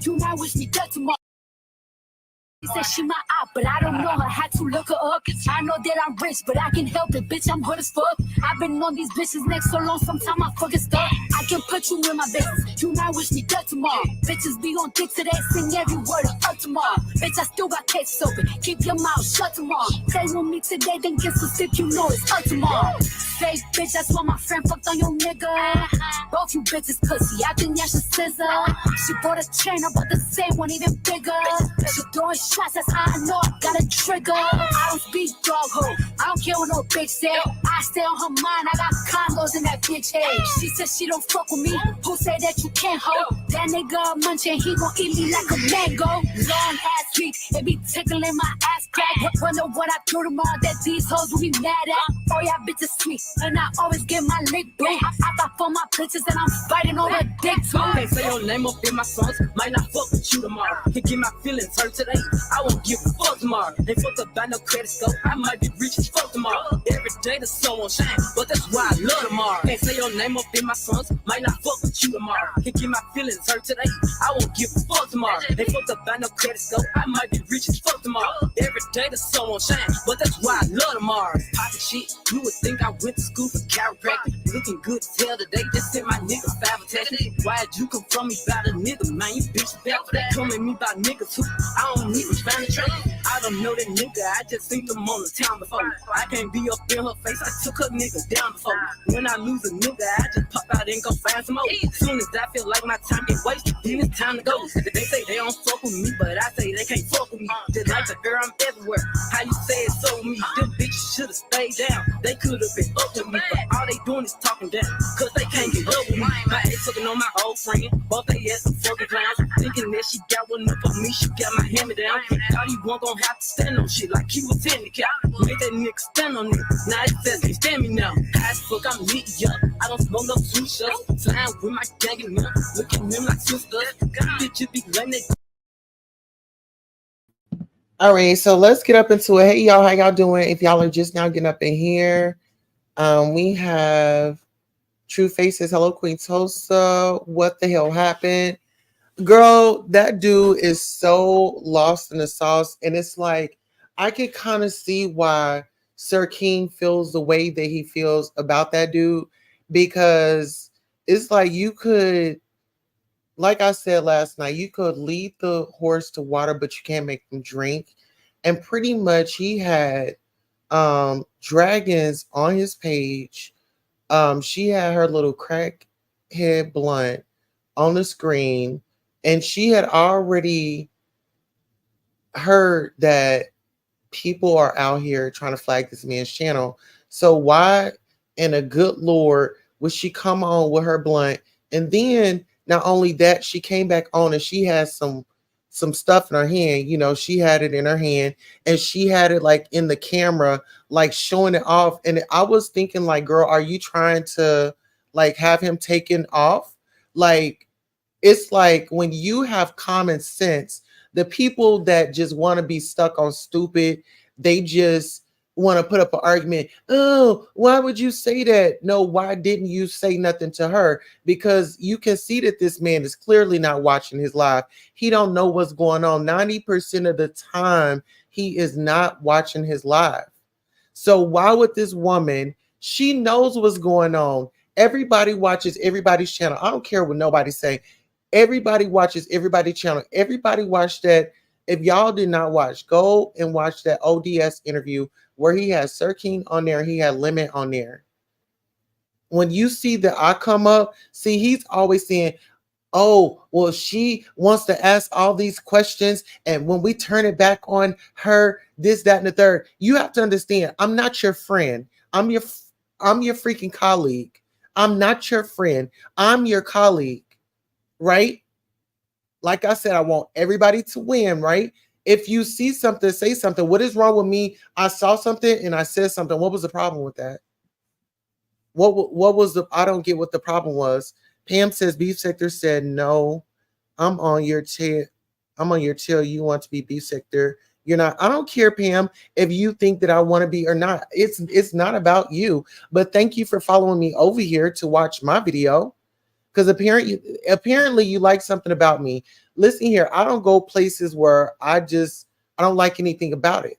You might wish me dead tomorrow. She said she my op, but I don't know her. Had to look her up. I know that I'm rich, but I can help it. Bitch, I'm good as fuck. I've been on these bitches next so long, sometimes I fucking stuck. I can put you in my business. You might wish me dead tomorrow. Bitches be on dick today, sing every word of up tomorrow. Bitch, I still got cases open. Keep your mouth shut tomorrow. Play with me today, then get some sick, you know it's up tomorrow. Fake bitch, that's why my friend fucked on your nigga. Both you bitches pussy, I think that's your scissor. She bought a chain, I bought the same one, even bigger. She throwing shots, that's how I know I got a trigger. I don't speak dog ho, I don't care what no bitch say. I stay on her mind, I got condos in that bitch head. She said she don't fuck with me, who say that you can't hold? That nigga munching, he gon' eat me like a mango. Long ass week, it be tickling my ass crack. Wonder what I do tomorrow that these hoes will be mad at. Oh yeah, bitches sweet, and I always get my lick back. I thought for my bitches and I'm fighting over dick too. Can't say your name up in my songs, might not fuck with you tomorrow. Can get my feelings hurt today, I won't give a fuck tomorrow. Ain't fucked up by no credit score, I might be rich as fuck tomorrow. Every day the sun won't shine, but that's why I love tomorrow. Can't say your name up in my songs, might not fuck with you tomorrow. Can get my feelings hurt today, I won't give a fuck tomorrow. Ain't fucked up by no credit score, I might be rich as fuck tomorrow. Every day the sun won't shine, but that's why I love tomorrow. Pocket shit, you would think I went to school for chiropractic. Looking good as hell today, just sent my nigga 5 attachment. Why'd you come from me about a nigga, man? You bitch back for that. Come at me about niggas who I don't even find a train. I don't know that nigga, I just seen them on the town before. I can't be up in her face, I took her nigga down before. When I lose a nigga, I just pop out and go find some more. Soon as I feel like my time get wasted, then it's time to go. They say they don't fuck with me, but I say they can't fuck with me. Just like the girl, I'm everywhere. How you say it so with me? Them bitches should've stayed down. They could've been up with me, but all they doing is talking down, cause they can't get up with me. My ex looking on my old friend, both they ass some fucking clowns. Thinking that she got one up on me, she got my hand me down. Thought he won't gon' have to stand on shit like he was handicapped. Made that nigga stand on it, now he says he stand me now. High as fuck, I'm lit, yeah. I don't smoke no sweet shots. Flying with my gang and them, looking at them like sisters. Bitches be letting it. All right, so let's get up into it. Hey y'all, how y'all doing? If y'all are just now getting up in here, we have True Faces. Hello, Queen Tulsa. What the hell happened? Girl, that dude is so lost in the sauce. And it's like, I can kind of see why Sir King feels the way that he feels about that dude. Because it's like you could, like I said last night, you could lead the horse to water, but you can't make them drink. And pretty much he had dragons on his page. She had her little crackhead blunt on the screen, and she had already heard that people are out here trying to flag this man's channel. So why in a good Lord would she come on with her blunt? And then not only that, she came back on and she has some stuff in her hand. You know, she had it in her hand and she had it like in the camera, like showing it off. And I was thinking like, girl, are you trying to like have him taken off? Like, it's like when you have common sense, the people that just want to be stuck on stupid, they just want to put up an argument. Oh, why would you say that? No, why didn't you say nothing to her? Because you can see that this man is clearly not watching his live. He don't know what's going on. 90% of the time, he is not watching his live. So why would this woman, she knows what's going on. Everybody watches everybody's channel. I don't care what nobody say. Everybody watches everybody's channel. Everybody watch that. If y'all did not watch, go and watch that ODS interview where he had Sir King on there. He had Lemon on there. When you see that I come up, see, he's always saying, oh, well, she wants to ask all these questions. And when we turn it back on her, this, that, and the third, you have to understand, I'm not your friend. I'm your freaking colleague. I'm not your friend. I'm your colleague, right? Like I said, I want everybody to win, right? If you see something, say something. What is wrong with me? I saw something and I said something. What was the problem with that? What was the? I don't get what the problem was. Pam says beef sector said no. I'm on your tail. I'm on your tail. You want to be beef sector. You're not. I don't care, Pam, if you think that I want to be or not. It's not about you. But thank you for following me over here to watch my video. Because apparently you like something about me. Listen here, I don't go places where I don't like anything about it.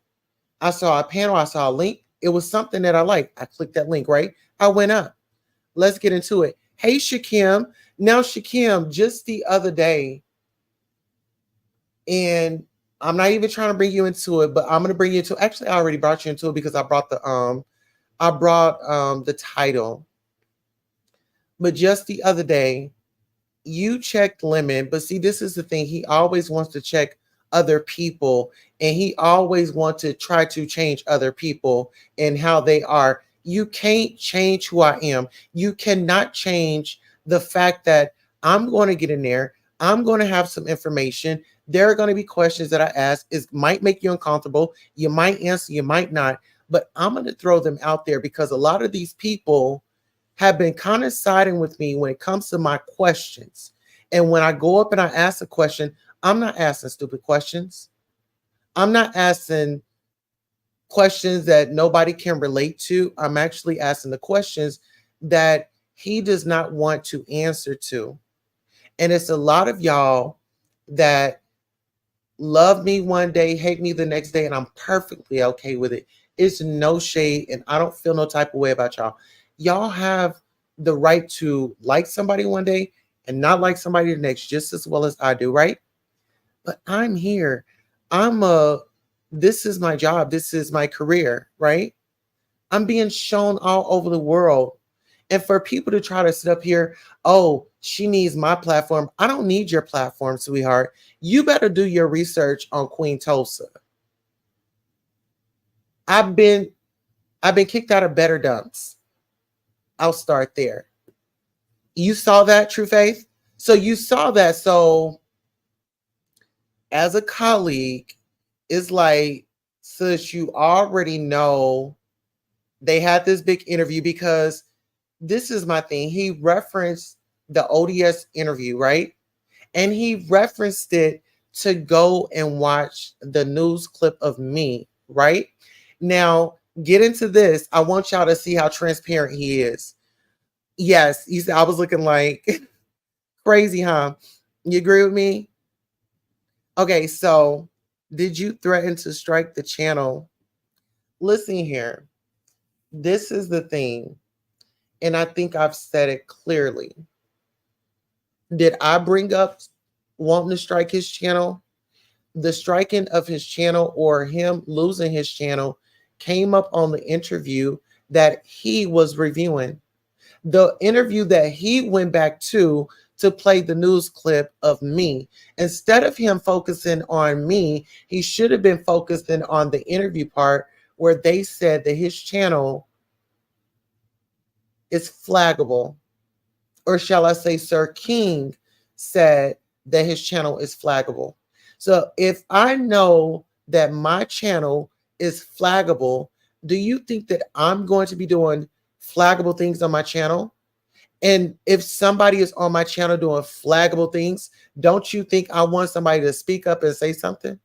I saw a panel, I saw a link. It was something that I liked. I clicked that link, right? I went up. Let's get into it. Hey, Shakim. Now, Shakim, just the other day, and I'm not even trying to bring you into it, but I'm gonna bring you into. Actually, I already brought you into it because I brought the title. But just the other day, you checked Lemon, but see, this is the thing. He always wants to check other people, and he always wants to try to change other people and how they are. You can't change who I am. You cannot change the fact that I'm going to get in there. I'm going to have some information. There are going to be questions that I ask. It might make you uncomfortable. You might answer, you might not, but I'm going to throw them out there because a lot of these people have been kind of siding with me when it comes to my questions. And when I go up and I ask a question, I'm not asking stupid questions. I'm not asking questions that nobody can relate to. I'm actually asking the questions that he does not want to answer to. And it's a lot of y'all that love me one day, hate me the next day, and I'm perfectly okay with it. It's no shade, and I don't feel no type of way about y'all. Y'all have the right to like somebody one day and not like somebody the next, just as well as I do, right? But I'm here. I'm a. This is my job. This is my career, right? I'm being shown all over the world. And for people to try to sit up here, oh, she needs my platform. I don't need your platform, sweetheart. You better do your research on Queen Tulsa. I've been kicked out of better dumps. I'll start there. You saw that, True Faith? So you saw that. So as a colleague, it's like, since you already know they had this big interview, because this is my thing. He referenced the ODS interview, right? And he referenced it to go and watch the news clip of me, right? Now, get into this. I want y'all to see how transparent he is. Yes, he said I was looking like crazy, huh? You agree with me? Okay, so did you threaten to strike the channel? Listen here. This is the thing, and I think I've said it clearly. Did I bring up wanting to strike his channel? The striking of his channel or him losing his channel came up on the interview that he was reviewing. The interview that he went back to play the news clip of me. Instead of him focusing on me, he should have been focusing on the interview part where they said that his channel is flaggable. Or shall I say, Sir King said that his channel is flaggable. So if I know that my channel is flaggable, do you think that I'm going to be doing flaggable things on my channel? And if somebody is on my channel doing flaggable things, don't you think I want somebody to speak up and say something?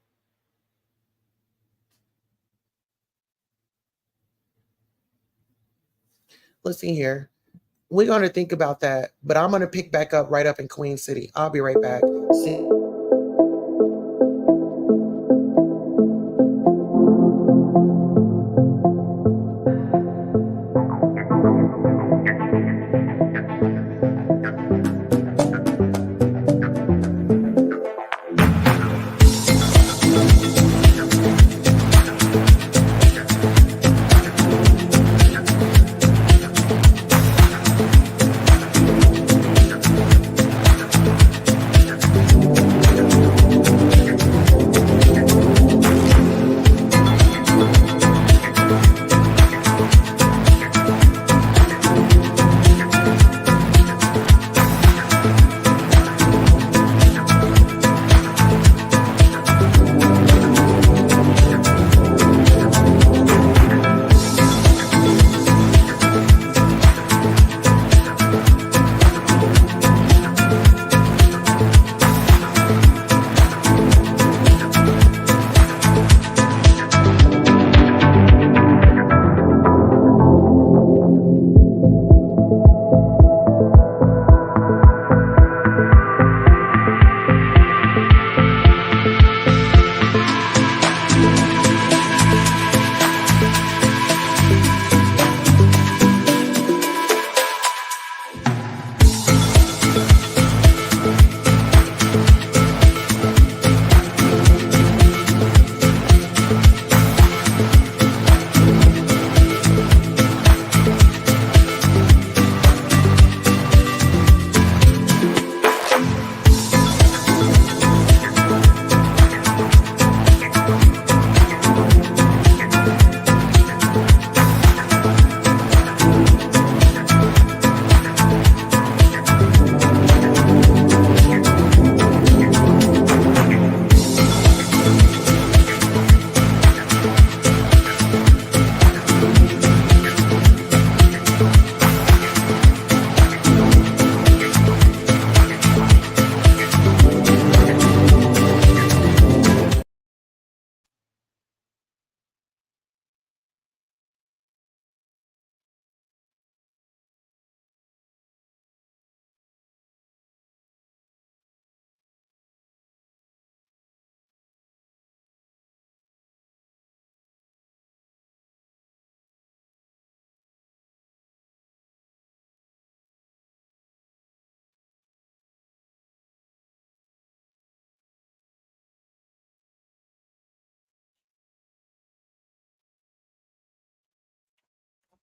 Let's see here. We're going to think about that, but I'm going to pick back up right up in Queen City. I'll be right back. See.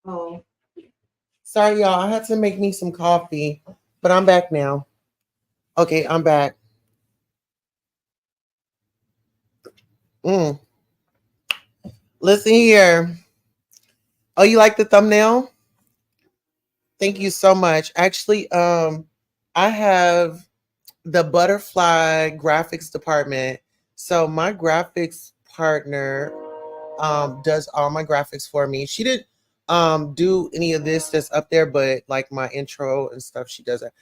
Oh, sorry, y'all. I had to make me some coffee, but I'm back now. Okay, I'm back. Mm. Listen here. Oh, you like the thumbnail? Thank you so much. Actually, I have the butterfly graphics department. So my graphics partner does all my graphics for me. She didn't do any of this that's up there, but like my intro and stuff, she does it.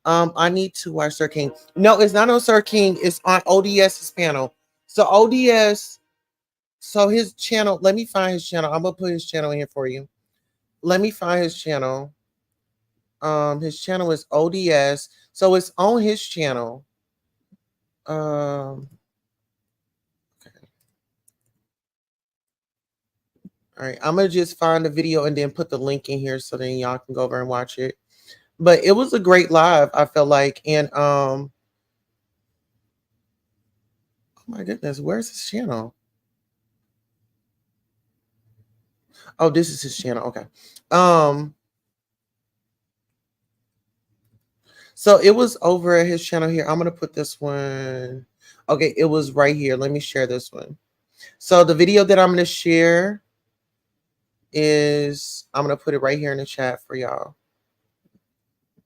I need to watch Sir King. No, it's not on Sir King. It's on ODS's panel. So ODS, so his channel. Let me find his channel. I'm gonna put his channel in here for you. Let me find his channel. His channel is ODS, so it's on his channel. Okay. All right, I'm gonna just find the video and then put the link in here so then y'all can go over and watch it. But it was a great live, I felt like, and oh my goodness, where's his channel? Oh, this is his channel. Okay. Um, so it was over at his channel here. I'm gonna put this one. Okay, it was right here. Let me share this one. So the video that I'm gonna share is I'm gonna put it right here in the chat for y'all.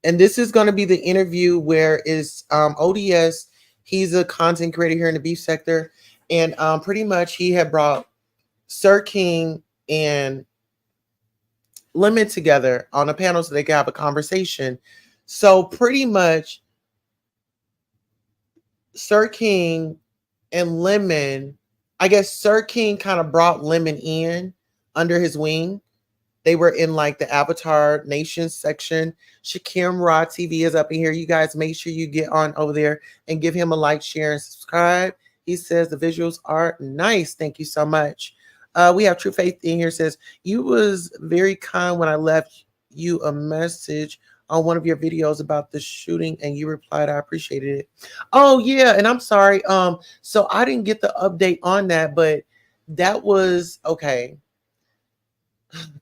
And this is gonna be the interview where is ODS. He's a content creator here in the beef sector, and pretty much he had brought Sir King and Lemon together on a panel so they could have a conversation. So pretty much Sir King and Lemon, I guess Sir King kind of brought Lemon in under his wing They were in like the Avatar Nation section. Shakim Raw TV is up in here. You guys make sure you get on over there and give him a like, share, and subscribe. He says the visuals are nice. Thank you so much. We have True Faith in here. Says you was very kind when I left you a message on one of your videos about the shooting, and you replied I appreciated it. Oh yeah, and I'm sorry. So I didn't get the update on that, but that was okay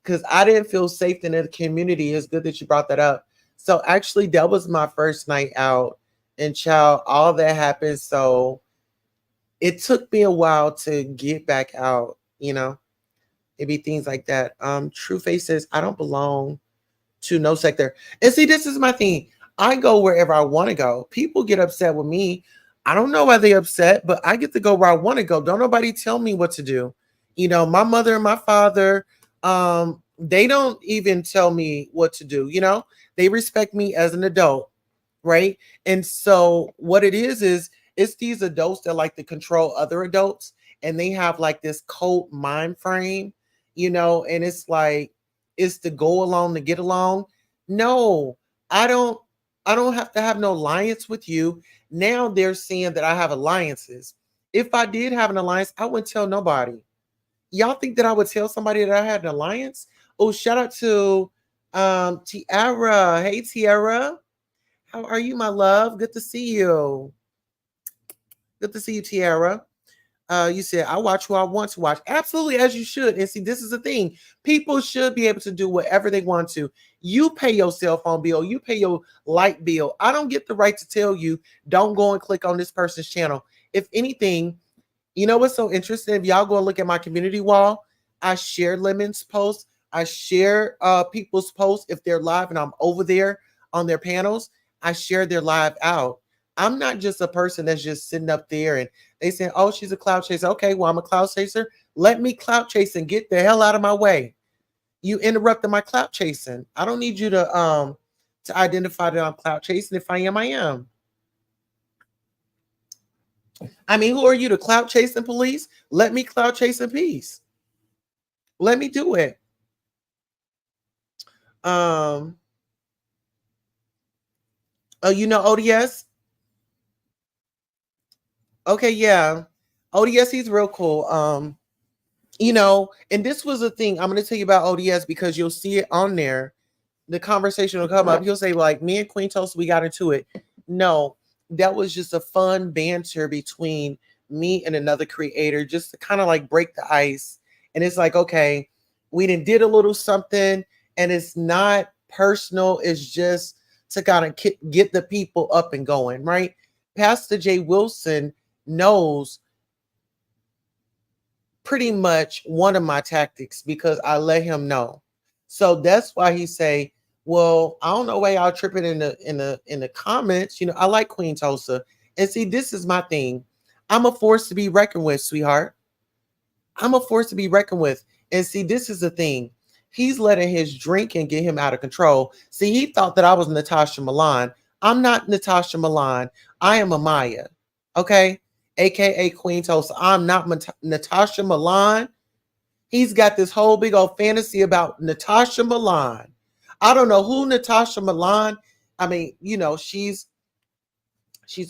because I didn't feel safe in the community. It's good that you brought that up. So actually, that was my first night out, and child, all that happened. So it took me a while to get back out. Maybe things like that. True Face says I don't belong to no sector. And see, this is my thing. I go wherever I want to go. People get upset with me. I don't know why they're upset, but I get to go where I want to go. Don't nobody tell me what to do. My mother and my father, they don't even tell me what to do. They respect me as an adult, right? And so what it is it's these adults that like to control other adults, and they have like this cult mind frame, and it's like it's to go along to get along. No, I don't I don't have to have no alliance with you. Now they're saying that I have alliances. If I did have an alliance, I wouldn't tell nobody. Y'all think that I would tell somebody that I had an alliance? Oh, shout out to Tiara. Hey Tiara. How are you, my love? Good to see you. Good to see you, Tiara. You said I watch who I want to watch. Absolutely, as you should. And see, this is the thing. People should be able to do whatever they want to. You pay your cell phone bill, you pay your light bill. I don't get the right to tell you, don't go and click on this person's channel. If anything, you know what's so interesting? If y'all go and look at my community wall, I share Lemon's posts. I share people's posts if they're live and I'm over there on their panels. I share their live out. I'm not just a person that's just sitting up there and they say, oh, she's a cloud chaser. Okay, well, I'm a cloud chaser. Let me cloud chase and get the hell out of my way. You interrupted my cloud chasing. I don't need you to identify that I'm cloud chasing. If I am, I am. I mean, who are you, the cloud chasing police? Let me cloud chase in peace. Let me do it. Oh, ODS? Okay, yeah. ODS, he's real cool. And this was a thing. I'm gonna tell you about ODS because you'll see it on there. The conversation will come up. He'll say, like, me and Queen Tulsa, we got into it. No, that was just a fun banter between me and another creator, just to kind of like break the ice. And it's like, okay, we did a little something, and it's not personal. It's just to kind of get the people up and going, right? Pastor Jay Wilson knows pretty much one of my tactics because I let him know. So that's why he say, well, I don't know why y'all tripping in the comments. I like Queen Tulsa. And see, this is my thing. I'm a force to be reckoned with, sweetheart. I'm a force to be reckoned with. And see, this is the thing. He's letting his drinking get him out of control. See, he thought that I was Natasha Milan. I'm not Natasha Milan. I am Amaya. Okay? AKA Queen Tulsa. I'm not Natasha Milan. He's got this whole big old fantasy about Natasha Milan. I don't know who Natasha Milan. I mean, she's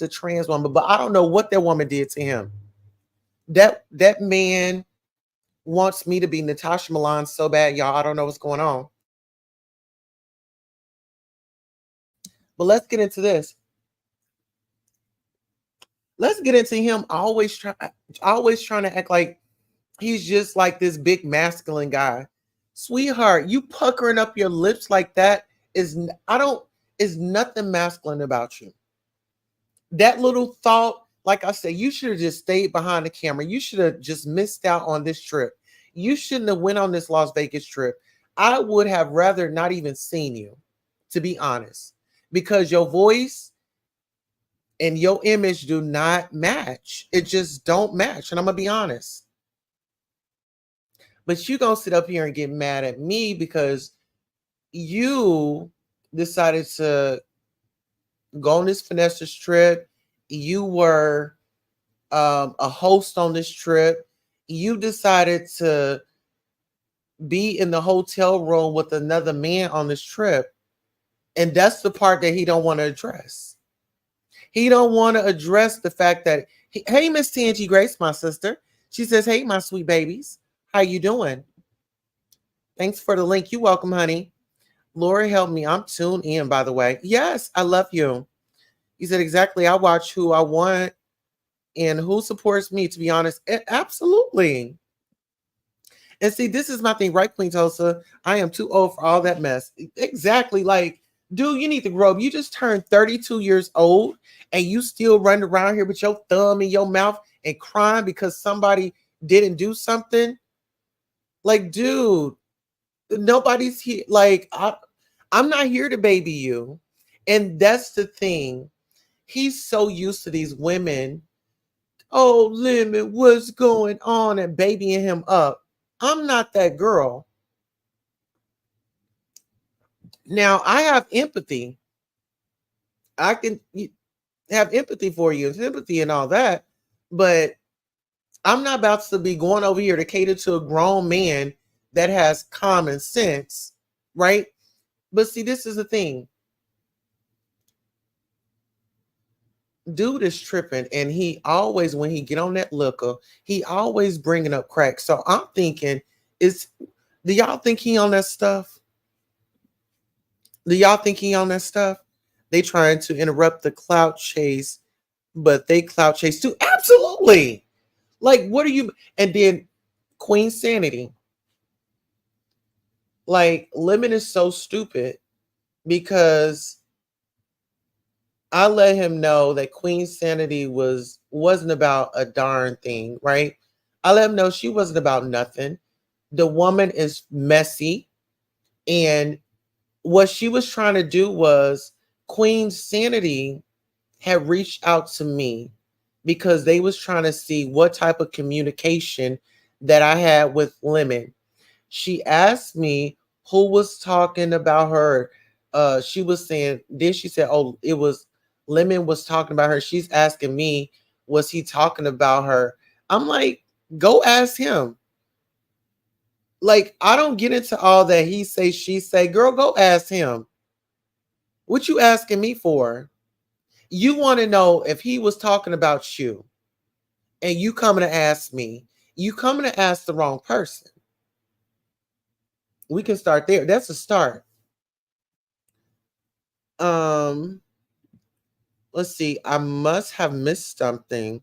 a trans woman, but I don't know what that woman did to him. That man wants me to be Natasha Milan so bad, y'all. I don't know what's going on. But let's get into this. Let's get into him always trying to act like he's just like this big masculine guy. Sweetheart, you puckering up your lips like that is nothing masculine about you. That little thought, like I said, you should have just stayed behind the camera. You should have just missed out on this trip. You shouldn't have went on this Las Vegas trip. I would have rather not even seen you, to be honest, because your voice and your image do not match. It just don't match. And I'm going to be honest. But you going to sit up here and get mad at me because you decided to go on this finesse trip. You were a host on this trip. You decided to be in the hotel room with another man on this trip. And that's the part that he don't want to address. He don't want to address the fact that, hey, Miss Tangie Grace, my sister. She says, hey, my sweet babies. How you doing? Thanks for the link. You welcome, honey. Lori, help me. I'm tuned in, by the way. Yes, I love you. You said exactly. I watch who I want and who supports me, to be honest. Absolutely. And see, this is my thing, right, Queen Tulsa? I am too old for all that mess. Exactly. Like, dude, you need to grow up. You just turned 32 years old and you still running around here with your thumb in your mouth and crying because somebody didn't do something. Like, dude, nobody's here. Like, I'm not here to baby you. And that's the thing. He's so used to these women. Oh, Lemon, what's going on? And babying him up. I'm not that girl. Now, I have empathy. I can have empathy for you, sympathy and all that. But I'm not about to be going over here to cater to a grown man that has common sense, right? But see, this is the thing. Dude is tripping, and he always, when he get on that liquor, he always bringing up crack. So I'm thinking, do y'all think he on that stuff? Do y'all think he on that stuff? They trying to interrupt the clout chase, but they clout chase too. Absolutely. Like, what are you? And then Queen Sanity. Like, Lemon is so stupid because I let him know that Queen Sanity wasn't about a darn thing, right? I let him know she wasn't about nothing. The woman is messy, and what she was trying to do was Queen Sanity had reached out to me because they was trying to see what type of communication that I had with Lemon. She asked me who was talking about her. She was saying, then she said, oh, it was Lemon was talking about her. She's asking me, was he talking about her? I'm like, go ask him. Like, I don't get into all that he say, she say. Girl, go ask him. What you asking me for? You want to know if he was talking about you and you coming to ask me. You coming to ask the wrong person. We can start there. That's a start. Let's see. I must have missed something.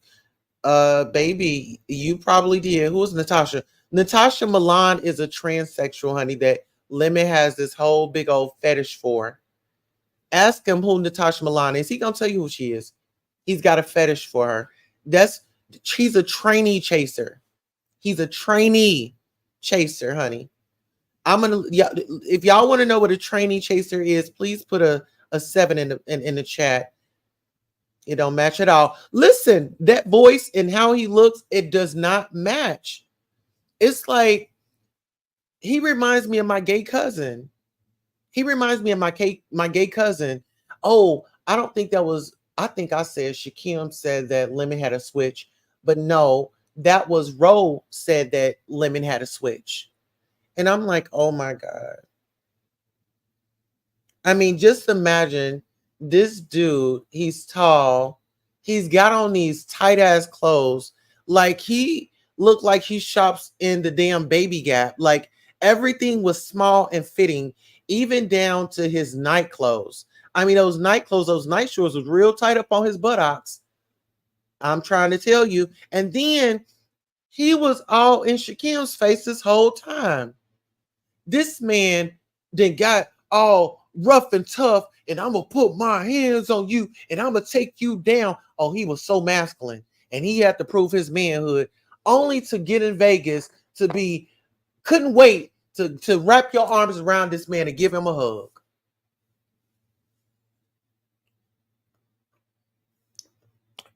Baby, you probably did. Who was Natasha? Natasha Milan is a transsexual, honey, that Lemon has this whole big old fetish for. Ask him who Natasha Milan is. He gonna tell you who she is. He's got a fetish for her. She's a trainee chaser. He's a trainee chaser, honey. If y'all want to know what a trainee chaser is, please put a 7 in the chat. It don't match at all. Listen, that voice and how he looks, it does not match. It's like he reminds me of my gay cousin. He reminds me of my gay cousin. Oh, I don't think that was. I think I said Shakim said that Lemon had a switch, but no, that was Ro said that Lemon had a switch, and I'm like, oh my god. I mean, just imagine this dude. He's tall. He's got on these tight ass clothes. Like he looked like he shops in the damn Baby Gap. Like everything was small and fitting, even down to his night clothes. I mean, those night clothes, those night shorts was real tight up on his buttocks. I'm trying to tell you. And then he was all in Shakim's face this whole time. This man then got all rough and tough, and I'm gonna put my hands on you and I'm gonna take you down. Oh, he was so masculine, and he had to prove his manhood only to get in Vegas to be couldn't wait to wrap your arms around this man and give him a hug.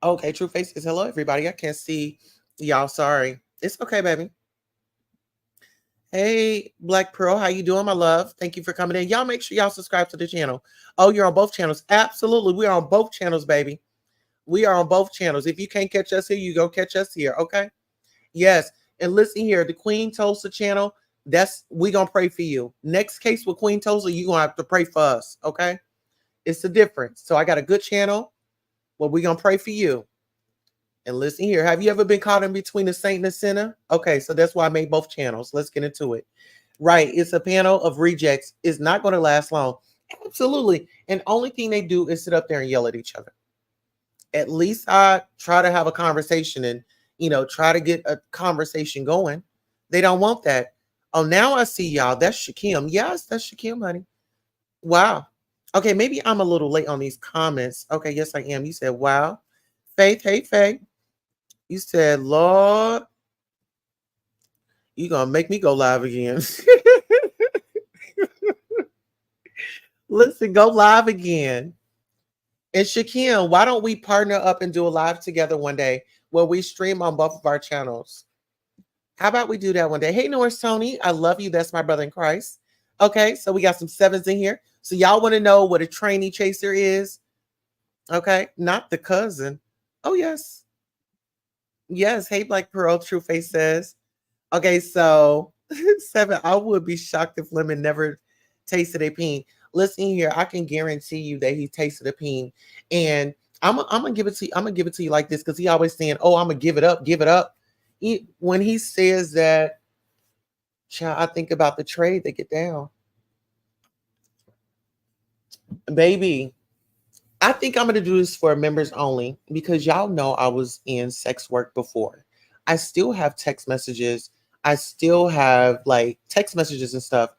Okay, True Face is hello, everybody. I can't see y'all. Sorry. It's okay, baby. Hey, Black Pearl, how you doing, my love? Thank you for coming in. Y'all make sure y'all subscribe to the channel. Oh, you're on both channels. Absolutely. We are on both channels, baby. We are on both channels. If you can't catch us here, you go catch us here, okay? Yes. And listen here, the Queen Tulsa channel, That's we gonna pray for you. Next case with Queen Tulsa, you gonna have to pray for us. Okay, it's the difference. So I got a good channel. Well, we gonna pray for you. And listen here, have you ever been caught in between a saint and a sinner? Okay, so that's why I made both channels. Let's get into it. Right, it's a panel of rejects. It's not going to last long. Absolutely. And only thing they do is sit up there and yell at each other. At least I try to have a conversation and, try to get a conversation going. They don't want that. Oh, now I see y'all. That's Shakim. Yes, that's Shakim, honey. Wow. Okay, maybe I'm a little late on these comments. Okay, yes, I am. You said, wow. Faith, hey, Faith. You said, Lord, you gonna make me go live again. Listen, go live again. And Shakim, why don't we partner up and do a live together one day where we stream on both of our channels? How about we do that one day? Hey, Norris Tony, I love you. That's my brother in Christ. Okay, so we got some sevens in here. So y'all want to know what a trainee chaser is? Okay, not the cousin. Oh, yes. Yes, hey, Black Pearl, True Face says. Okay, so 7, I would be shocked if Lemon never tasted a peen. Listen here, I can guarantee you that he tasted a peen. And I'm gonna give it to you. I'm gonna give it to you like this because he always saying, "Oh, I'm gonna give it up, give it up." When he says that, child, I think about the trade they get down. Baby, I think I'm gonna do this for members only because y'all know I was in sex work before. I still have text messages. I still have like text messages and stuff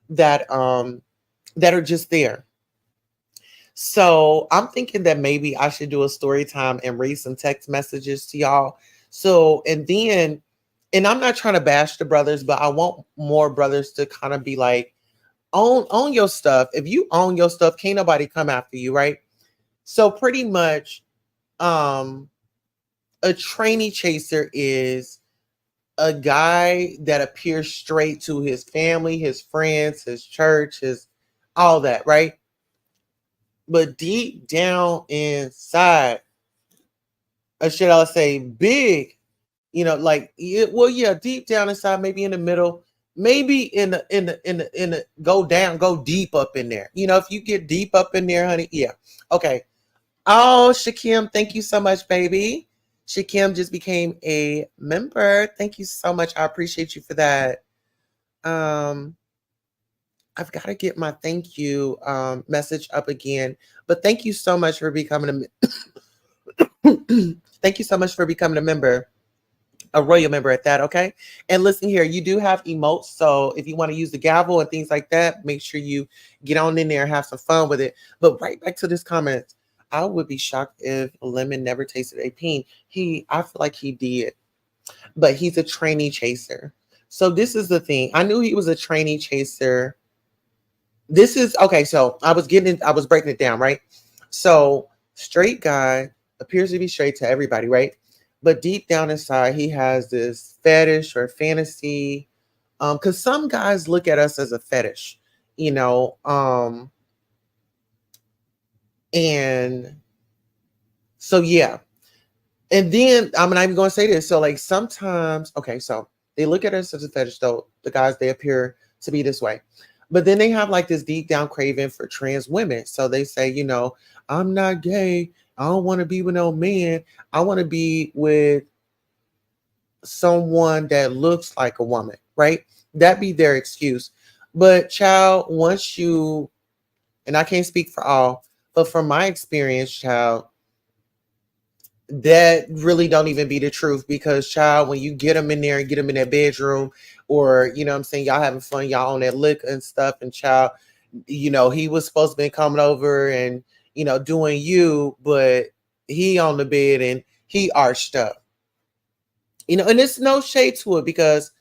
that are just there. So I'm thinking that maybe I should do a story time and read some text messages to y'all. So and I'm not trying to bash the brothers, but I want more brothers to kind of be like, own your stuff. If you own your stuff, can't nobody come after you, right? So pretty much, a trainee chaser is a guy that appears straight to his family, his friends, his church, his all that, right? But deep down inside, or should I say big, deep down inside, maybe in the middle, maybe in the go down, go deep up in there. If you get deep up in there, honey, yeah. Okay. Oh, Shakim, thank you so much, baby. Shakim just became a member. Thank you so much. I appreciate you for that. I've got to get my thank you message up again. But thank you so much for becoming thank you so much for becoming a member. A royal member at that, okay? And listen here, you do have emotes, so if you want to use the gavel and things like that, make sure you get on in there and have some fun with it. But right back to this comment, I would be shocked if Lemon never tasted a peen. I feel like he did, but he's a trainee chaser. So this is the thing. I knew he was a trainee chaser. This is okay. So I was breaking it down, right? So straight guy appears to be straight to everybody, right? But deep down inside, he has this fetish or fantasy. Because some guys look at us as a fetish, you know. And so yeah. And then I'm not even gonna say this. So like sometimes, okay, so they look at us as a fetish, though, the guys they appear to be this way. But then they have like this deep down craving for trans women. So they say, I'm not gay. I don't want to be with no man. I want to be with someone that looks like a woman, right? That be their excuse. But child, once you, and I can't speak for all, but from my experience, child, that really don't even be the truth because child, when you get them in there and get them in that bedroom or, what I'm saying, y'all having fun, y'all on that lick and stuff, and child, he was supposed to be coming over and, doing you, but he on the bed and he arched up, and it's no shade to it because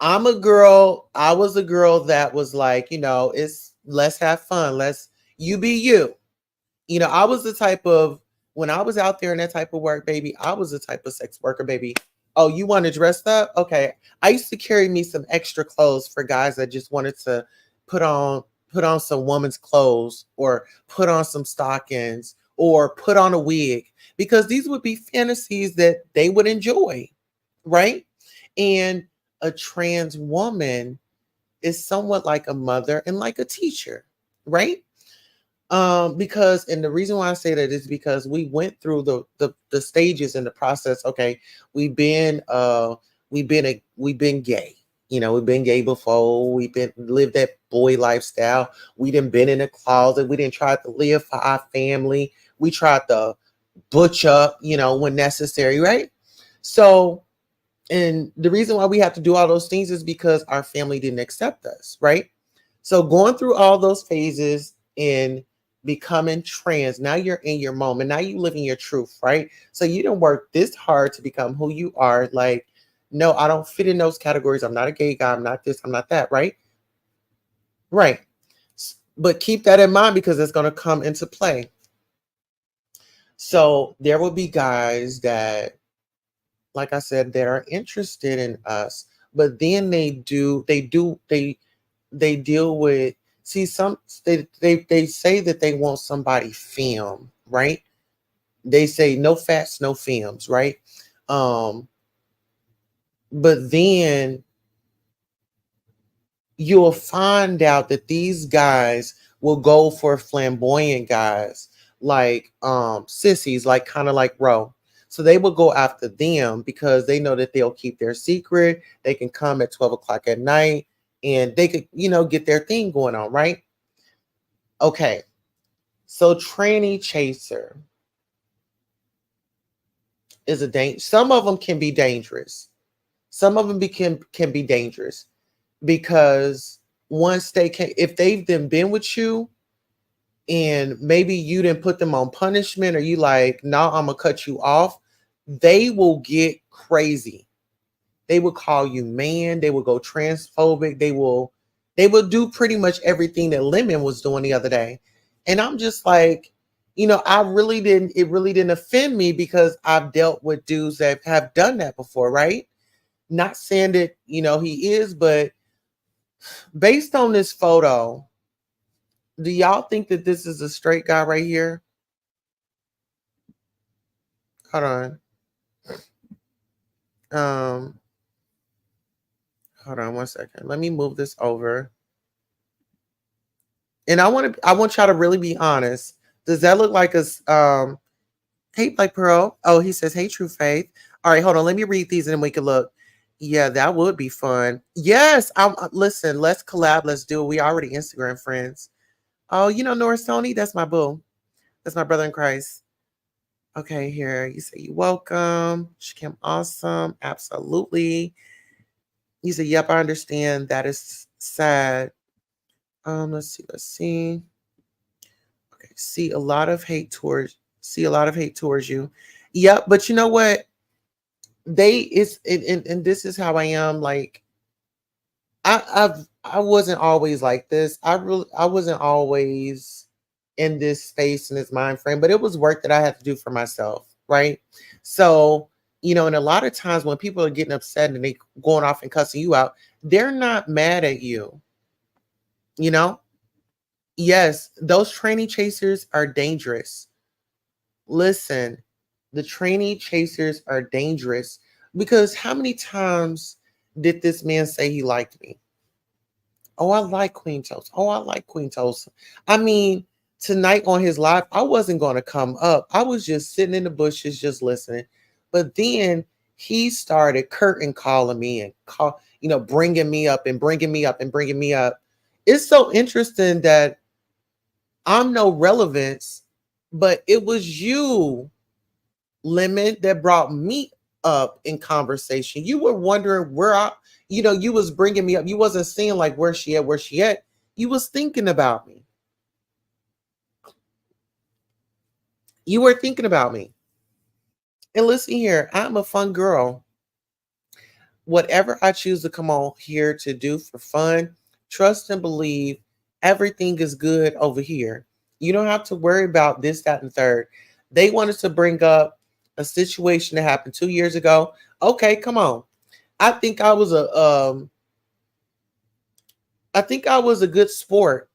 I was a girl that was like, it's let's have fun. You be you. I was the type of, when I was out there in that type of work, baby, I was the type of sex worker, baby. Oh, you want to dress up? Okay. I used to carry me some extra clothes for guys that just wanted to put on some woman's clothes or put on some stockings or put on a wig because these would be fantasies that they would enjoy, right? And a trans woman is somewhat like a mother and like a teacher, right? Because, and the reason why I say that is because we went through the stages in the process. Okay, we've been we've been gay. You know, we've been gay before. We've been lived that boy lifestyle. We didn't been in the closet. We didn't try to live for our family. We tried to butch up, you know, when necessary, right? So, and the reason why we have to do all those things is because our family didn't accept us, right? So going through all those phases and becoming trans, now you're in your moment. Now you living your truth, right? So you didn't work this hard to become who you are. Like, no, I don't fit in those categories. I'm not a gay guy. I'm not this. I'm not that, right? Right. But keep that in mind because it's going to come into play. So there will be guys that, like I said, that are interested in us, but then they deal with, see, some they say that they want somebody film, right? They say no fats, no films, right? Um, but then you'll find out that these guys will go for flamboyant guys like sissies, like kind of like Ro. So they will go after them because they know that they'll keep their secret. They can come at 12 o'clock at night and they could, you know, get their thing going on, right? Okay. So tranny chaser is a some of them can be dangerous. Some of them can be dangerous because once they can, if they've then been with you and maybe you didn't put them on punishment or you like, no, I'm gonna cut you off, they will get crazy. They will call you man, they will go transphobic, they will do pretty much everything that Lemon was doing the other day. And I'm just like, you know, it really didn't offend me because I've dealt with dudes that have done that before, right? Not saying that, you know, he is, but based on this photo, do y'all think that this is a straight guy right here? Hold on. Um, Hold on one second. Let me move this over. And I want y'all to really be honest. Does that look like a hey Black Pearl? Oh, he says, hey True Faith. All right, hold on. Let me read these and then we can look. Yeah, that would be fun. Yes, I'm listen, let's collab, let's do it. We already Instagram friends. Oh, you know Norris Tony? That's my boo. That's my brother in Christ. Okay, here. You say you welcome. Shakim, awesome. Absolutely. You say, yep, I understand. That is sad. Let's see. Okay, see a lot of hate towards you. Yep, but you know what? And this is how I am. Like I wasn't always like this. I wasn't always in this space in this mind frame, but it was work that I had to do for myself, right? So, you know, and a lot of times when people are getting upset and they going off and cussing you out, they're not mad at you, you know? Yes, those trainee chasers are dangerous. Listen, the trainee chasers are dangerous because how many times did this man say he liked me? Oh, I like Queen Tulsa. Oh, I like Queen Tulsa. I mean, tonight on his live, I wasn't going to come up. I was just sitting in the bushes, just listening. But then he started curtain calling me and bringing me up and bringing me up and bringing me up. It's so interesting that I'm no relevance, but it was you, Lemon, that brought me up in conversation. You were wondering you was bringing me up. You wasn't saying like where she at, where she at. You was thinking about me. You were thinking about me. And listen here, I'm a fun girl. Whatever I choose to come on here to do for fun, trust and believe everything is good over here. You don't have to worry about this, that, and third. They wanted to bring up a situation that happened 2 years ago. Okay, come on. I think I was a good sport.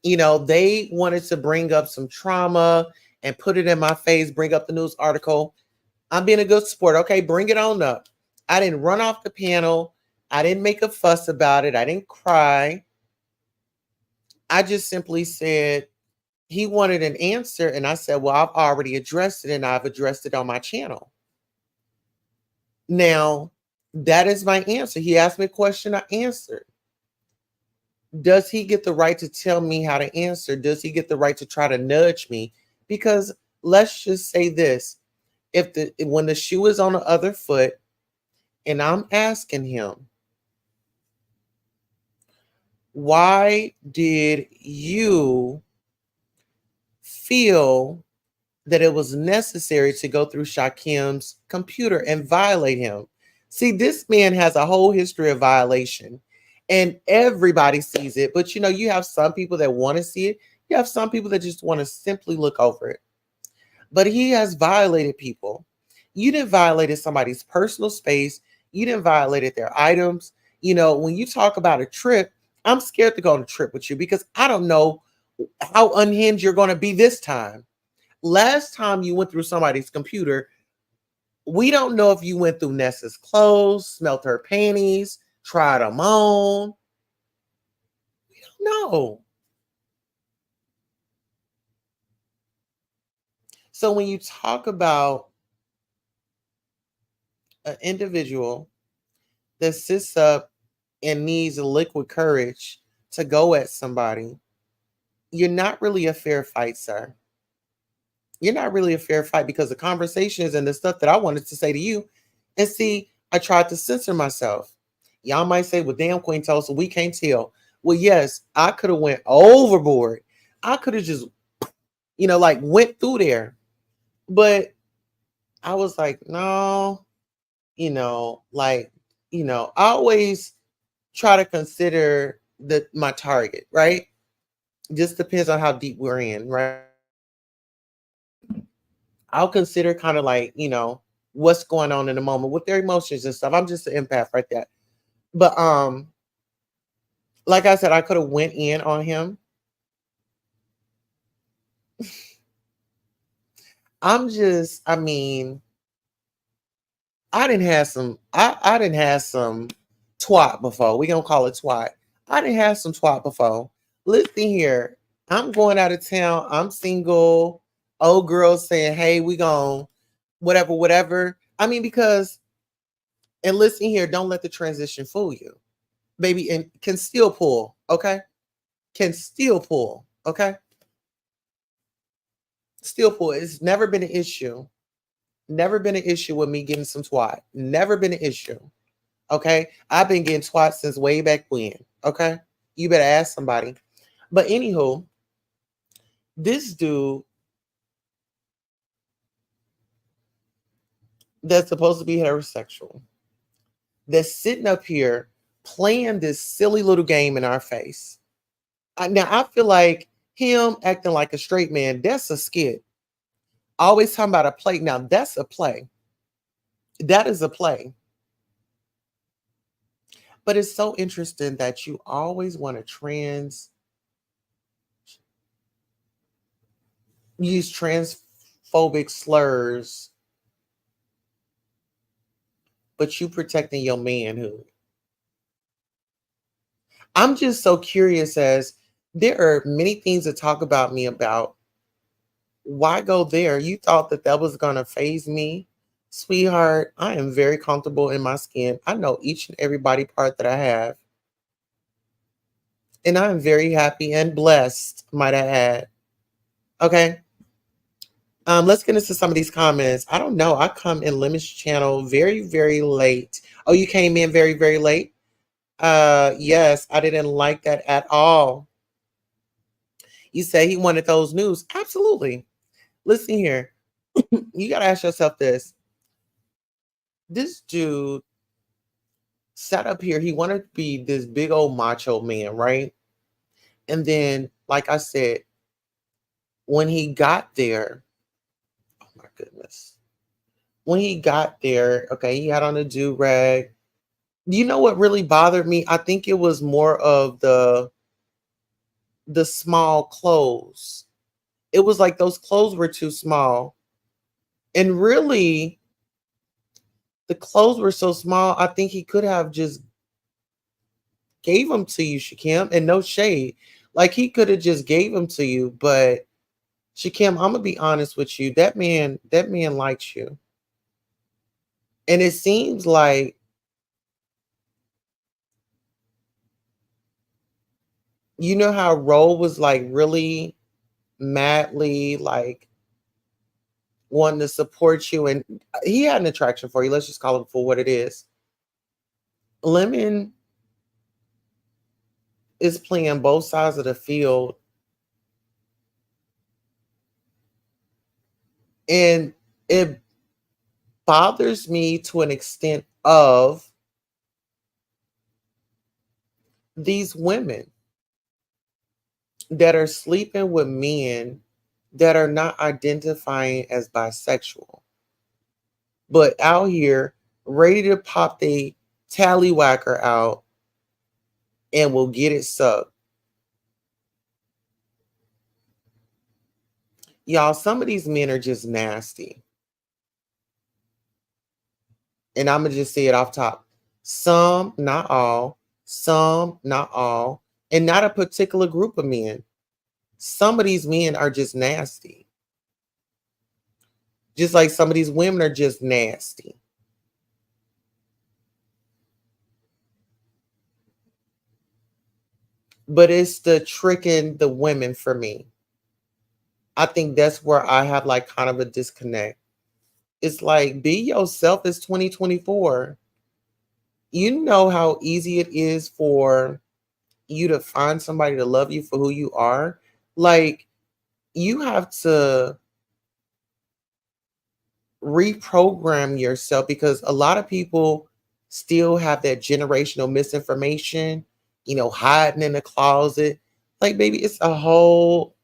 You know, they wanted to bring up some trauma and put it in my face, bring up the news article. I'm being a good sport. Okay, bring it on up. I didn't run off the panel. I didn't make a fuss about it. I didn't cry. I just simply said he wanted an answer. And I said, well, I've already addressed it and I've addressed it on my channel. Now, that is my answer. He asked me a question, I answered. Does he get the right to tell me how to answer? Does he get the right to try to nudge me? Because let's just say this. When the shoe is on the other foot and I'm asking him, why did you feel that it was necessary to go through Shakim's computer and violate him? See, this man has a whole history of violation and everybody sees it. But you have some people that want to see it. You have some people that just want to simply look over it. But he has violated people. You didn't violate somebody's personal space. You didn't violate their items. When you talk about a trip, I'm scared to go on a trip with you because I don't know how unhinged you're going to be this time. Last time you went through somebody's computer, we don't know if you went through Nessa's clothes, smelt her panties, tried them on. We don't know. So when you talk about an individual that sits up and needs a liquid courage to go at somebody, you're not really a fair fight, sir. You're not really a fair fight because the conversations and the stuff that I wanted to say to you, and see, I tried to censor myself. Y'all might say, well, damn, Queen Tulsa, we can't tell. Well, yes, I could have went overboard. I could have just, went through there. But I was like, no, I always try to consider my target, right? Just depends on how deep we're in, right? I'll consider kind of what's going on in the moment with their emotions and stuff. I'm just an empath right there. But like I said, I could have went in on him. I didn't have some twat before. We gonna call it twat. I didn't have some twat before. Listen here. I'm going out of town. I'm single. Old girls saying, hey, we gonna whatever. Because, and listen here, don't let the transition fool you. Baby, and can still pull, okay? Can still pull, okay? Still pull. It's never been an issue. Never been an issue with me getting some twat. Never been an issue. Okay? I've been getting twat since way back when. Okay? You better ask somebody. But anywho, this dude that's supposed to be heterosexual, that's sitting up here playing this silly little game in our face. Now, I feel like him acting like a straight man, that's a skit. Always talking about a play. Now, that's a play. That is a play. But it's so interesting that you always want to use transphobic slurs, but you protecting your manhood. I'm just so curious, as there are many things to talk about me about. Why go there? You thought that was going to faze me? Sweetheart, I am very comfortable in my skin. I know each and every body part that I have. And I'm very happy and blessed, might I add. Okay. Let's get into some of these comments. I don't know. I come in Lemon's channel very, very late. Oh, you came in very, very late? Yes, I didn't like that at all. You say he wanted those news. Absolutely. Listen here. You got to ask yourself this. This dude sat up here. He wanted to be this big old macho man, right? And then, like I said, when he got there, oh my goodness. When he got there, okay, he had on a do-rag. You know what really bothered me? I think it was more of the small clothes. It was like those clothes were too small. And really, the clothes were so small, I think he could have just gave them to you, Shakim, and no shade. Like he could have just gave them to you, but Shakim, I'm gonna be honest with you. That man likes you. And it seems like you know how Ro was like really madly like wanting to support you, and he had an attraction for you. Let's just call it for what it is. Lemon is playing both sides of the field, and it bothers me to an extent of these women that are sleeping with men that are not identifying as bisexual, but out here ready to pop the tallywhacker out and will get it sucked. Y'all, some of these men are just nasty. And I'm going to just say it off top. Some, not all, some, not all, and not a particular group of men. Some of these men are just nasty. Just like some of these women are just nasty. But it's the tricking the women for me. I think that's where I have like kind of a disconnect. It's like be yourself. It's 2024. You know how easy it is for you to find somebody to love you for who you are. Like you have to reprogram yourself because a lot of people still have that generational misinformation, hiding in the closet. Like, baby, it's a whole.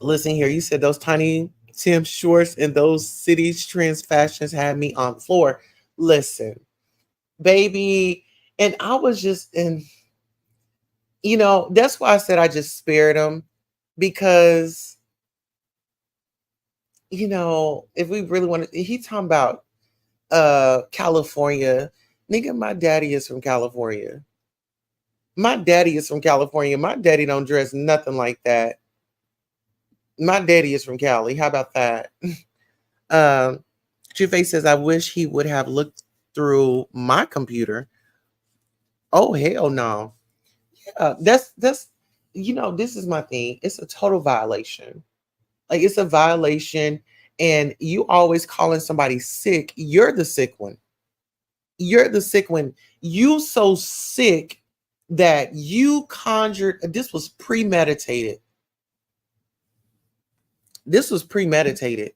Listen here, you said those tiny Tim shorts and those cities trends fashions had me on the floor. Listen, baby, and I was just in. That's why I said I just spared him because if we really want to, he talking about California. Nigga, my daddy is from California. My daddy is from California. My daddy don't dress nothing like that. My daddy is from Cali. How about that? um True Face says, I wish he would have looked through my computer. Oh hell no. That's this is my thing. It's a total violation. Like it's a violation, and you always calling somebody sick. You're the sick one. You're the sick one. You so sick that you conjured. This was premeditated. This was premeditated.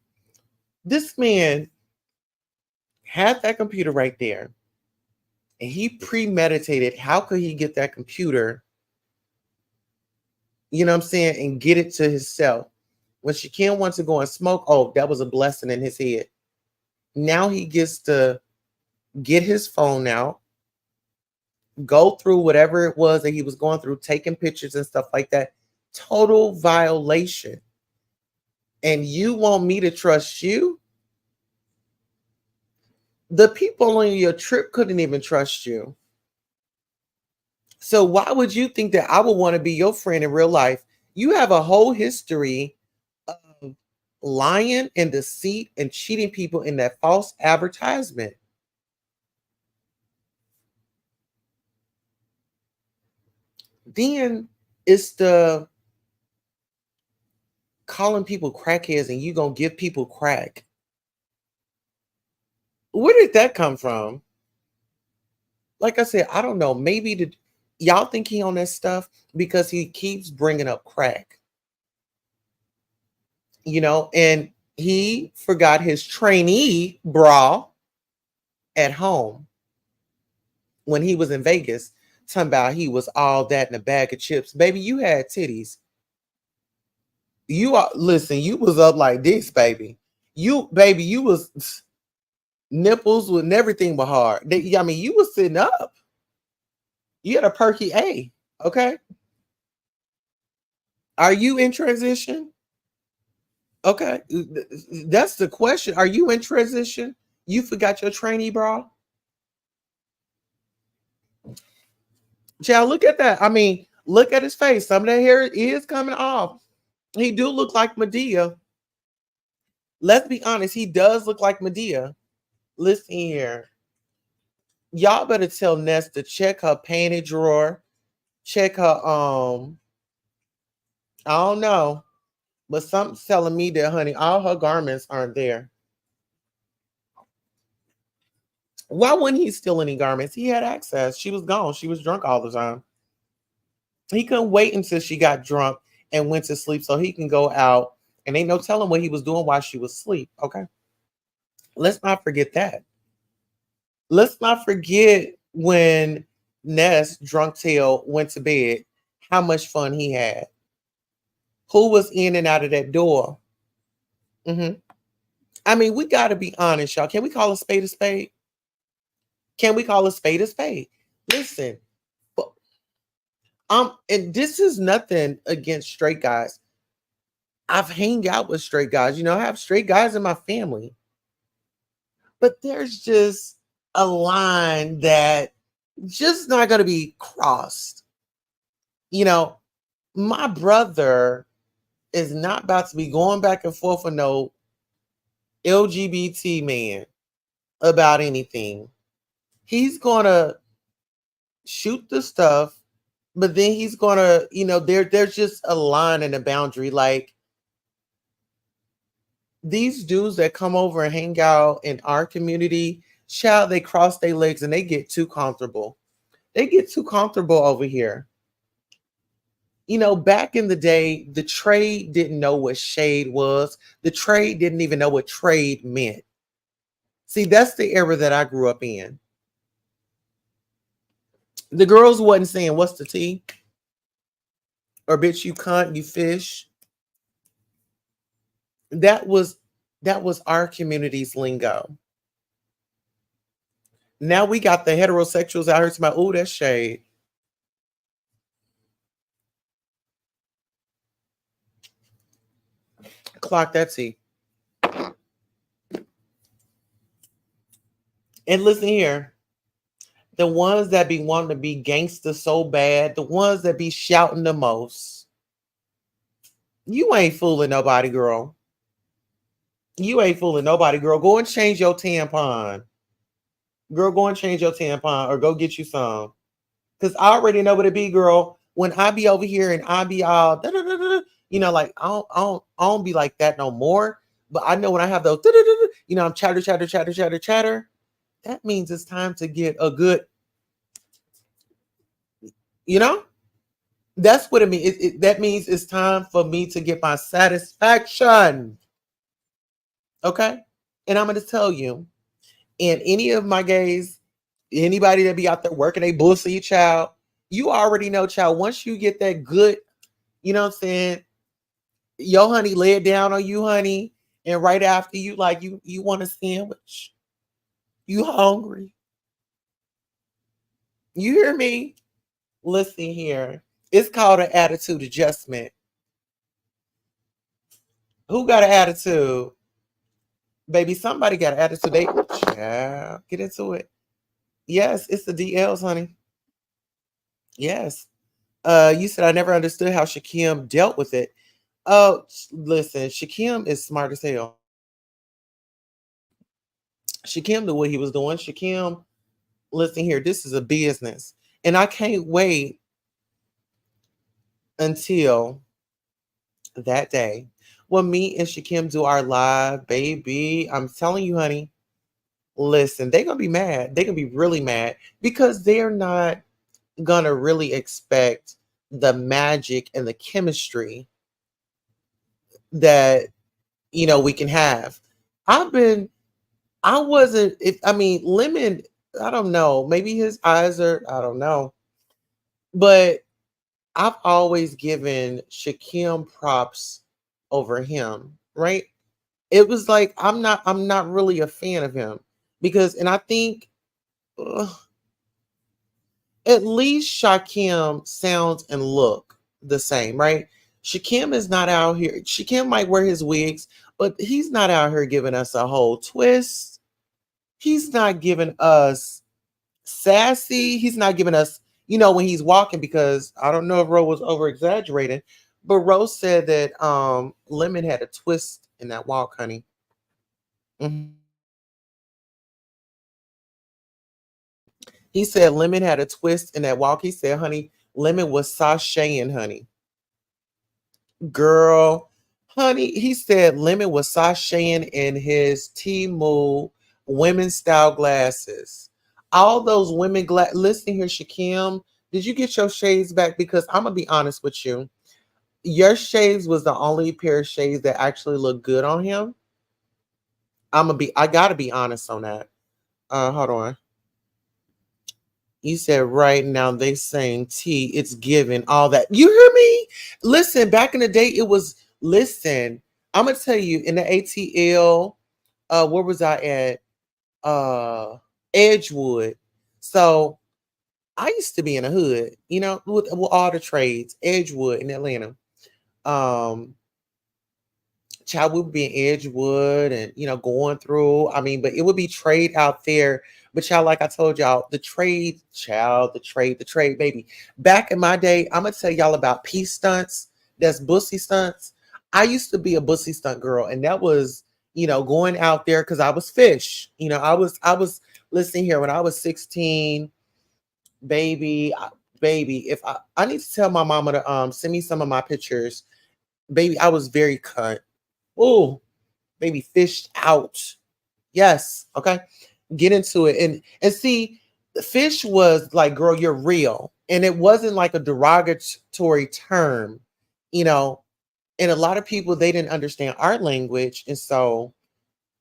This man had that computer right there, and he premeditated. How could he get that computer? You know what I'm saying, and get it to himself. When Shakim wants to go and smoke, oh, that was a blessing in his head. Now he gets to get his phone out, go through whatever it was that he was going through, taking pictures and stuff like that. Total violation. And you want me to trust you? The people on your trip couldn't even trust you. So why would you think that I would want to be your friend in real life? You have a whole history of lying and deceit and cheating people in that false advertisement. Then it's the calling people crackheads and you gonna give people crack. Where did that come from? Like I said, I don't know. Maybe y'all think he on that stuff because he keeps bringing up crack. And he forgot his trainee bra at home when he was in Vegas. Talking about he was all that in a bag of chips. Baby, you had titties. Listen, you was up like this, baby. You was nipples with everything but hard. I mean, you was sitting up. You had a perky A. Okay. Are you in transition? Okay, that's the question. Are you in transition? You forgot your trainee bra? Child, look at that. I mean, look at his face. Some of that hair is coming off. He do look like Medea. Let's be honest. He does look like Medea. Listen here. Y'all better tell Ness to check her panty drawer. Check her, I don't know. But something's telling me that, honey, all her garments aren't there. Why wouldn't he steal any garments? He had access. She was gone. She was drunk all the time. He couldn't wait until she got drunk and went to sleep so he can go out. And ain't no telling what he was doing while she was asleep. Okay. Let's not forget that. Let's not forget when Ness, drunk tail, went to bed, how much fun he had. Who was in and out of that door? Hmm. I mean, we got to be honest, y'all. Can we call a spade a spade? Can we call a spade a spade? Listen, and this is nothing against straight guys. I've hung out with straight guys. You know, I have straight guys in my family. But there's just a line that just not going to be crossed. You know, my brother is not about to be going back and forth with no LGBT man about anything. He's going to shoot the stuff, but then he's going to, there's just a line and a boundary. Like, these dudes that come over and hang out in our community, child, they cross their legs and they get too comfortable. They get too comfortable over here. You know, back in the day, the trade didn't know what shade was. The trade didn't even know what trade meant. See, that's the era that I grew up in. The girls wasn't saying, what's the tea? Or bitch, you cunt, you fish. That was our community's lingo. Now we got the heterosexuals out here talking about, oh, that's shade. Clock that tea. And listen here. The ones that be wanting to be gangster so bad, the ones that be shouting the most, you ain't fooling nobody, girl. You ain't fooling nobody, girl. Go and change your tampon. Girl, go and change your tampon or go get you some. Because I already know what it be, girl. When I be over here and I be all, like, I don't be like that no more. But I know when I have those, I'm chatter, chatter, chatter, chatter, chatter. That means it's time to get a good, that's what it means. That means it's time for me to get my satisfaction. Okay? And I'm going to tell you, and any of my gays, anybody that be out there working a bullshit, child, you already know, child, once you get that good, you know what I'm saying, your honey lay it down on you, honey, and right after you, like, you want a sandwich. You hungry. You hear me? Listen here. It's called an attitude adjustment. Who got an attitude? Baby, somebody got an attitude. Get into it. Yes, it's the DLs, honey. Yes. You said I never understood how Shakim dealt with it. Oh, listen, Shakim is smart as hell. Shakim knew what he was doing. Shakim, listen here, this is a business. And I can't wait until that day when me and Shakim do our live, baby. I'm telling you, honey, listen, they're going to be mad. They're going to be really mad because they're not going to really expect the magic and the chemistry that, we can have. Lemon, I don't know. Maybe his eyes are, I don't know. But I've always given Shakim props over him, right? It was like I'm not really a fan of him because, and I think at least Shakim sounds and look the same, right? Shakim is not out here. Shakim might wear his wigs, but he's not out here giving us a whole twist. He's not giving us sassy. He's not giving us, when he's walking, because I don't know if Ro was over exaggerating, but Rose said that Lemon had a twist in that walk, honey. Mhm. He said Lemon had a twist in that walk. He said, honey, Lemon was sashaying, honey. Girl, honey, he said Lemon was sashaying in his Temu women's style glasses. All those listen here, Shakim, did you get your shades back? Because I'm going to be honest with you. Your shades was the only pair of shades that actually looked good on him. I got to be honest on that. Hold on. You said right now they saying T, it's given all that. You hear me? Listen, back in the day, it was listen. I'm gonna tell you in the ATL, where was I at? Edgewood. So I used to be in the hood, with all the trades, Edgewood in Atlanta. Um, child would be in Edgewood and going through. I mean, but it would be trade out there. But child, like I told y'all, the trade, child, the trade, baby. Back in my day, I'm gonna tell y'all about peace stunts. That's bussy stunts. I used to be a bussy stunt girl, and that was, going out there because I was fish. I was listening here when I was 16, baby, baby. If I need to tell my mama to send me some of my pictures, baby. I was very cut. Oh, baby, fished out. Yes. Okay. Get into it. And see, the fish was like, girl, you're real. And it wasn't like a derogatory term, you know. And a lot of people they didn't understand our language. And so,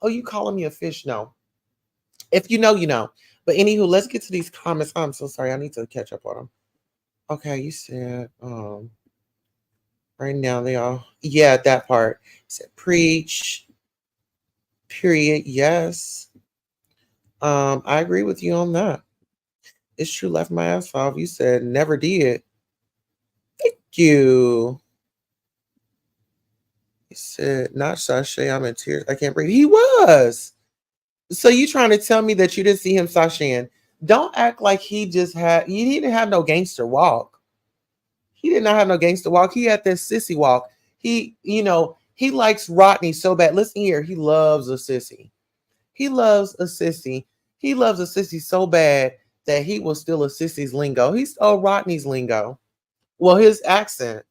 oh, you calling me a fish? No. If you know, you know. But anywho, let's get to these comments. I'm so sorry. I need to catch up on them. Okay, you said right now they all, yeah, that part. You said preach. Period. Yes. I agree with you on that. It's true, left my ass off. You said never did. Thank you. He said, not sachet, I'm in tears. I can't breathe. He was. So you trying to tell me that you didn't see him sashaying? Don't act like he didn't have no gangster walk. He did not have no gangster walk. He had this sissy walk. He likes Rodney so bad. Listen here, he loves a sissy. He loves a sissy. He loves a sissy so bad that he will steal a sissy's lingo. He stole Rodney's lingo. Well, his accent.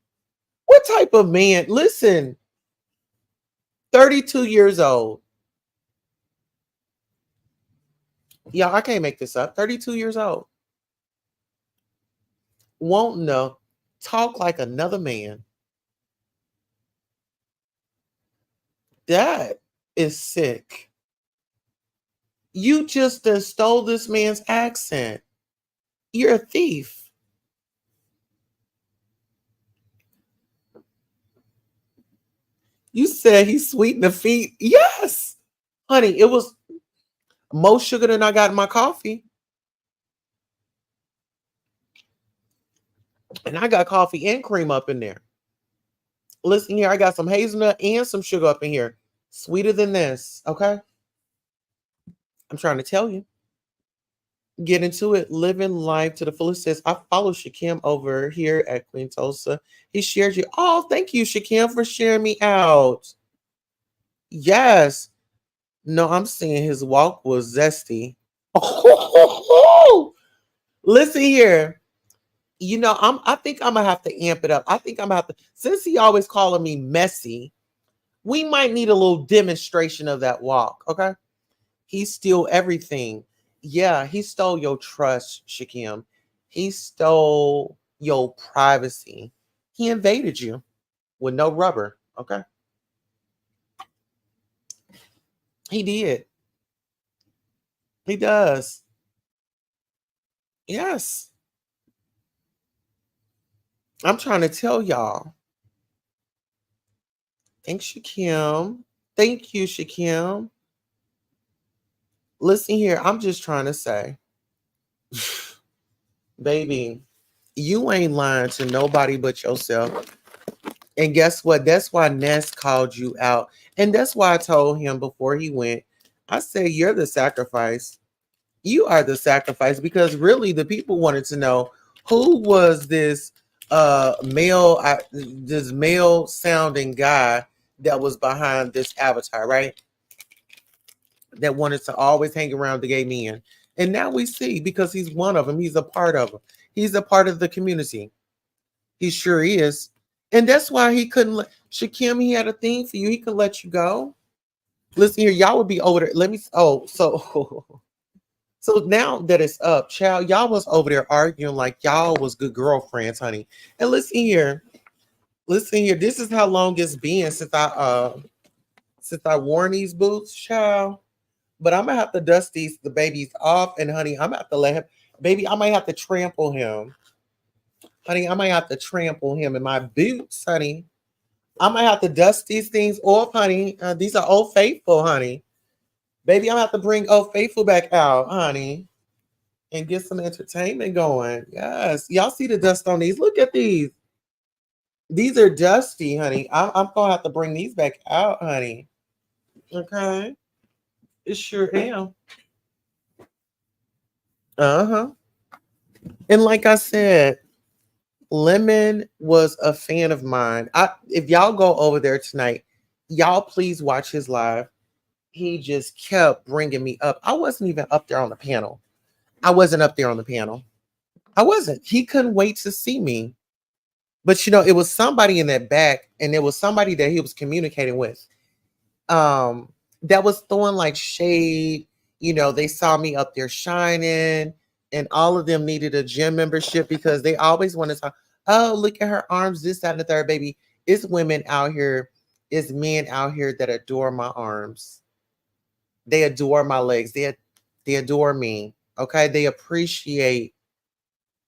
What type of man? Listen, 32 years old. Y'all, I can't make this up. 32 years old. Won't know. Talk like another man. That is sick. You just stole this man's accent. You're a thief. You said he sweetened the feet. Yes. Honey, it was more sugar than I got in my coffee. And I got coffee and cream up in there. Listen here, I got some hazelnut and some sugar up in here. Sweeter than this, okay? I'm trying to tell you. Get into it. Living life to the fullest. Says, I follow Shakim over here at Queen Tulsa. He shared you. Oh, thank you, Shakim, for sharing me out. Yes. No, I'm saying his walk was zesty. Listen here. I think I'm gonna have to amp it up. I think I'm gonna have to, since he always calling me messy, we might need a little demonstration of that walk. Okay. He stole everything. Yeah, he stole your trust, Shakim. He stole your privacy. He invaded you with no rubber. Okay. He did. He does. Yes. I'm trying to tell y'all. Thanks, Shakim. Thank you, Shakim. Listen here. I'm just trying to say, baby, you ain't lying to nobody but yourself. And guess what? That's why Ness called you out. And that's why I told him before he went, I said, you're the sacrifice. You are the sacrifice, because really the people wanted to know who was this this male sounding guy that was behind this avatar, right? That wanted to always hang around the gay men. And now we see, because he's one of them, he's a part of them. He's a part of the community. He sure is. And that's why he couldn't let Shakim, he had a thing for you. He could let you go. Listen here, y'all would be over there. Let me so now that it's up, child, y'all was over there arguing like y'all was good girlfriends, honey. And listen here. This is how long it's been since I worn these boots, child. But I'm gonna have to dust the babies off, and honey, I'm gonna have to let him, baby. I might have to trample him, honey. I might have to trample him in my boots, honey. I might have to dust these things off, honey. These are Old Faithful, honey. Baby, I'm gonna have to bring Old Faithful back out, honey, and get some entertainment going. Yes, y'all see the dust on these? Look at these. These are dusty, honey. I'm gonna have to bring these back out, honey. Okay, it sure am. Uh huh. And like I said, Lemon was a fan of mine. If y'all go over there tonight, y'all please watch his live. He just kept bringing me up. I wasn't even up there on the panel. I wasn't up there on the panel. I wasn't. He couldn't wait to see me. But it was somebody in that back, and it was somebody that he was communicating with. That was throwing like shade. They saw me up there shining, and all of them needed a gym membership because they always want to talk. Oh, look at her arms, this, that, and the third, baby. It's women out here, it's men out here that adore my arms. They adore my legs. They adore me. Okay. They appreciate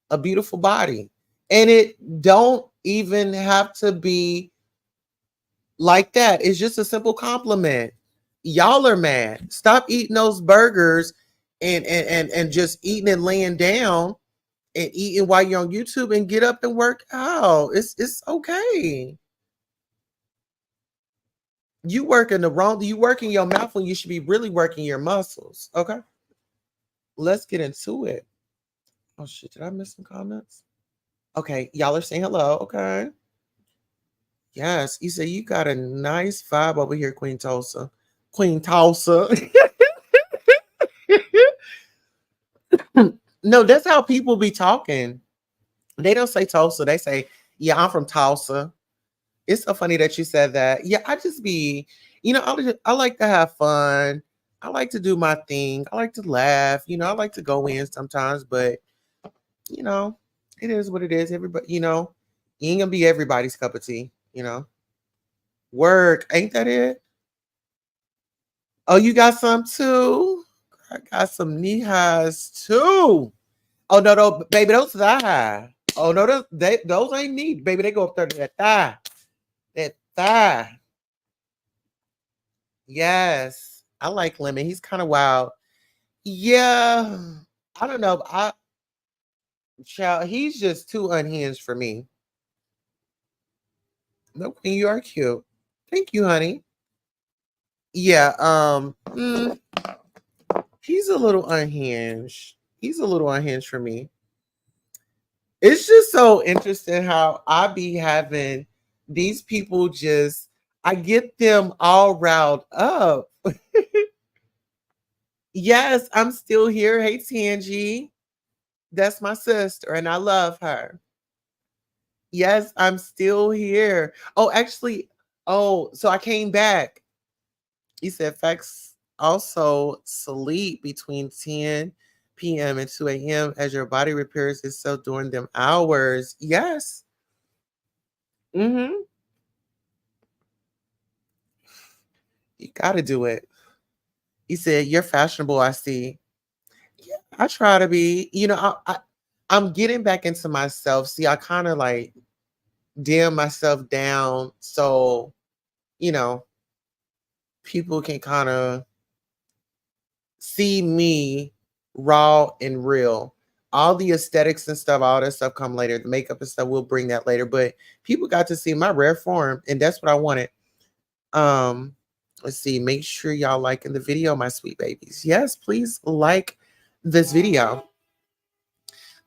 a beautiful body. And it don't even have to be like that. It's just a simple compliment. Y'all are mad. Stop eating those burgers and just eating and laying down and eating while you're on YouTube, and get up and work out. It's okay. You working your mouth when you should be really working your muscles. Okay. Let's get into it. Oh shit, did I miss some comments? Okay, y'all are saying hello. Okay. Yes, you say you got a nice vibe over here, Queen Tulsa. Queen Tulsa. No, that's how people be talking. They don't say Tulsa. They say, yeah, I'm from Tulsa. It's so funny that you said that. Yeah, I just be, I like to have fun. I like to do my thing. I like to laugh. I like to go in sometimes, but, you know, it is what it is. Everybody, you ain't gonna be everybody's cup of tea. Work, ain't that it? Oh, you got some too? I got some knee highs too. Oh no, baby, those are that high. Oh no, those ain't knee, baby. They go up there to that thigh. That thigh. Yes. I like Lemon. He's kind of wild. Yeah. I don't know. Child, he's just too unhinged for me. No, Queen, you are cute. Thank you, honey. Yeah, he's a little unhinged. He's a little unhinged for me. It's just so interesting how I be having these people I get them all riled up. Yes, I'm still here. Hey, Tangie. That's my sister, and I love her. Yes, I'm still here. Oh, actually, so I came back. He said facts also sleep between 10 p.m. and 2 a.m. as your body repairs itself during them hours. Yes. Mm-hmm. You gotta do it. He said, you're fashionable, I see. Yeah, I try to be. I'm getting back into myself. See, I kind of like dim myself down so, you know, people can kind of see me raw and real. all the aesthetics and stuff, all that stuff come later. The makeup and stuff, we'll bring that later. But people got to see my rare form, and that's what I wanted. Um, let's see. Make sure y'all liking the video, my sweet babies. Yes, please like this video.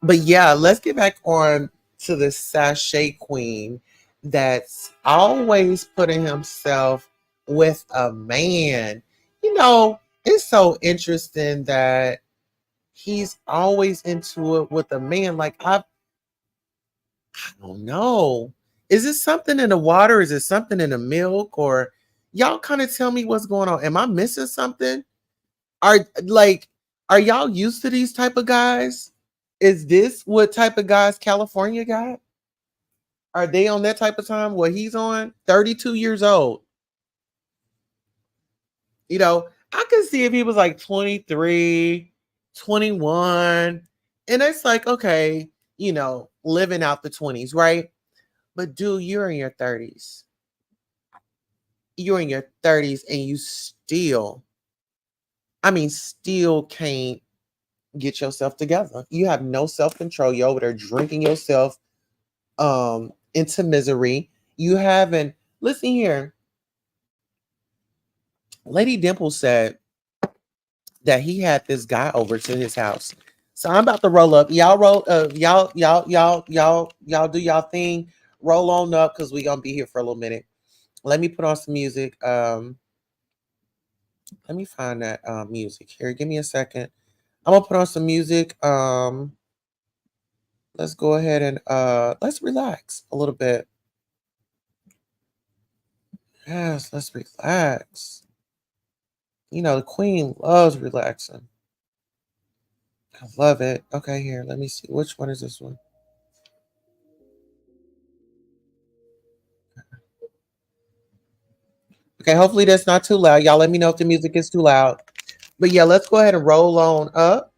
But yeah, let's get back on to the sachet queen that's always putting himself with a man. You know, it's so interesting that he's always into it with a man. Like I don't know. Is it something in the water? Is it something in the milk? Or y'all kind of tell me what's going on? Am I missing something? Are like are y'all used to these type of guys? Is this what type of guys California got? Are they on that type of time? What he's on? 32 years old. You know, I could see if he was like 23, 21, and it's like, okay, living out the 20s, right? But dude, you're in your 30s. You're in your 30s and you still can't get yourself together. You have no self-control. You're over there drinking yourself into misery. You haven't listen here. Lady Dimple said that he had this guy over to his house. So I'm about to roll up. Y'all roll y'all do y'all thing. Roll on up because we're gonna be here for a little minute. Let me put on some music. Let me find that music here. Give me a second. I'm gonna put on some music. Let's go ahead and let's relax a little bit. Yes, let's relax. The queen loves relaxing. I love it. Okay, here, let me see. Which one is this one? Okay, hopefully that's not too loud. Y'all let me know if the music is too loud. But yeah, let's go ahead and roll on up.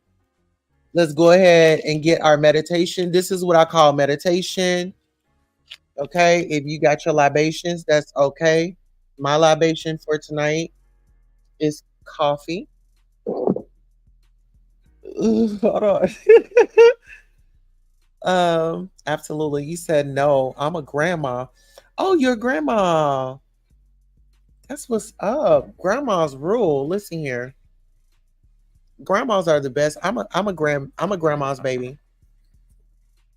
Let's go ahead and get our meditation. This is what I call meditation. Okay, if you got your libations, that's okay. My libation for tonight is coffee. Hold on. Absolutely. You said no. I'm a grandma. Oh, you're a grandma. That's what's up. Grandma's rule. Listen here. Grandmas are the best. I'm a grandma's baby.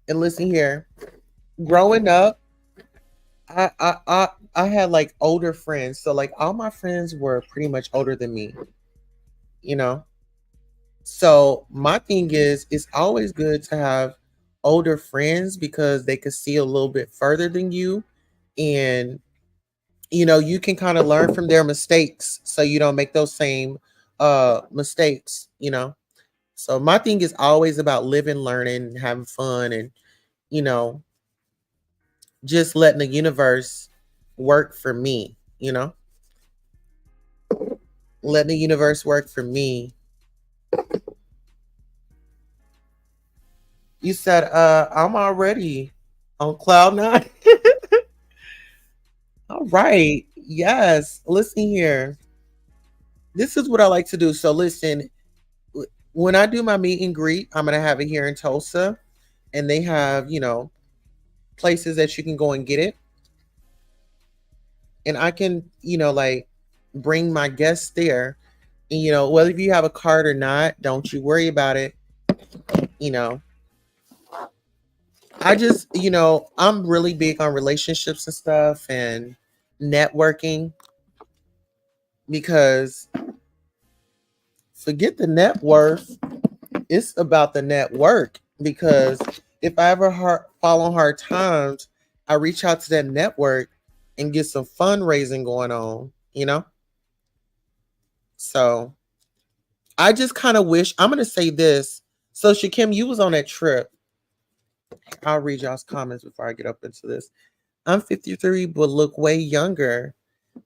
And listen here. Growing up, I had like older friends. So like all my friends were pretty much older than me, you know? So my thing is it's always good to have older friends because they could see a little bit further than you. And you can kind of learn from their mistakes so you don't make those same mistakes. So my thing is always about living, learning, and having fun, and you know just letting the universe work for me. Letting the universe work for me. You said I'm already on cloud nine. All right, yes, listen here. This is what I like to do. So listen, when I do my meet and greet, I'm gonna have it here in Tulsa, and they have places that you can go and get it, and I can like bring my guests there, and whether if you have a card or not, don't you worry about it. You know, I just I'm really big on relationships and stuff and networking because forget the net worth, it's about the network because if I ever fall on hard times, I reach out to that network and get some fundraising going on. So I just kind of wish I'm gonna say this. So Shakim, you was on that trip. I'll read y'all's comments before I get up into this. I'm 53, but look way younger.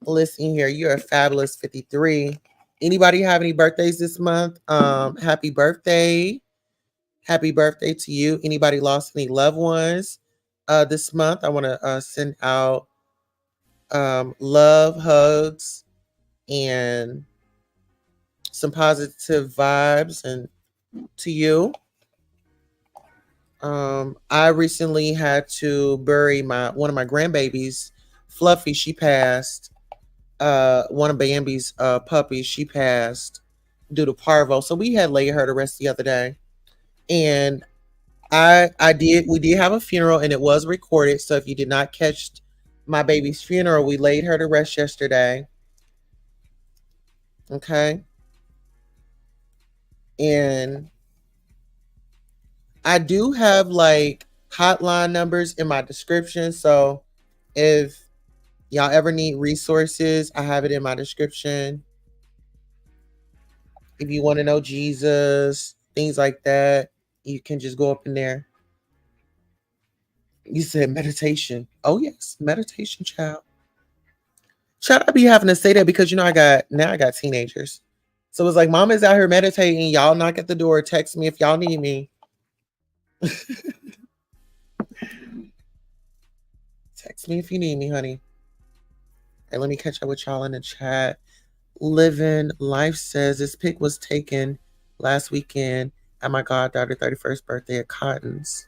Listen here, you're a fabulous 53. Anybody have any birthdays this month? Happy birthday. Happy birthday to you. Anybody lost any loved ones this month? I want to send out love, hugs, and some positive vibes and to you. I recently had to bury my one of my grandbabies, Fluffy. She passed. One of Bambi's puppies. She passed due to parvo. So we had laid her to rest the other day, and I did. We did have a funeral, and it was recorded. So if you did not catch my baby's funeral, we laid her to rest yesterday. Okay, and I do have like hotline numbers in my description. So if y'all ever need resources, I have it in my description. If you want to know Jesus, things like that, you can just go up in there. You said meditation. Oh yes, meditation, child. Child, I be having to say that because I got teenagers. So it's like mom is out here meditating. Y'all knock at the door, text me if y'all need me. Text me if you need me, honey. And let me catch up with y'all in the chat. Living Life says this pic was taken last weekend at my goddaughter's 31st birthday at Cotton's.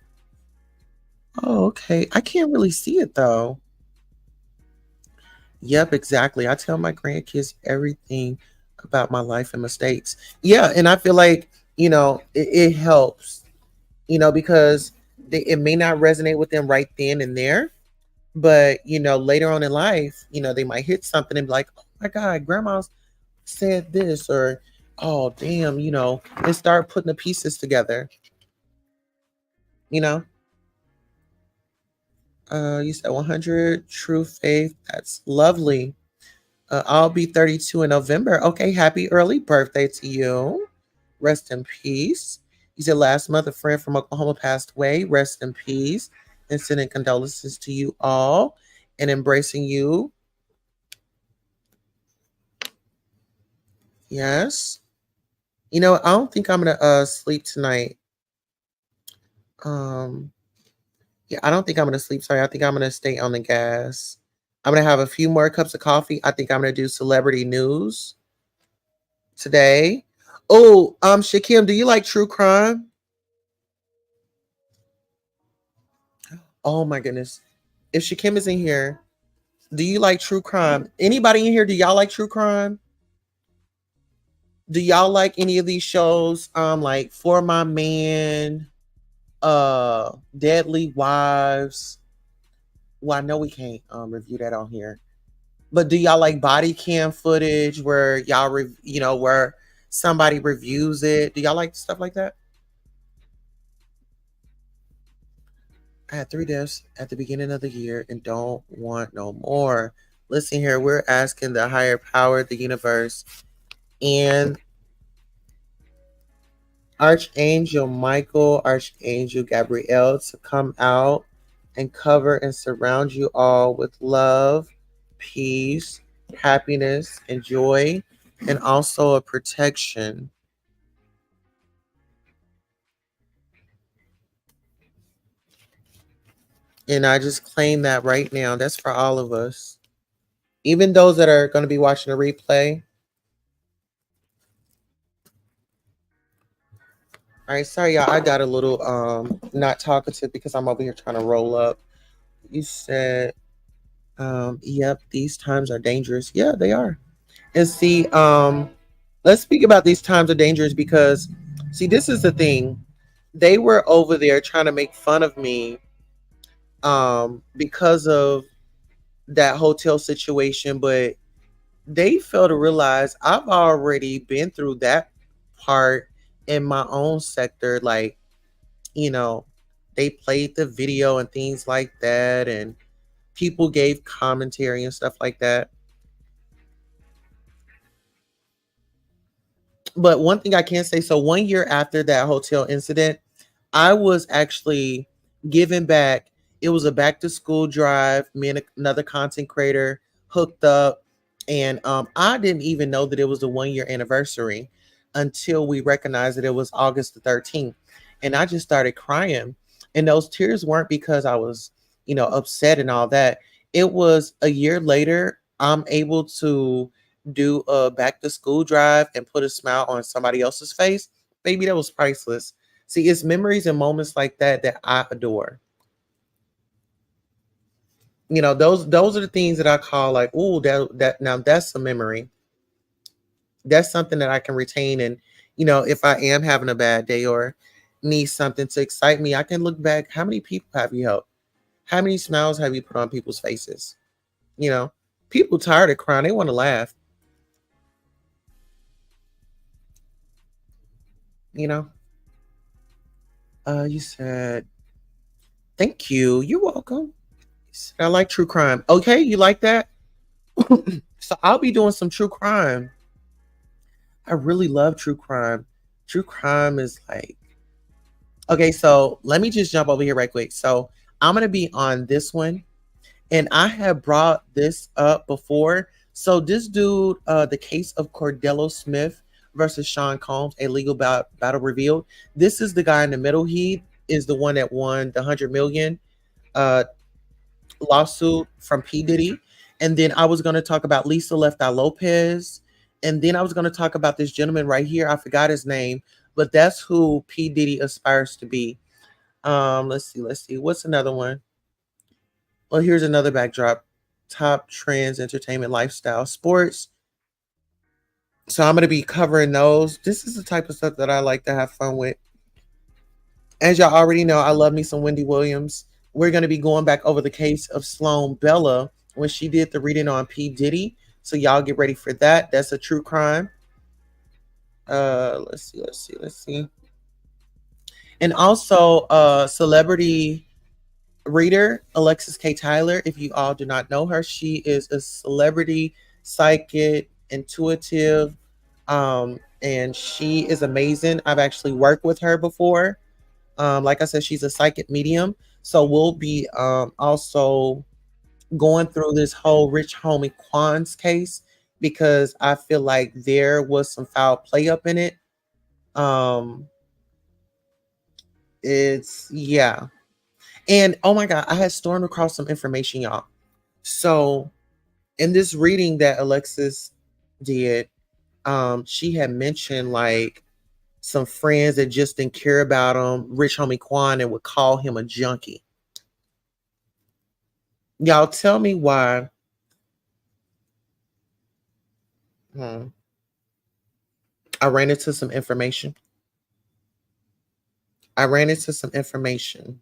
Oh, okay. I can't really see it though. Yep, exactly. I tell my grandkids everything about my life and mistakes. Yeah, and I feel like, it helps, because it may not resonate with them right then and there, but, later on in life, they might hit something and be like, oh my God, grandma said this, or, oh, damn, and start putting the pieces together, you know? You said 100, true faith. That's lovely. I'll be 32 in November. Okay, happy early birthday to you. Rest in peace. You said last month a friend from Oklahoma passed away. Rest in peace. And sending condolences to you all and embracing you. Yes. I don't think I'm gonna sleep tonight. Um, yeah, I don't think I'm gonna sleep. Sorry, I think I'm gonna stay on the gas. I'm gonna have a few more cups of coffee. I think I'm gonna do celebrity news today. Oh, Shakim, do you like true crime? Oh my goodness. If Shakim is in here, do you like true crime? Anybody in here, do y'all like true crime? Do y'all like any of these shows? Like For My Man, Deadly Wives. Well, I know we can't review that on here. But do y'all like body cam footage where where somebody reviews it? Do y'all like stuff like that? I had 3 deaths at the beginning of the year and don't want no more. Listen here, we're asking the higher power, the universe, and Archangel Michael, Archangel Gabriel to come out and cover and surround you all with love, peace, happiness, and joy, and also a protection. And I just claim that right now. That's for all of us. Even those that are going to be watching the replay. All right, sorry y'all. I got a little not talkative because I'm over here trying to roll up. You said yep, these times are dangerous. Yeah, they are. And see, let's speak about these times are dangerous because see, this is the thing. They were over there trying to make fun of me because of that hotel situation, but they fail to realize I've already been through that part in my own sector. Like, you know, they played the video and things like that, and people gave commentary and stuff like that. But one thing I can say, so 1 year after that hotel incident, I was actually giving back. It was a back to school drive. Me and another content creator hooked up, and I didn't even know that it was the 1 year anniversary until we recognized that it was August the 13th, and I just started crying. And those tears weren't because I was, upset and all that. It was a year later. I'm able to do a back to school drive and put a smile on somebody else's face. Baby, that was priceless. See, it's memories and moments like that that I adore. Those are the things that I call like, ooh, that now that's a memory. That's something that I can retain. And, if I am having a bad day or need something to excite me, I can look back. How many people have you helped? How many smiles have you put on people's faces? You know, people tired of crying. They want to laugh, you know. You said, thank you. You're welcome. You said, I like true crime. Okay, you like that? So I'll be doing some true crime. I really love true crime. True crime is like, okay, so let me just jump over here right quick. So I'm going to be on this one. And I have brought this up before. So this dude, the case of Cordello Smith versus Sean Combs, a legal battle revealed. This is the guy in the middle. He is the one that won the 100 million uh, lawsuit from P Diddy. And then I was going to talk about Lisa Left Eye Lopez. And then I was going to talk about this gentleman right here. I forgot his name, but that's who P Diddy aspires to be. Let's see. What's another one? Well, here's another backdrop. Top trends, entertainment, lifestyle, sports. So I'm going to be covering those. This is the type of stuff that I like to have fun with. As y'all already know, I love me some Wendy Williams. We're going to be going back over the case of Sloan Bella when she did the reading on P. Diddy. So y'all get ready for that. That's a true crime. Let's see. And also celebrity reader, Alexis K. Tyler. If you all do not know her, she is a celebrity psychic, intuitive, and she is amazing. I've actually worked with her before. Like I said, she's a psychic medium. So we'll be also going through this whole Rich Homie Quan's case because I feel like there was some foul play up in it. Um, it's yeah. And oh my God, I had stormed across some information, y'all. So in this reading that Alexis did, she had mentioned like some friends that just didn't care about him, Rich Homie Quan, and would call him a junkie. Y'all tell me why. Hmm, I ran into some information. I ran into some information.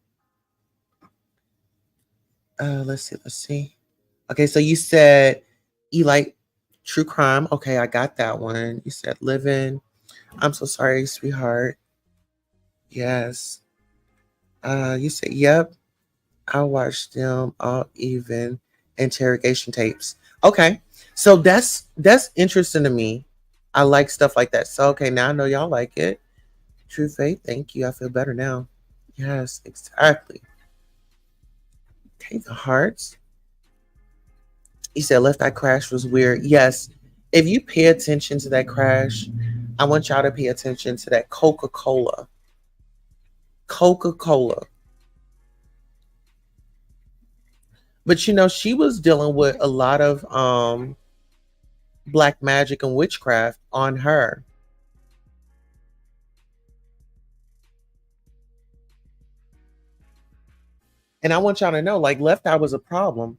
Let's see. Okay, so you said you like true crime. Okay, I got that one. You said living. I'm so sorry, sweetheart. Yes. You said yep. I watched them all even interrogation tapes. Okay. So that's interesting to me. I like stuff like that. So okay, now I know y'all like it. True faith, thank you. I feel better now. Yes, exactly. Okay, the hearts. You said left eye crash was weird. Yes. If you pay attention to that crash, I want y'all to pay attention to that Coca-Cola. Coca-Cola. But she was dealing with a lot of black magic and witchcraft on her. And I want y'all to know, like, left eye was a problem.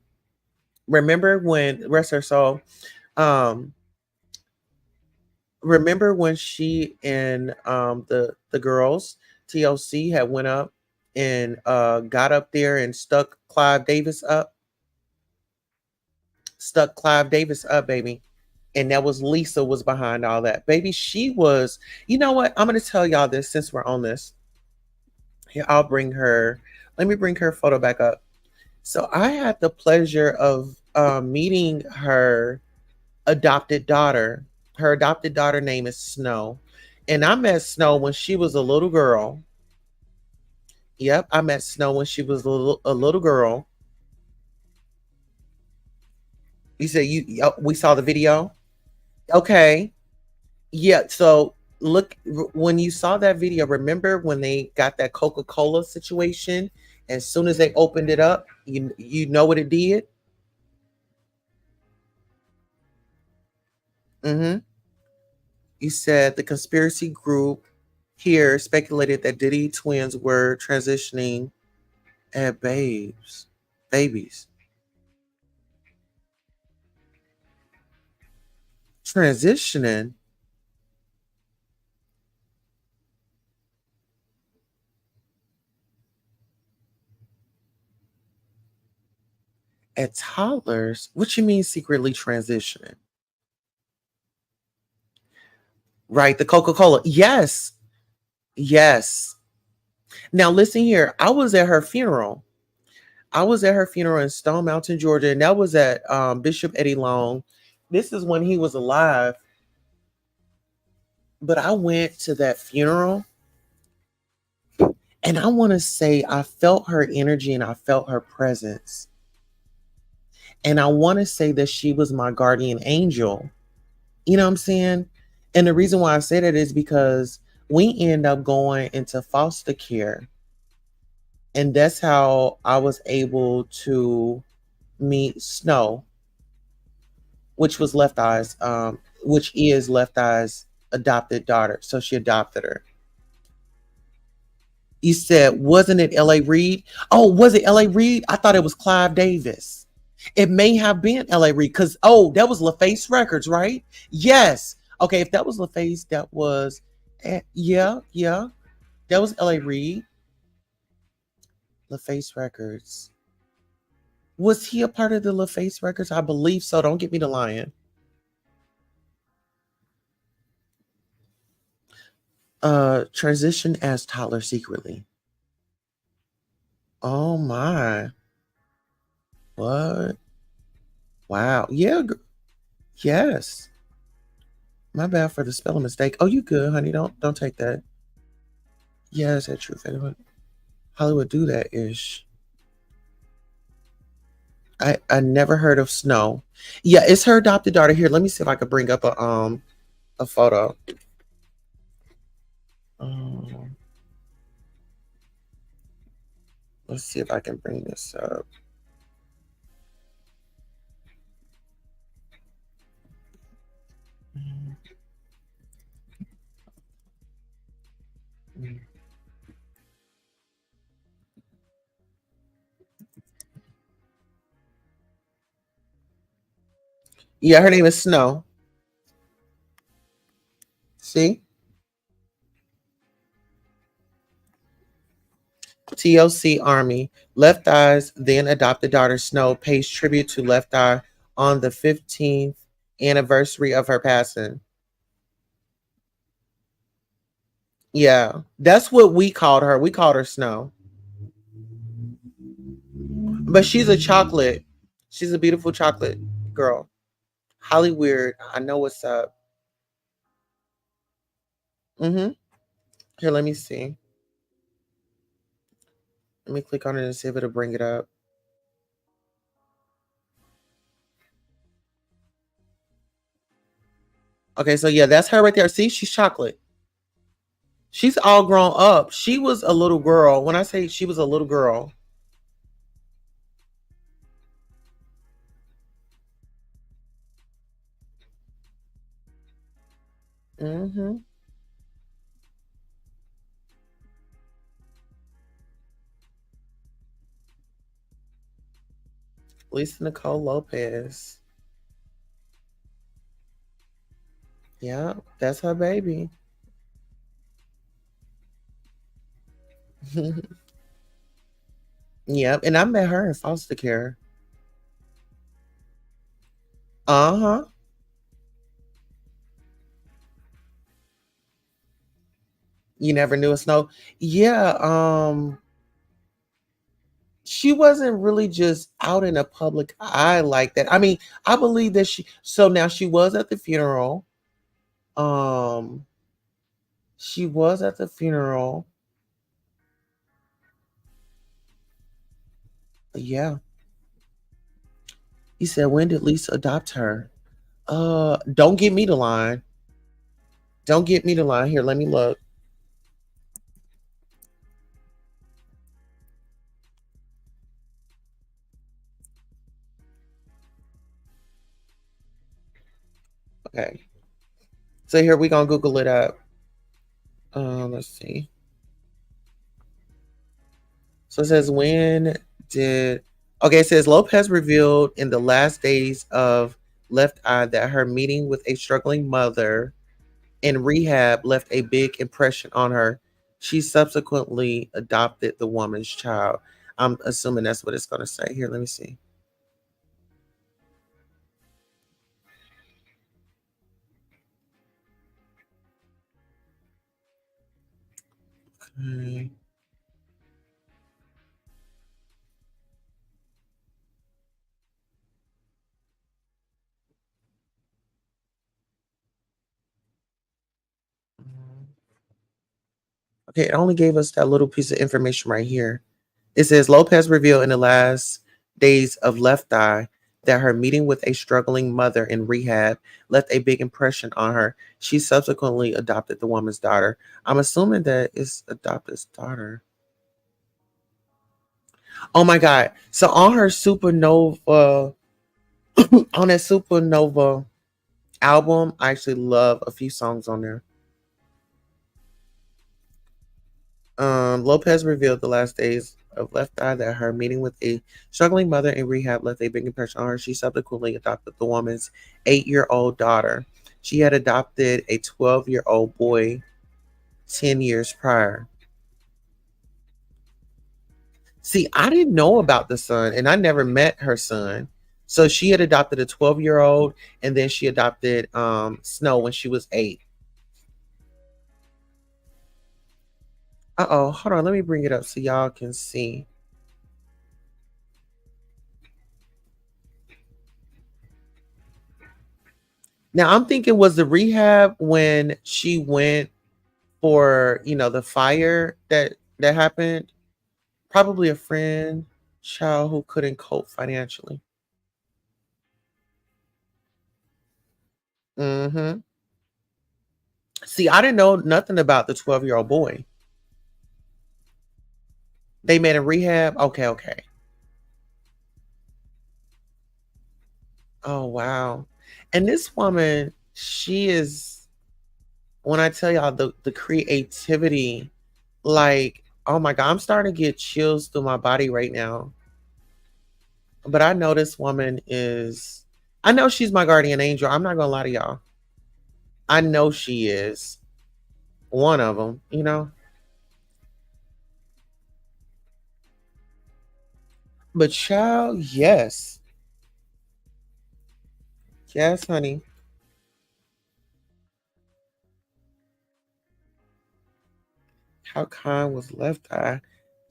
Remember when, rest her soul, um, remember when she and the girls, TLC, had went up and got up there and stuck Clive Davis up, baby. And that was Lisa was behind all that. Baby, she was, you know what? I'm gonna tell y'all this since we're on this. Here, I'll bring her. Let me bring her photo back up. So I had the pleasure of meeting her adopted daughter. Her adopted daughter name is Snow. And I met Snow when she was a little girl. Yep, I met Snow when she was a little girl. You said we saw the video? Okay. Yeah, so look when you saw that video, remember when they got that Coca-Cola situation? As soon as they opened it up, you know what it did? Mm-hmm. You said the conspiracy group here speculated that Diddy twins were transitioning at babies. Transitioning at toddlers. What you mean secretly transitioning? Right, the Coca-Cola. Yes. Yes. Now listen here. I was at her funeral. I was at her funeral in Stone Mountain, Georgia, and that was at Bishop Eddie Long. This is when he was alive. But I went to that funeral, and I want to say I felt her energy and I felt her presence. And I want to say that she was my guardian angel. You know what I'm saying? And the reason why I say that is because we end up going into foster care. And that's how I was able to meet Snow, which was Left Eye's, which is Left Eye's adopted daughter. So she adopted her. You said, wasn't it L.A. Reid? Oh, was it L.A. Reid? I thought it was Clive Davis. It may have been L.A. Reid because, oh, that was LaFace Records, right? Yes. Okay, if that was LaFace, that was, yeah, yeah. That was L.A. Reid. LaFace Records. Was he a part of the LaFace Records? I believe so. Don't get me to lying. Transition as toddler secretly. Oh my. What? Wow. Yeah. Yes. My bad for the spelling mistake. Oh, you good, honey. Don't take that. Yeah, is that true? Hollywood do that ish. I never heard of Snow. Yeah, it's her adopted daughter. Here, let me see if I could bring up a photo. Um, let's see if I can bring this up. Yeah, her name is Snow. See? TLC Army. Left Eye's then adopted daughter Snow pays tribute to Left Eye on the 15th anniversary of her passing. Yeah, that's what we called her. We called her Snow. But she's a chocolate. She's a beautiful chocolate girl. Hollywood. I know what's up. Mm-hmm. Here, let me see. Let me click on it and see if it'll bring it up. Okay, so yeah, that's her right there. See, she's chocolate. She's all grown up. She was a little girl. When I say she was a little girl, mm-hmm. Lisa Nicole Lopez. Yeah, that's her baby. Yep, and I met her in foster care. Uh huh. You never knew a Snow. Yeah. She wasn't really just out in a public eye like that. I mean, I believe that she. So now she was at the funeral. Um, she was at the funeral. Yeah. He said, when did Lisa adopt her? Don't get me the line. Don't get me the line. Here, let me look. Okay. So here we gonna Google it up. Let's see. So it says when did okay, it says Lopez revealed in the last days of Left Eye that her meeting with a struggling mother in rehab left a big impression on her. She subsequently adopted the woman's child. I'm assuming that's what it's gonna say. Here, let me see. Okay. Okay, it only gave us that little piece of information right here. It says Lopez revealed in the last days of Left Eye that her meeting with a struggling mother in rehab left a big impression on her. She subsequently adopted the woman's daughter. I'm assuming that it's adopted's daughter. Oh my God. So on her Supernova, on that Supernova album, I actually love a few songs on there. Lopez revealed the last days of Left Eye that her meeting with a struggling mother in rehab left a big impression on her. She subsequently adopted the woman's 8-year-old daughter. She had adopted a 12-year-old boy 10 years prior. See, I didn't know about the son and I never met her son. So she had adopted a 12-year-old and then she adopted Snow when she was 8. Uh-oh, hold on, let me bring it up so y'all can see. Now I'm thinking was the rehab when she went for, the fire that happened? Probably a friend, child who couldn't cope financially. Hmm. See, I didn't know nothing about the 12-year-old boy. They met in rehab. Okay, okay. Oh wow. And this woman, she is when I tell y'all the creativity, like, oh my God, I'm starting to get chills through my body right now. But I know this woman is I know she's my guardian angel. I'm not gonna lie to y'all. I know she is one of them. But child, yes. Yes, honey. How kind was Left Eye?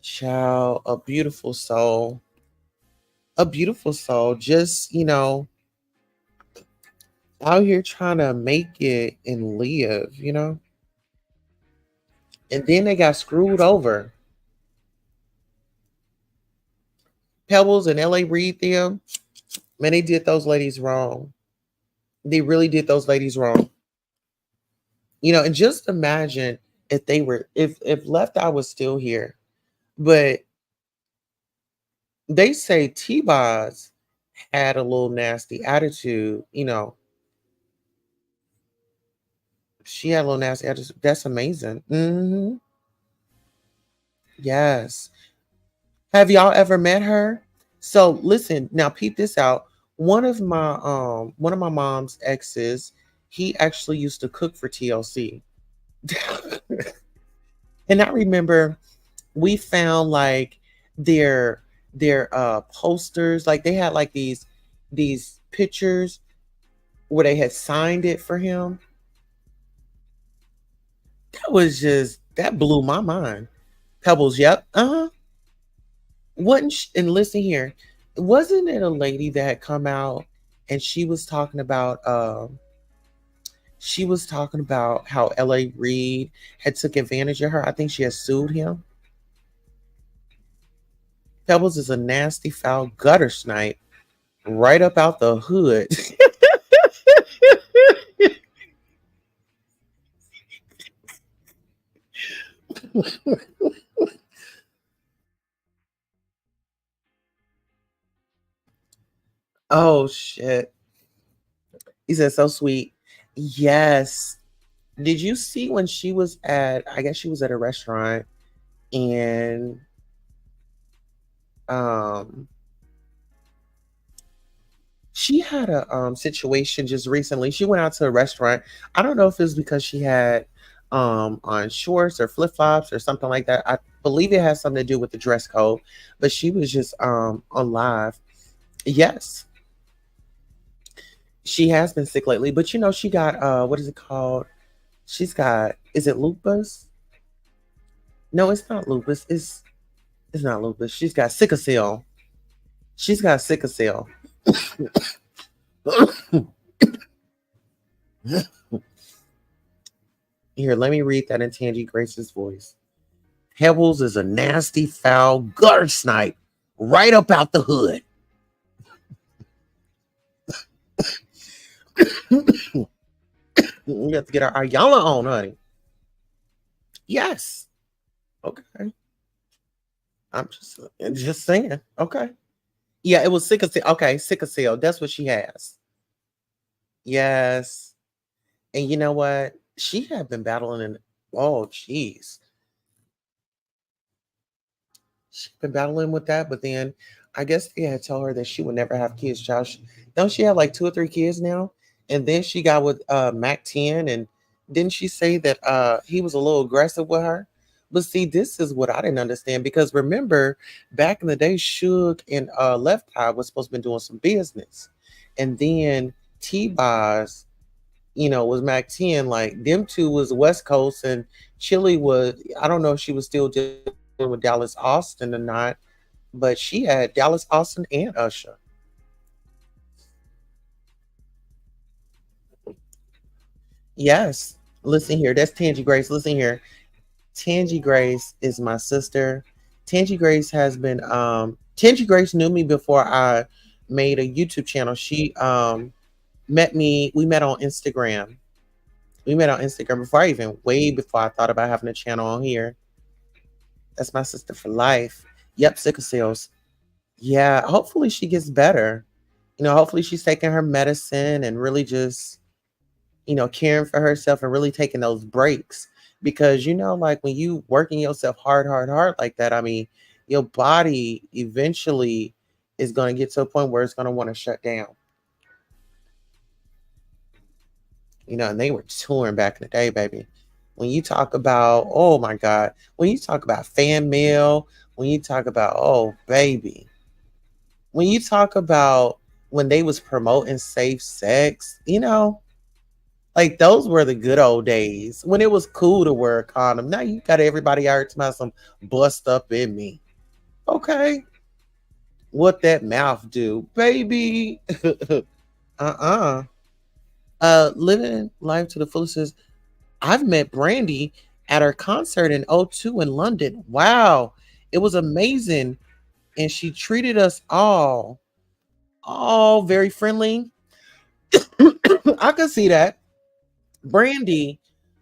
Child, a beautiful soul. A beautiful soul. Just, out here trying to make it and live. And then they got screwed over. Pebbles and LA Reid them, man, they did those ladies wrong. They really did those ladies wrong. And just imagine if Left Eye was still here. But they say T-Boz had a little nasty attitude. She had a little nasty attitude. That's amazing. Yes. Have y'all ever met her? So listen, now peep this out. One of my mom's exes, he actually used to cook for TLC. And I remember we found like their posters, like they had like these pictures where they had signed it for him. That blew my mind. Pebbles, yep. Uh-huh. And listen here, wasn't it a lady that had come out and she was talking about how LA Reid had took advantage of her. I think she had sued him. Pebbles is a nasty foul gutter snipe right up out the hood. Oh shit. He said so sweet. Yes. Did you see when she was at, I guess she was at a restaurant, and um she had a situation just recently. She went out to a restaurant. I don't know if it was because she had on shorts or flip-flops or something like that. I believe it has something to do with the dress code, but she was just on live. Yes, she has been sick lately, but you know, she got what is it called? She's got, is it lupus? No, it's not lupus. It's not lupus. She's got sickle cell. She's got sickle cell. Here, let me read that in Tangy Grace's voice. Pebbles is a nasty, foul gutter snipe right up out the hood. We have to get our Ayala on, honey. Yes. Okay. I'm just saying. Okay. Yeah, it was sickle cell. Okay, sickle cell. That's what she has. Yes. And you know what? She had been battling in, oh jeez. She's been battling with that, but then I guess they had told her that she would never have kids. Child, don't she have like 2 or 3 kids now? And then she got with Mac 10, and didn't she say that he was a little aggressive with her? But see, this is what I didn't understand because remember back in the day, Suge and Left Eye was supposed to be doing some business, and then T Boz, was Mac 10. Like them two was West Coast, and Chili was, I don't know if she was still dealing with Dallas Austin or not, but she had Dallas Austin and Usher. Yes. Listen here. That's Tangy Grace. Listen here. Tangy Grace is my sister. Tangy Grace knew me before I made a YouTube channel. She met me, we met on Instagram. We met on Instagram before I even, way before I thought about having a channel on here. That's my sister for life. Yep, sickle cells. Yeah, hopefully she gets better. Hopefully she's taking her medicine and really just, caring for herself and really taking those breaks. Because, like when you working yourself hard, hard, hard like that, I mean, your body eventually is going to get to a point where it's going to want to shut down. And they were touring back in the day, baby. When you talk about, oh my God, when you talk about fan mail, when you talk about, oh baby, when you talk about when they was promoting safe sex, like those were the good old days when it was cool to wear a condom. Now you got everybody out about some bust up in me. Okay. What that mouth do, baby? uh-uh. Living life to the fullest is, I've met Brandy at her concert in '02 in London. Wow. It was amazing. And she treated us all very friendly. I could see that. Brandy,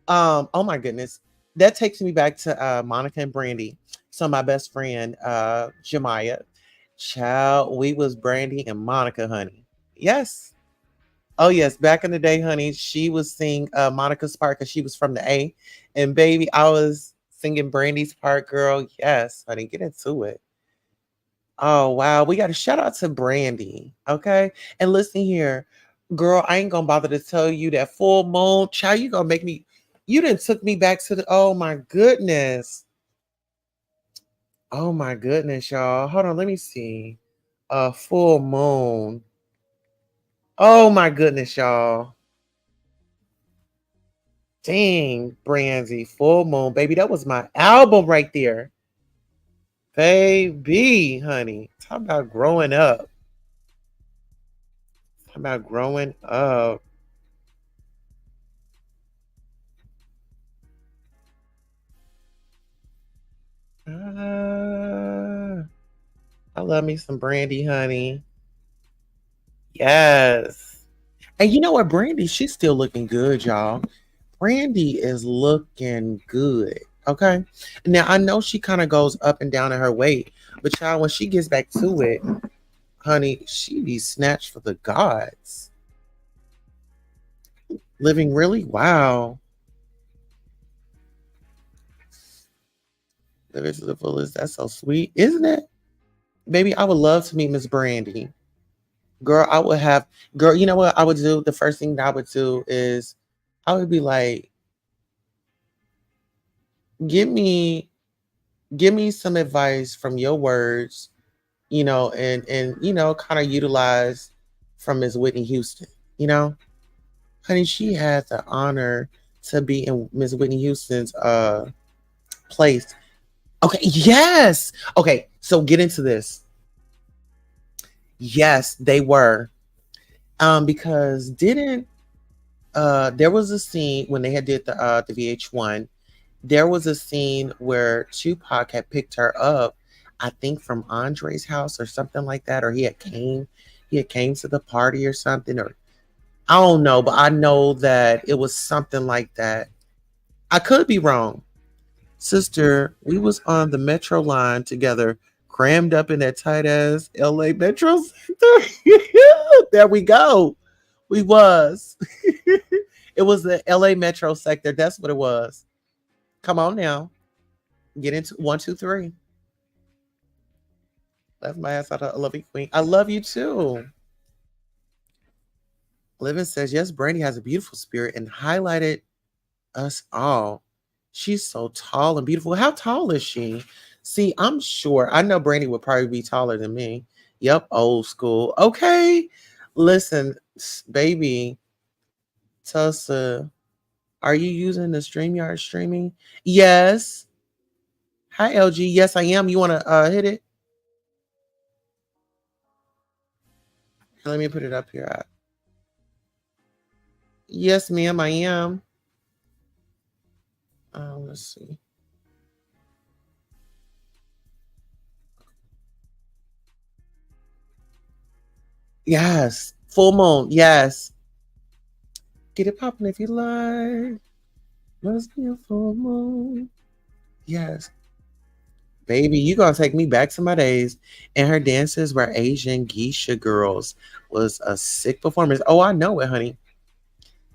oh my goodness. That takes me back to Monica and Brandy. So my best friend, Jemiah. Child, we was Brandy and Monica, honey. Yes. Oh yes, back in the day, honey, she was singing Monica's part because she was from the A, and baby, I was singing Brandy's part, girl. Yes, honey, get into it. Oh wow, we got a shout out to Brandy, okay? And listen here, girl, I ain't gonna bother to tell you that full moon, child. You gonna make me? You didn't took me back to the. Oh my goodness. Oh my goodness, y'all. Hold on, let me see. Full moon. Oh my goodness, y'all. Dang, Brandy, Full Moon, baby. That was my album right there. Baby, honey. Talk about growing up. Talk about growing up. Ah, I love me some Brandy, honey. Yes. And you know what, Brandy, she's still looking good, y'all. Brandy is looking good. Okay. Now I know she kind of goes up and down in her weight, but y'all, when she gets back to it, honey, she be snatched for the gods. Living really wow. Live it to the fullest. That's so sweet, isn't it? Baby, I would love to meet Miss Brandy. Girl, I would have, girl, you know what I would do? The first thing that I would do is I would be like, give me, give me some advice from your words, and kind of utilize from Miss Whitney Houston, you know? Honey, she had the honor to be in Miss Whitney Houston's place. Okay, yes. Okay, so get into this. Yes, they were. Because didn't there was a scene when they had did the VH1. There was a scene where Tupac had picked her up, I think from Andre's house or something like that, or he had came to the party or something, or I don't know, but I know that it was something like that. I could be wrong. Sister, we was on the metro line together, crammed up in that tight ass LA metro sector. There we go. We was. It was the LA metro sector. That's what it was. Come on now. Get into one, two, three. That's my ass out. I love you, Queen. I love you too. Living says, yes, Brandy has a beautiful spirit and highlighted us all. She's so tall and beautiful. How tall is she? See, I'm sure. I know Brandy would probably be taller than me. Yep, old school. Okay. Listen, baby, Tulsa, are you using the StreamYard streaming? Yes. Hi, LG. Yes, I am. You want to hit it? Let me put it up here. Yes, ma'am, I am. Let's see. Yes. Full moon. Yes. Get it popping if you like. Must be a full moon. Yes. Baby, you gonna take me back to my days. And her dances were Asian geisha girls. Was a sick performance. Oh, I know it, honey.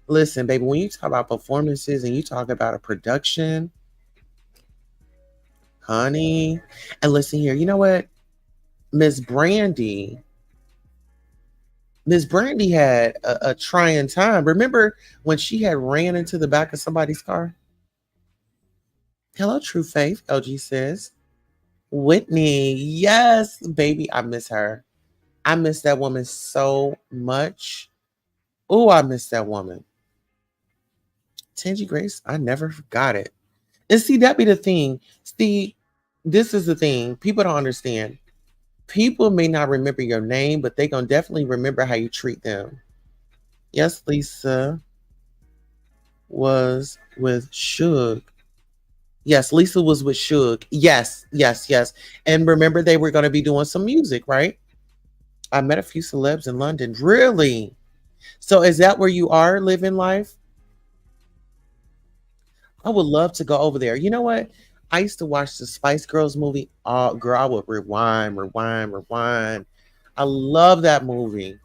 Listen, baby, when you talk about performances and you talk about a production, honey. And listen here, you know what? Miss Brandy, Miss Brandy had a trying time. Remember when she had ran into the back of somebody's car? Hello, True Faith, LG says. Whitney, yes, baby, I miss her. I miss that woman so much. Oh, I miss that woman. Tangy Grace, I never forgot it. And see, that be the thing. See, this is the thing. People don't understand. People may not remember your name, but they gonna definitely remember how you treat them. Yes, Lisa was with Suge. Yes, Lisa was with Suge. Yes, yes, yes. And remember, they were gonna be doing some music, right? I met a few celebs in London. Really? So is that where you are living life? I would love to go over there. You know what? I used to watch the Spice Girls movie. Oh, girl, I would rewind, rewind, rewind. I love that movie.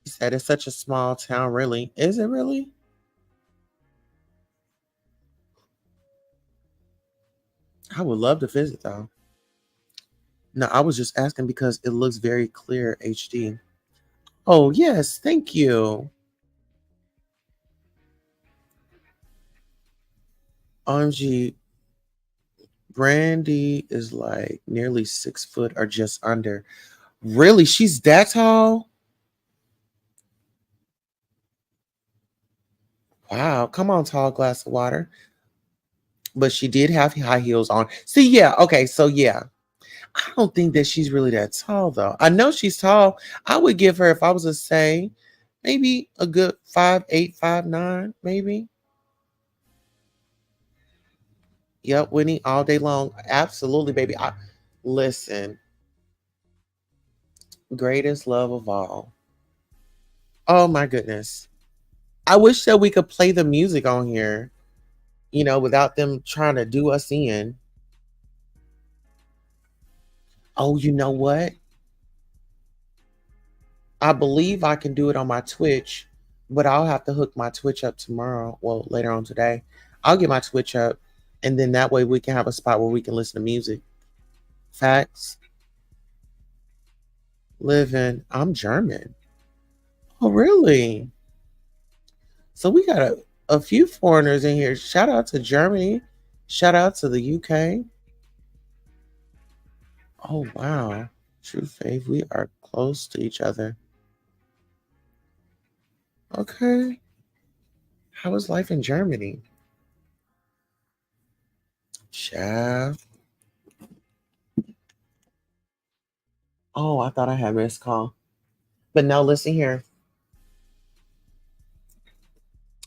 He said it's such a small town, really. Is it really? I would love to visit though. No, I was just asking because it looks very clear HD. Oh, yes, thank you. OMG, Brandy is like nearly 6 foot or just under. Really? She's that tall? Wow. Come on, tall glass of water. But she did have high heels on. See, yeah. Okay. So, yeah. I don't think that she's really that tall, though. I know she's tall. I would give her, if I was to say, maybe a good 5'8", 5'9", maybe. Yep. Whitney all day long. Absolutely, baby. Listen, greatest love of all. Oh, my goodness. I wish that we could play the music on here, without them trying to do us in. Oh, you know what? I believe I can do it on my Twitch. but I'll have to hook my Twitch up tomorrow. Well, later on today, I'll get my Twitch up, and then that way we can have a spot where we can listen to music. Facts. Living. I'm German. Oh, really? So we got a few foreigners in here. Shout out to Germany. Shout out to the UK. Oh, wow. True faith. We are close to each other. Okay. How is life in Germany? Child. Oh, I thought I had missed call. But now listen here.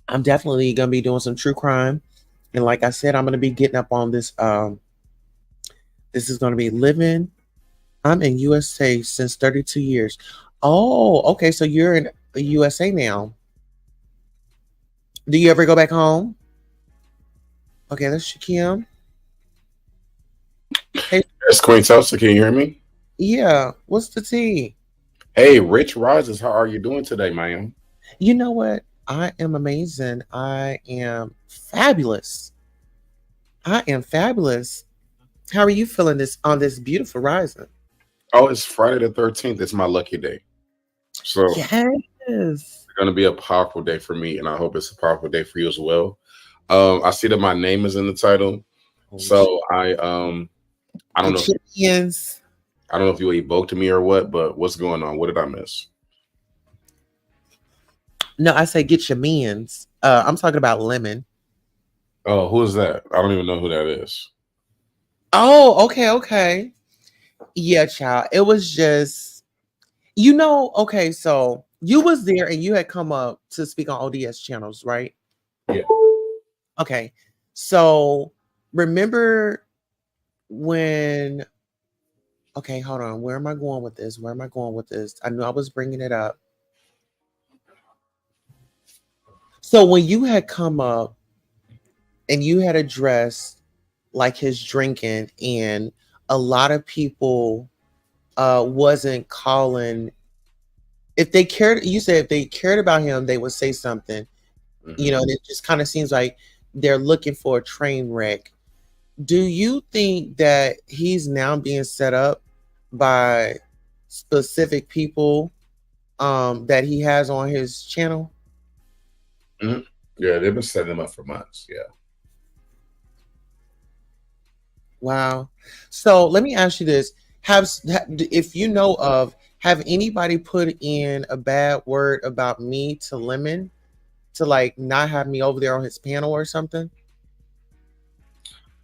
I'm definitely gonna be doing some true crime. And like I said, I'm gonna be getting up on this. This is gonna be living. I'm in USA since 32 years. Oh, okay. So you're in the USA now. Do you ever go back home? Okay, that's Shakim. Hey, It's Queen Tulsa. Can you hear me? yeah. What's the tea? Hey, Rich Rises. How are you doing today, man? You know what? I am amazing. I am fabulous. I am fabulous. How are you feeling this on this beautiful rising? Oh, it's Friday the 13th. It's my lucky day. So Yes. it's going to be a powerful day for me, and I hope it's a powerful day for you as well. I see that my name is in the title. So I don't know. Chickens. I don't know if you evoked me or what, but what's going on? What did I miss? No, I say get your mans. I'm talking about lemon. Oh, who is that? I don't even know who that is. Oh, okay, okay. Yeah, child. It was just, okay, so you was there and you had come up to speak on ODS channels, right? Yeah. Okay. So remember when, okay, hold on. Where am I going with this? Where am I going with this? I knew I was bringing it up. So when you had come up and you had addressed like his drinking, and a lot of people wasn't calling, if they cared, you said if they cared about him they would say something, and it just kind of seems like they're looking for a train wreck. Do you think that he's now being set up by specific people that he has on his channel? Mhm. Yeah, they've been setting them up for months. Yeah. Wow. So let me ask you this: if you know of, have anybody put in a bad word about me to Lemon to like not have me over there on his panel or something?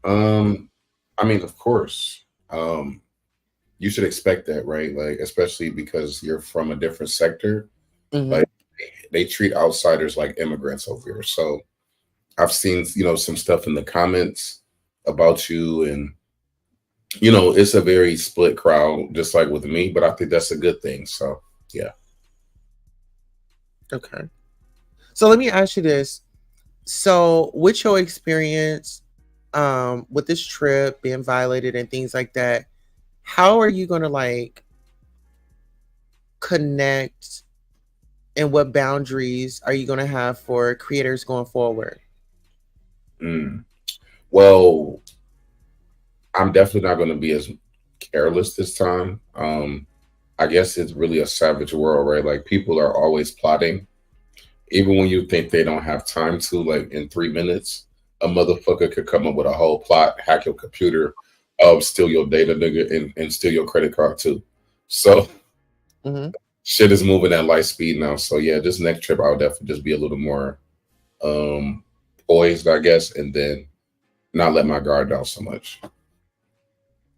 I mean, of course. You should expect that, right? Like, especially because you're from a different sector. Hmm. Like, they treat outsiders like immigrants over here. So I've seen, some stuff in the comments about you, and it's a very split crowd, just like with me. But I think that's a good thing. So yeah. Okay. So let me ask you this: so, with your experience with this trip being violated and things like that, how are you going to like connect, and what boundaries are you going to have for creators going forward? Mm. Well, I'm definitely not going to be as careless this time. I guess it's really a savage world, right? Like, people are always plotting, even when you think they don't have time to. Like, in 3 minutes, a motherfucker could come up with a whole plot, hack your computer, steal your data, nigga, and steal your credit card too. So Hmm. shit is moving at light speed now. So yeah, this next trip I'll definitely just be a little more um poised, I guess, and then not let my guard down so much.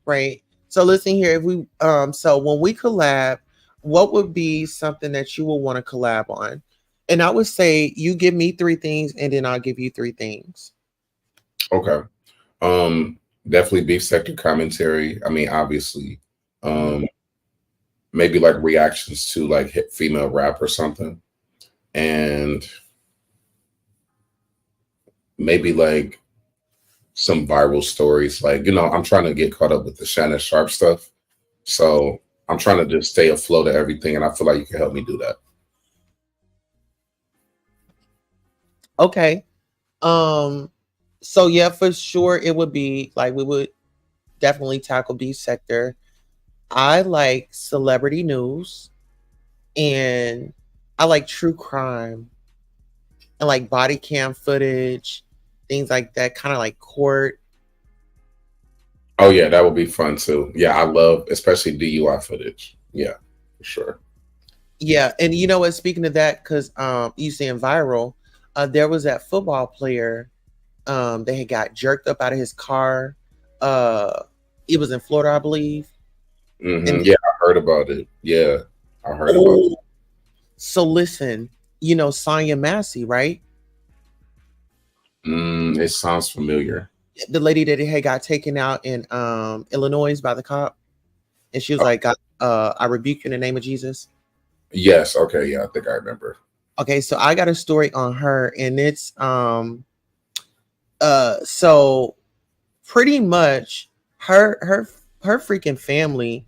Right. So listen here, if we so when we collab, what would be something that you will want to collab on? And I would say you give me three things and then I'll give you three things. Okay. Um, Definitely beef sector commentary. I mean, obviously, Mhm. um, maybe like reactions to like hit female rap or something, and maybe like some viral stories. Like, I'm trying to get caught up with the Shannon Sharp stuff, so I'm trying to just stay afloat of everything, and I feel like you can help me do that. Okay. So yeah, for sure it would be like we would definitely tackle beef sector. I like celebrity news and I like true crime and like body cam footage, things like that, kind of like court. Oh yeah, that would be fun too. Yeah, I love especially DUI footage. Yeah, for sure. Yeah, and you know what? Speaking of that, because you saying viral, there was that football player that had got jerked up out of his car. Uh, it was in Florida, I believe. And Yeah, I heard about it. Yeah, I heard about oh, so listen, you know Sonya Massey, right? it. It sounds familiar. The lady that had got taken out in Illinois by the cop, and she was Oh, like, "I rebuke you in the name of Jesus." yes, okay, yeah, I think I remember. Okay, so I got a story on her, and it's so pretty much her freaking family,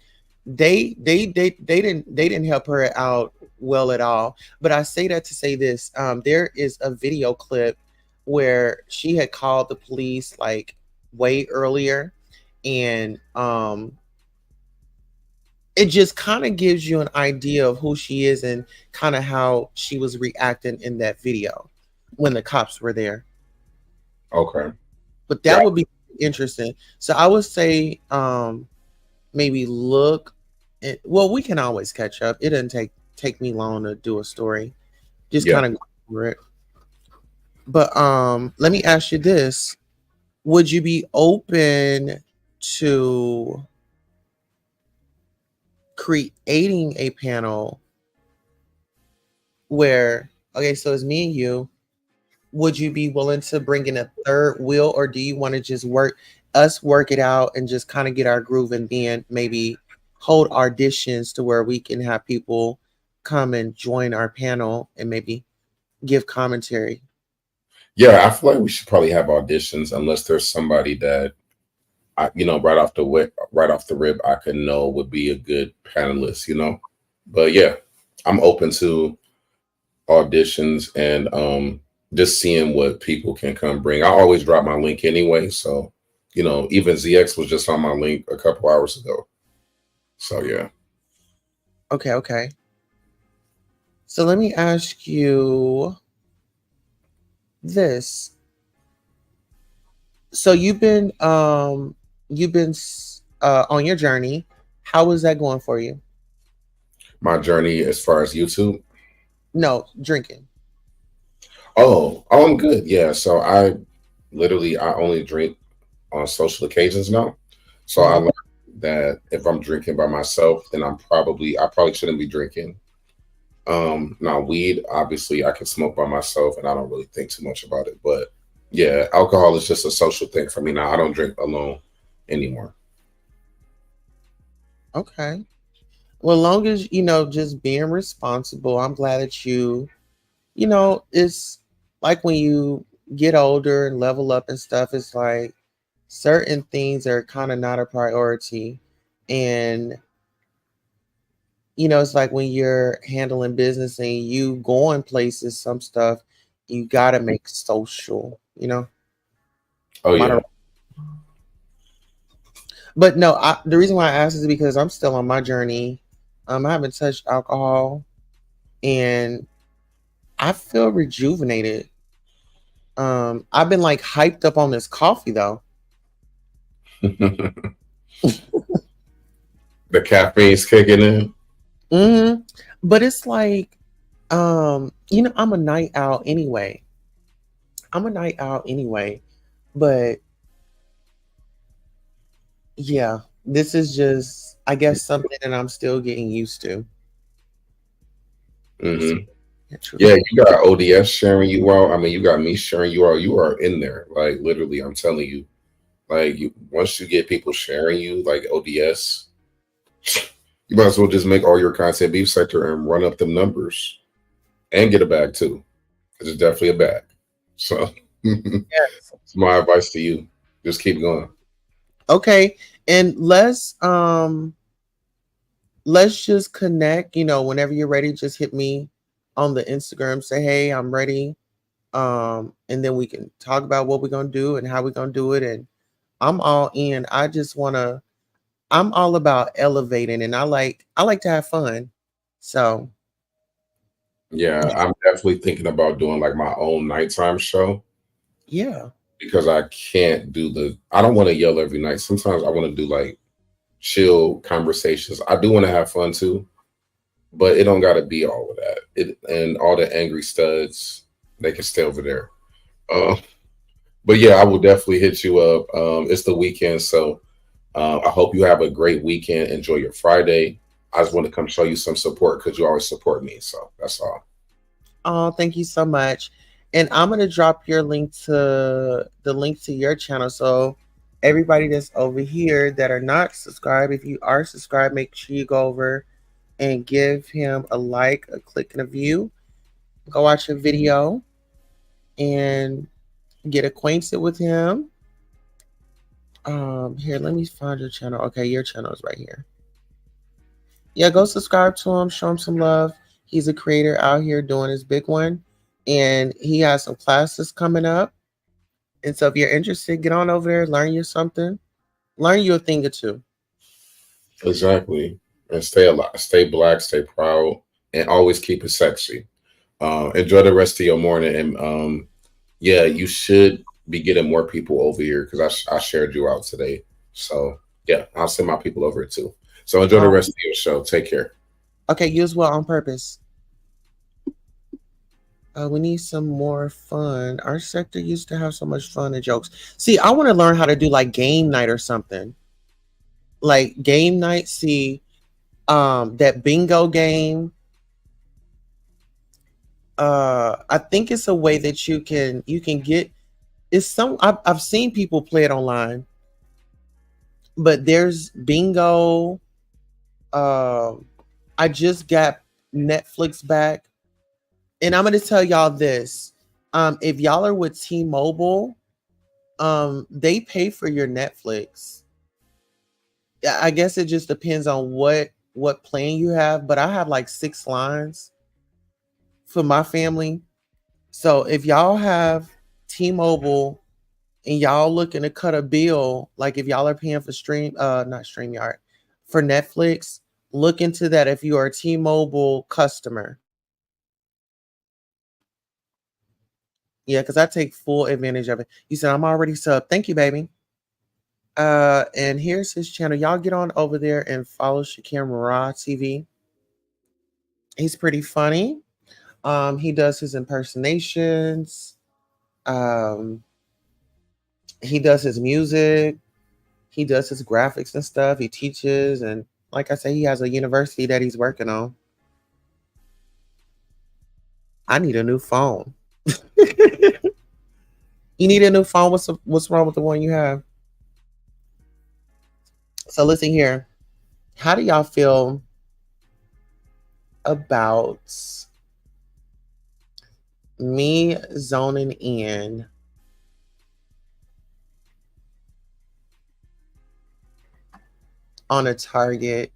they didn't help her out well at all. But I say that to say this: there is a video clip where she had called the police like way earlier, and it just kind of gives you an idea of who she is and kind of how she was reacting in that video when the cops were there. Okay. But Yeah. that would be interesting. So I would say maybe look at, well, we can always catch up. It doesn't take me long to do a story. Just Yeah. kind of go over it. But let me ask you this. Would you be open to creating a panel where okay, so it's me and you, would you be willing to bring in a third wheel, or do you want to just work it out and just kind of get our groove and then maybe hold auditions to where we can have people come and join our panel and maybe give commentary? Yeah, I feel like we should probably have auditions unless there's somebody that right off the rip, I could know would be a good panelist. But yeah, I'm open to auditions and just seeing what people can come bring. I always drop my link anyway, so even ZX was just on my link a couple hours ago. So yeah. Okay, okay. So let me ask you this. So you've been on your journey. How is that going for you? My journey as far as YouTube. No, drinking. Oh, I'm good. Yeah, so I only drink on social occasions now. So I Mhm. learned that if I'm drinking by myself, then I probably shouldn't be drinking. Now weed, obviously I can smoke by myself and I don't really think too much about it. But yeah, alcohol is just a social thing for me now. I don't drink alone anymore. Okay. Well, long as just being responsible, I'm glad that it's like when you get older and level up and stuff, it's like certain things are kind of not a priority. And, it's like when you're handling business and you going places, some stuff you got to make social. Oh Moder- yeah. But no, the reason why I asked is because I'm still on my journey. I haven't touched alcohol and I feel rejuvenated. I've been like hyped up on this coffee though. The caffeine's kicking in. hmm But it's like, I'm a night owl anyway. I'm a night owl anyway. But yeah, this is just, I guess, something that I'm still getting used to. So, Hmm. yeah, Yeah, truly. you got ODS sharing you out. I mean, you got me sharing you out. You are in there. Like literally, I'm telling you. Like once you get people sharing you, like ODS, you might as well just make all your content beef sector and run up them numbers and get a bag too. 'Cause it's definitely a bag. So Yes. it's my advice to you. Just keep going. Okay. And let's just connect, whenever you're ready, just hit me on the Instagram, say, hey, I'm ready. And then we can talk about what we're gonna do and how we're gonna do it. And I'm all in. I'm all about elevating, and I like to have fun. So Yeah, I'm definitely thinking about doing like my own nighttime show yeah. because I can't do I don't want to yell every night. Sometimes I want to do like chill conversations. I do want to have fun too, but it don't got to be all of that. And all the angry studs, they can stay over there. Uh, but yeah, I will definitely hit you up. It's the weekend, so I hope you have a great weekend. Enjoy your Friday. I just want to come show you some support because you always support me. So that's all. Oh, thank you so much. And I'm gonna drop the link to your channel. So everybody that's over here that are not subscribed, if you are subscribed, make sure you go over and give him a like, a click, and a view. Go watch a video and get acquainted with him. Here, let me find your channel. Okay, your channel is right here. Yeah, go subscribe to him, show him some love. He's a creator out here doing his big one, and he has some classes coming up. And so, if you're interested, get on over there, learn you something, learn you a thing or two. Exactly. And stay alive, stay black, stay proud, and always keep it sexy. Enjoy the rest of your morning. And yeah, you should be getting more people over here because I shared you out today. So yeah, I'll send my people over it too. So enjoy the Um, rest of your show. Take care. okay, you as well on purpose. We need some more fun. Our sector used to have so much fun and jokes. See, I want to learn how to do like game night or something. Like game night. See, that bingo game. I think it's a way that you can get. It's some I've seen people play it online, but there's bingo. Um, I just got Netflix back, and I'm gonna tell y'all this. If y'all are with T-Mobile, they pay for your Netflix. Yeah, I guess it just depends on what plan you have, but I have like 6 lines for my family. So if y'all have T-Mobile and y'all looking to cut a bill, like if y'all are paying for not StreamYard, for Netflix, look into that if you are a T-Mobile customer. Yeah, because I take full advantage of it. You said I'm already sub. Thank you, baby. And here's his channel. Y'all get on over there and follow Shakim Raw TV. He's pretty funny. He does his impersonations. Um, he does his music. He does his graphics and stuff. He teaches, and like I say, he has a university that he's working on. I need a new phone. You need a new phone. What's wrong with the one you have? So listen here. How do y'all feel about me zoning in on a target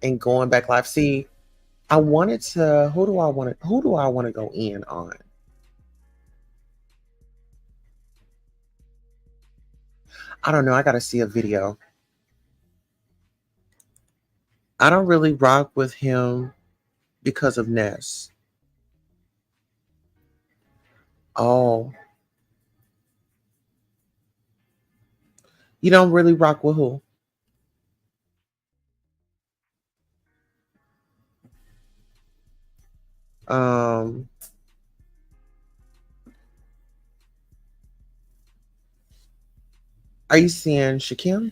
and going back live? See, I wanted to. Who do I want to go in on? I don't know. I gotta see a video. I don't really rock with him because of Ness. Oh, you don't really rock with who? Um, are you seeing Shakim?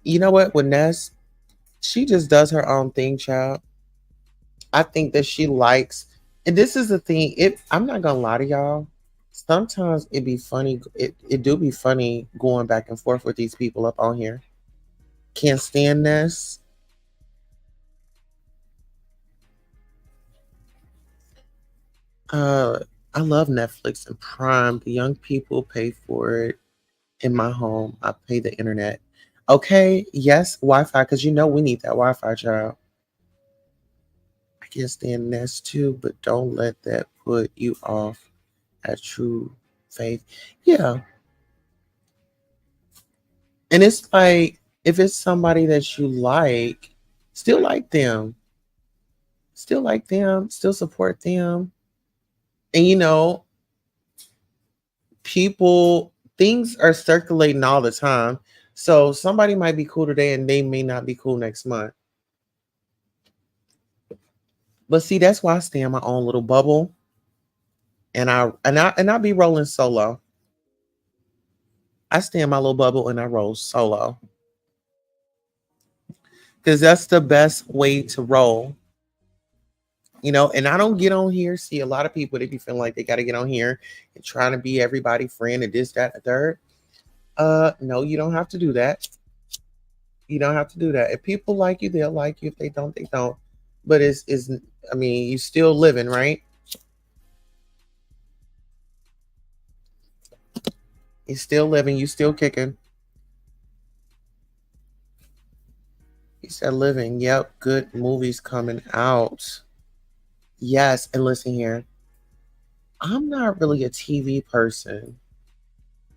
You know what? With Ness, she just does her own thing, child. I think that she likes, and this is the thing. I'm not gonna lie to y'all. Sometimes it be funny. It do be funny going back and forth with these people up on here. Can't stand Ness. Uh, I love Netflix and Prime. The young people pay for it in my home. I pay the internet. Okay, yes, Wi-Fi, because we need that Wi-Fi, child. I can stand this too, but don't let that put you off at true faith. Yeah. And it's like, if it's somebody that you like, still like them, still support them. And people, things are circulating all the time. So somebody might be cool today and they may not be cool next month. But see, that's why I stay in my own little bubble, and I be rolling solo. I stay in my little bubble and I roll solo. Because that's the best way to roll. And I don't get on here. See, a lot of people, they be feeling like they got to get on here and trying to be everybody friend and this, that, and the third. No, you don't have to do that. You don't have to do that. If people like you, they'll like you. If they don't, they don't. But I mean, you still living, right? You still living. You still kicking. You said living. Yep. Good movies coming out. Yes. And listen here. I'm not really a TV person,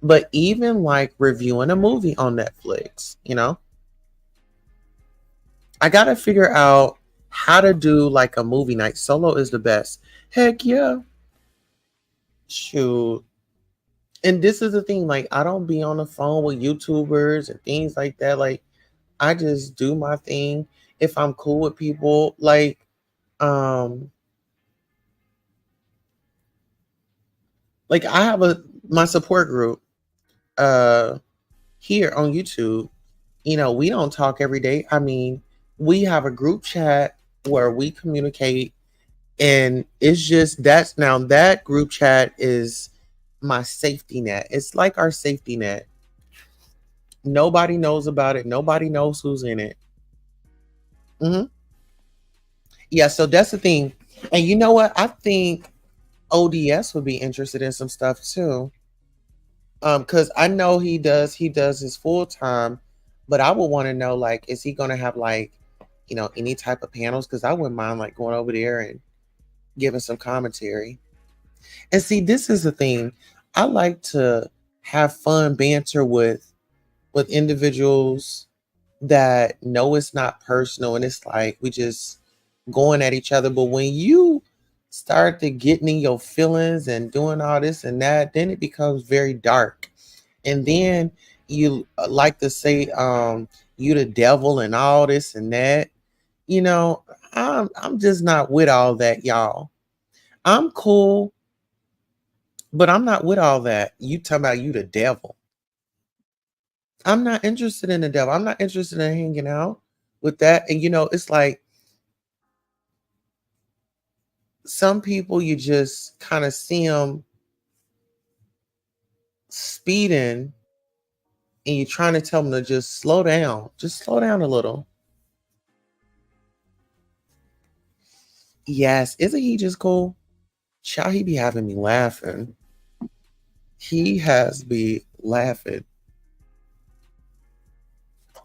but even like reviewing a movie on Netflix, I got to figure out how to do like a movie night. Solo is the best. Heck yeah. Shoot. And this is the thing, like, I don't be on the phone with YouTubers and things like that. Like, I just do my thing. If I'm cool with people, um, like I have my support group uh here on YouTube. We don't talk every day. I mean, we have a group chat where we communicate, and it's just that group chat is my safety net. It's like our safety net. Nobody knows about it. Nobody knows who's in it. Hmm. Yeah, so that's the thing. And you know what? I think ODS would be interested in some stuff too. Because I know he does his full time, but I would want to know, like, is he gonna have like, any type of panels? Because I wouldn't mind like going over there and giving some commentary. And see, this is the thing. I like to have fun banter with individuals that know it's not personal and it's like we just going at each other. But when you start to getting in your feelings and doing all this and that, then it becomes very dark. And then you like to say, you the devil and all this and that. You know, I'm just not with all that, y'all. I'm cool, but I'm not with all that. You talking about you the devil. I'm not interested in the devil. I'm not interested in hanging out with that. And it's like some people, you just kind of see them speeding and you're trying to tell them to just slow down. Just slow down a little. Yes. Isn't he just cool? Child, he be having me laughing. He has me laughing.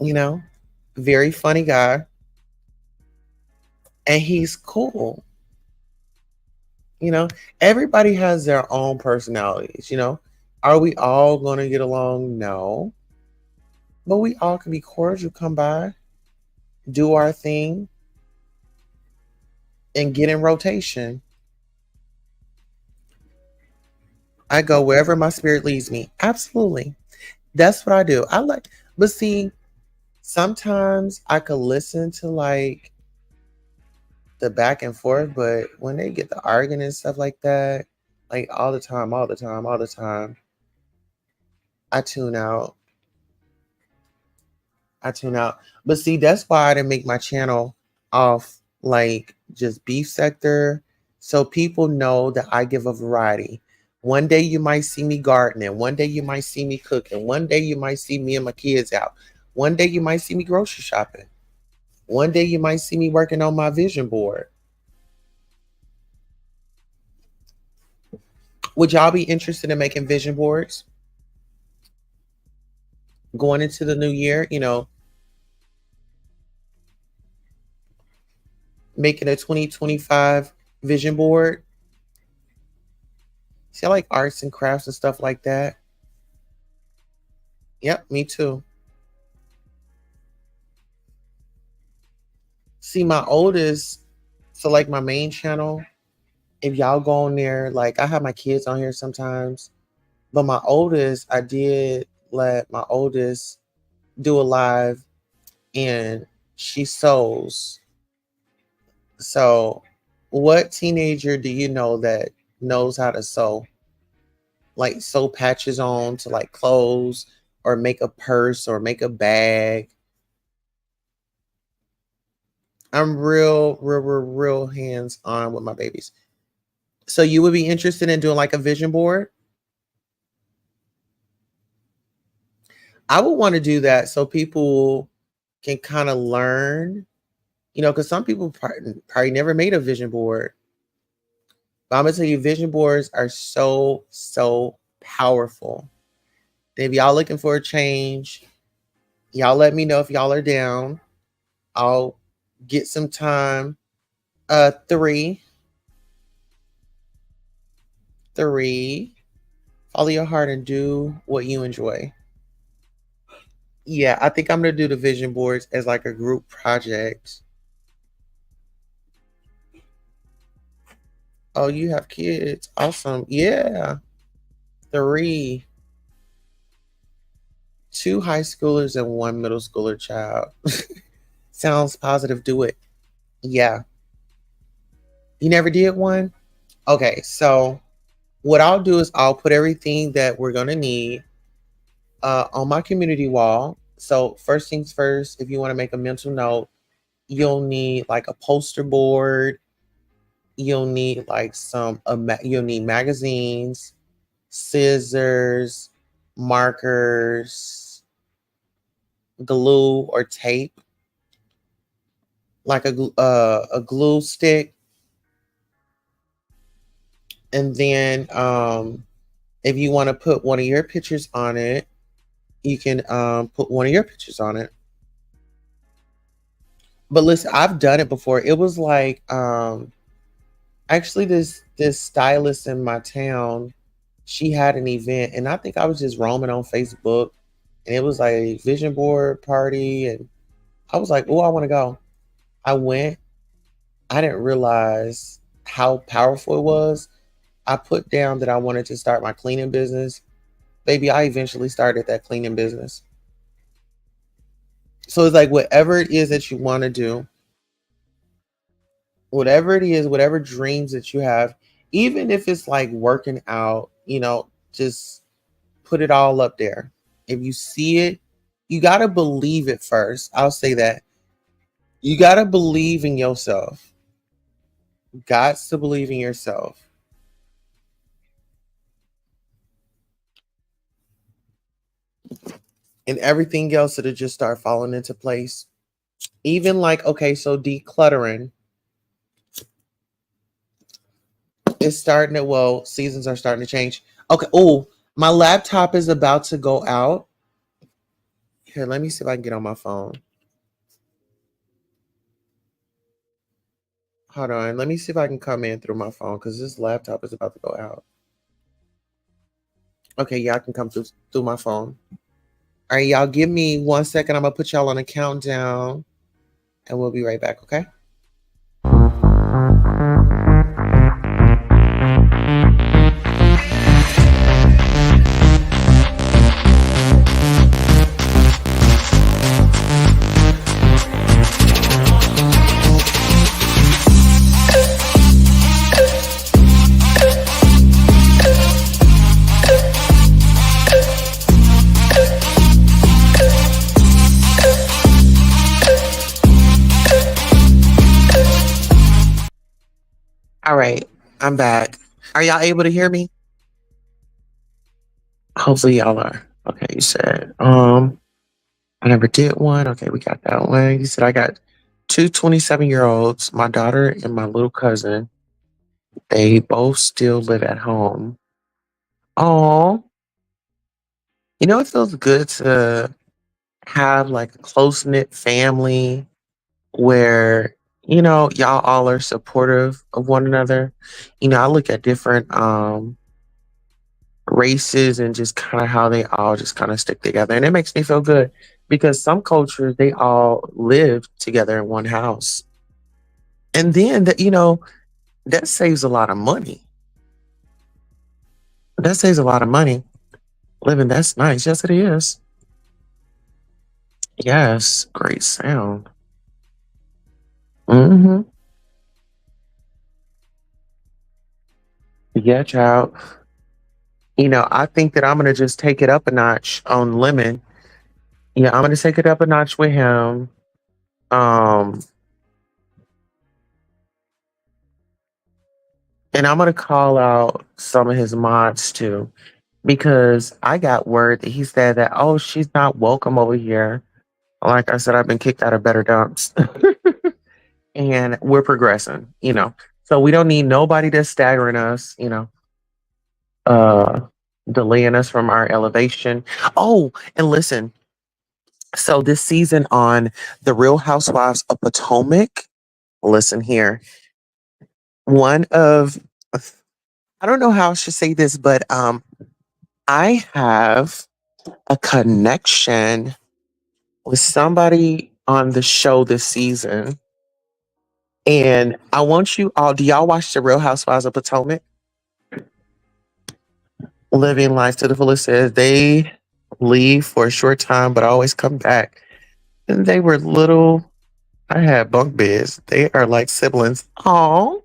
You know, very funny guy. And he's cool. Everybody has their own personalities. Are we all going to get along? No. But we all can be cordial, come by, do our thing, and get in rotation. I go wherever my spirit leads me. Absolutely. That's what I do. But see, sometimes I could listen to like the back and forth, but when they get the arguing and stuff like that, like all the time, all the time, all the time, I tune out. I tune out. But see, that's why I didn't make my channel off like just beef sector. So people know that I give a variety. One day you might see me gardening. One day you might see me cooking. One day you might see me and my kids out. One day you might see me grocery shopping. One day you might see me working on my vision board. Would y'all be interested in making vision boards going into the new year? making a 2025 vision board. See, I like arts and crafts and stuff like that. Yep, me too. See, my oldest, so like my main channel, if y'all go on there, like I have my kids on here sometimes, but my oldest, I did let my oldest do a live and she sews. So, what teenager do you know that knows how to sew? Like sew patches on to like clothes or make a purse or make a bag. I'm real hands on with my babies. So you would be interested in doing like a vision board? I would want to do that so people can kind of learn, because some people probably never made a vision board. But I'm gonna tell you, vision boards are so powerful. And if y'all looking for a change, y'all let me know if y'all are down. I'll get some time. Three, three. Follow your heart and do what you enjoy. Yeah, I think I'm gonna do the vision boards as like a group project. Oh, you have kids. Awesome. Yeah. Three. Two high schoolers and one middle schooler child. Sounds positive. Do it. Yeah. You never did one? Okay, so what I'll do is I'll put everything that we're gonna need on my community wall. So first things first, if you want to make a mental note, you'll need like a poster board. You'll need like you'll need magazines, scissors, markers, glue or tape, like a glue stick, and then if you want to put one of your pictures on it, you can put one of your pictures on it. But listen, I've done it before. It was like actually this stylist in my town, she had an event, and I think I was just roaming on Facebook, and it was like a vision board party, and I was like, oh, I want to go. I went. I didn't realize how powerful it was. I put down that I wanted to start my cleaning business. Baby, I eventually started that cleaning business. So it's like whatever it is that you want to do, whatever it is, whatever dreams that you have, even if it's like working out, just put it all up there. If you see it, you got to believe it first. I'll say that. You got to believe in yourself. Got to believe in yourself. And everything else that'll just start falling into place. Even like, okay, so decluttering is starting to, well, seasons are starting to change. Okay, oh, my laptop is about to go out. Here, let me see if I can get on my phone. Hold on, let me see if I can come in through my phone because this laptop is about to go out. Okay, yeah, I can come through my phone. All right, y'all, give me 1 second. I'm gonna put y'all on a countdown, and we'll be right back. Okay. All right, I'm back. Are y'all able to hear me? Hopefully y'all are. Okay, you said I never did one. Okay, we got that one. You said I got two 27-year-olds, my daughter and my little cousin. They both still live at home. Oh, it feels good to have like a close knit family where y'all all are supportive of one another. I look at different races and just kind of how they all just kind of stick together. And it makes me feel good because some cultures, they all live together in one house. And then that saves a lot of money. That saves a lot of money. Living, that's nice. Yes, it is. Yes, great sound. Mm-hmm. Yeah, child. I think that I'm gonna just take it up a notch on Lemon. Yeah, I'm gonna take it up a notch with him. Um, and I'm gonna call out some of his mods too, because I got word that he said that, oh, she's not welcome over here. Like I said, I've been kicked out of better dumps. And we're progressing. So we don't need nobody that's staggering us, uh delaying us from our elevation. Oh, and listen, so this season on The Real Housewives of Potomac, listen here. One of I don't know how I should say this, but I have a connection with somebody on the show this season. And I want you all, do y'all watch The Real Housewives of Potomac? Living life to the fullest says they leave for a short time, but always come back. And they were little, I had bunk beds. They are like siblings. Oh,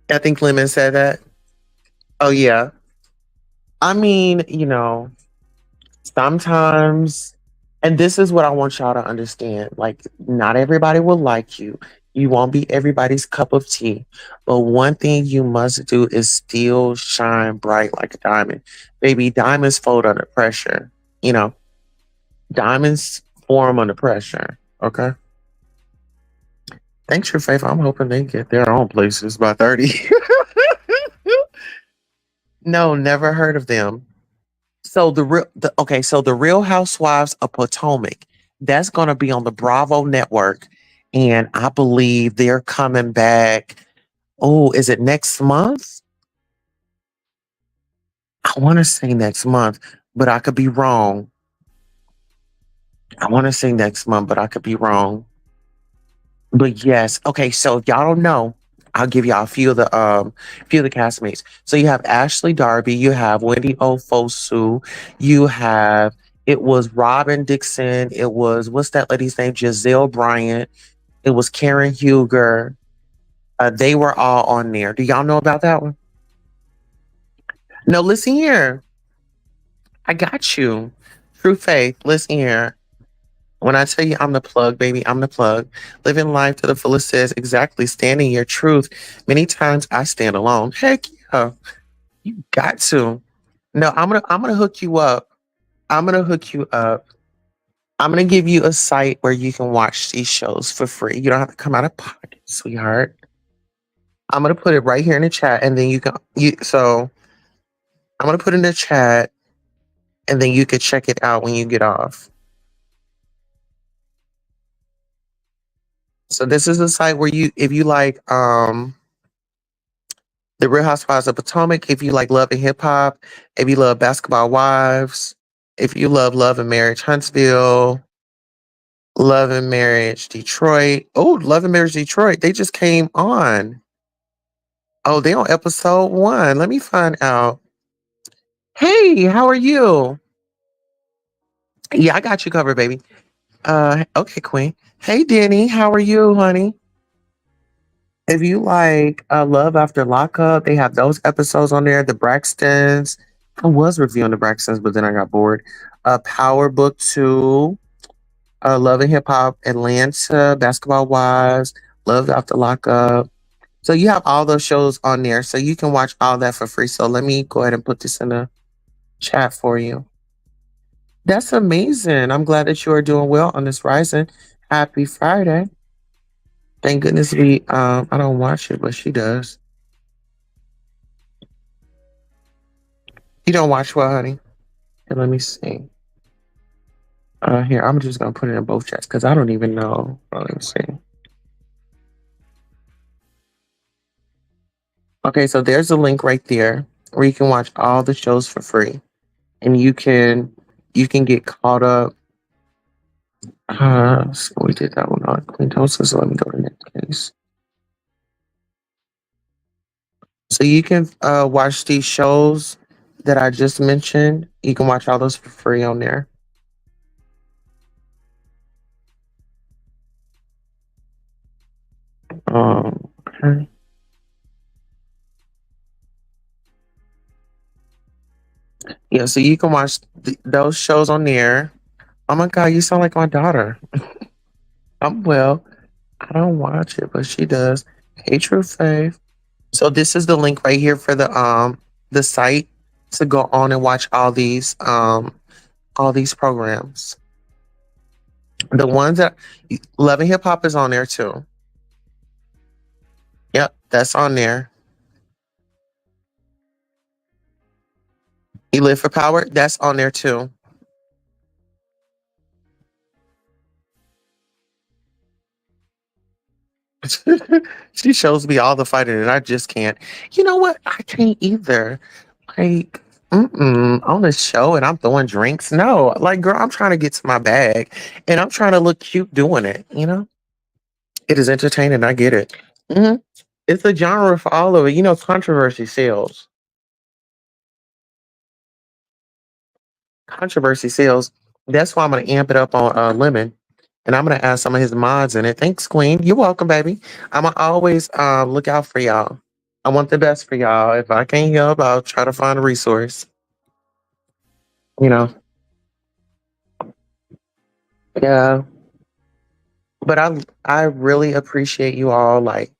I think Lemon said that. Oh, yeah. I mean, sometimes, and this is what I want y'all to understand, like, not everybody will like you. You won't be everybody's cup of tea. But one thing you must do is still shine bright like a diamond. Baby, diamonds fold under pressure. You know, diamonds form under pressure. Okay. Thanks, your faith. I'm hoping they get their own places by 30. No, never heard of them. So the Real Housewives of Potomac, that's gonna be on the Bravo network. And I believe they're coming back. Oh, is it next month? I want to say next month, but I could be wrong. I want to say next month, but I could be wrong. But yes, okay. So if y'all don't know, I'll give y'all a few of the castmates. So you have Ashley Darby, you have Wendy Ofosu, you have it was Robin Dixon, it was what's that lady's name? Giselle Bryant, it was Karen Huger. They were all on there. Do y'all know about that one? No, listen here. I got you. True faith. Listen here. When I tell you I'm the plug, baby, I'm the plug. Living life to the fullest says exactly standing your truth. Many times I stand alone. Heck yeah. You got to. No, I'm gonna hook you up. I'm gonna hook you up. I'm gonna give you a site where you can watch these shows for free. You don't have to come out of pocket, sweetheart. I'm gonna put it right here in the chat and then so I'm gonna put it in the chat and then you could check it out when you get off. So this is a site where if you like The Real Housewives of Potomac, if you like love and hip hop, if you love Basketball Wives, if you love Love and Marriage Huntsville, Love and Marriage Detroit. Oh, Love and Marriage Detroit. They just came on. Oh, they on episode 1. Let me find out. Hey, how are you? Yeah, I got you covered, baby. Okay, Queen. Hey, Denny, how are you, honey? If you like Love After Lockup, they have those episodes on there. The Braxtons. I was reviewing the Braxtons, but then I got bored. Power Book 2, Love and Hip Hop, Atlanta, Basketball Wives, Love After Lockup. So you have all those shows on there. So you can watch all that for free. So let me go ahead and put this in the chat for you. That's amazing. I'm glad that you are doing well on this rising. Happy Friday. Thank goodness I don't watch it, but she does. You don't watch what, honey? Okay, let me see. Here, I'm just gonna put it in both chats because I don't even know. Let me see. Okay, so there's a link right there where you can watch all the shows for free, and you can get caught up. So we did that one on Queen Tulsa. So let me go to the next case. So you can watch these shows that I just mentioned. You can watch all those for free on there. Okay. Yeah, so you can watch those shows on there. Oh my God, you sound like my daughter. Well. I don't watch it, but she does. Hey, True Fave. So this is the link right here for the site to go on and watch all these programs. The ones that Love and Hip Hop is on there too. Yep, that's on there. You Live for Power, that's on there too. She shows me all the fighting, and I just can't. You know what? I can't either. Like, on the show, and I'm throwing drinks. No, like, girl, I'm trying to get to my bag, and I'm trying to look cute doing it. It is entertaining. I get it. hmm It's a genre for all of it. Controversy sells. Controversy sells. That's why I'm gonna amp it up on Lemon, and I'm gonna add some of his mods in it. Thanks, Queen. You're welcome, baby. I'm gonna always look out for y'all. I want the best for y'all. If I can't help, I'll try to find a resource. You know, yeah. But I really appreciate you all like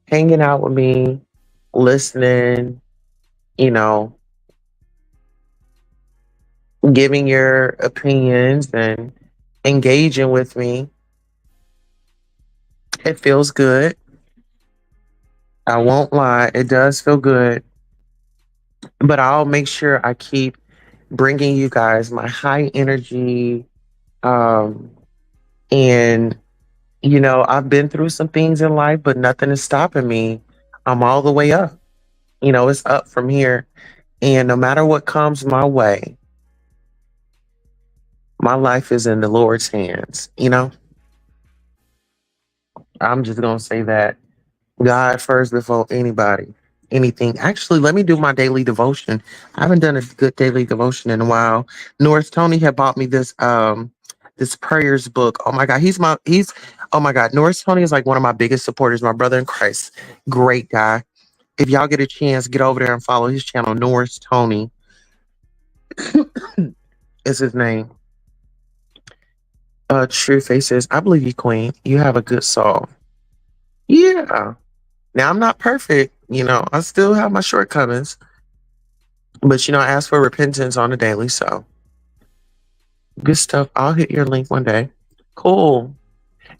hanging out with me, listening. You know, giving your opinions and engaging with me. It feels good. I won't lie. It does feel good. But I'll make sure I keep bringing you guys my high energy. Um, and, I've been through some things in life, but nothing is stopping me. I'm all the way up. It's up from here. And no matter what comes my way, my life is in the Lord's hands. I'm just going to say that. God first before anybody, anything. Actually, let me do my daily devotion. I haven't done a good daily devotion in a while. North Tony had bought me this prayers book. Oh my God, he's oh my God. North Tony is like one of my biggest supporters, my brother in Christ. Great guy. If y'all get a chance, get over there and follow his channel. North Tony is his name. True Faces. I believe you, Queen. You have a good soul. Yeah. Now I'm not perfect, I still have my shortcomings, but I ask for repentance on a daily, so good stuff. I'll hit your link one day. Cool.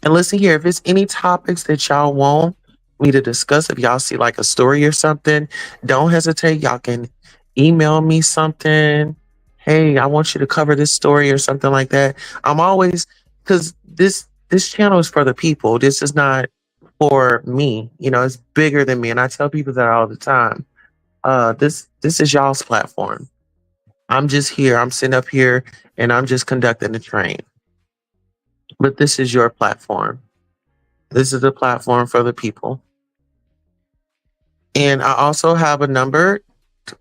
And listen here, if it's any topics that y'all want me to discuss, if y'all see like a story or something, don't hesitate. Y'all can email me something. Hey, I want you to cover this story or something like that. I'm always because this channel is for the people. This is not for me. It's bigger than me. And I tell people that all the time. This is y'all's platform. I'm just here. I'm sitting up here and I'm just conducting the train. But this is your platform. This is the platform for the people. And I also have a number.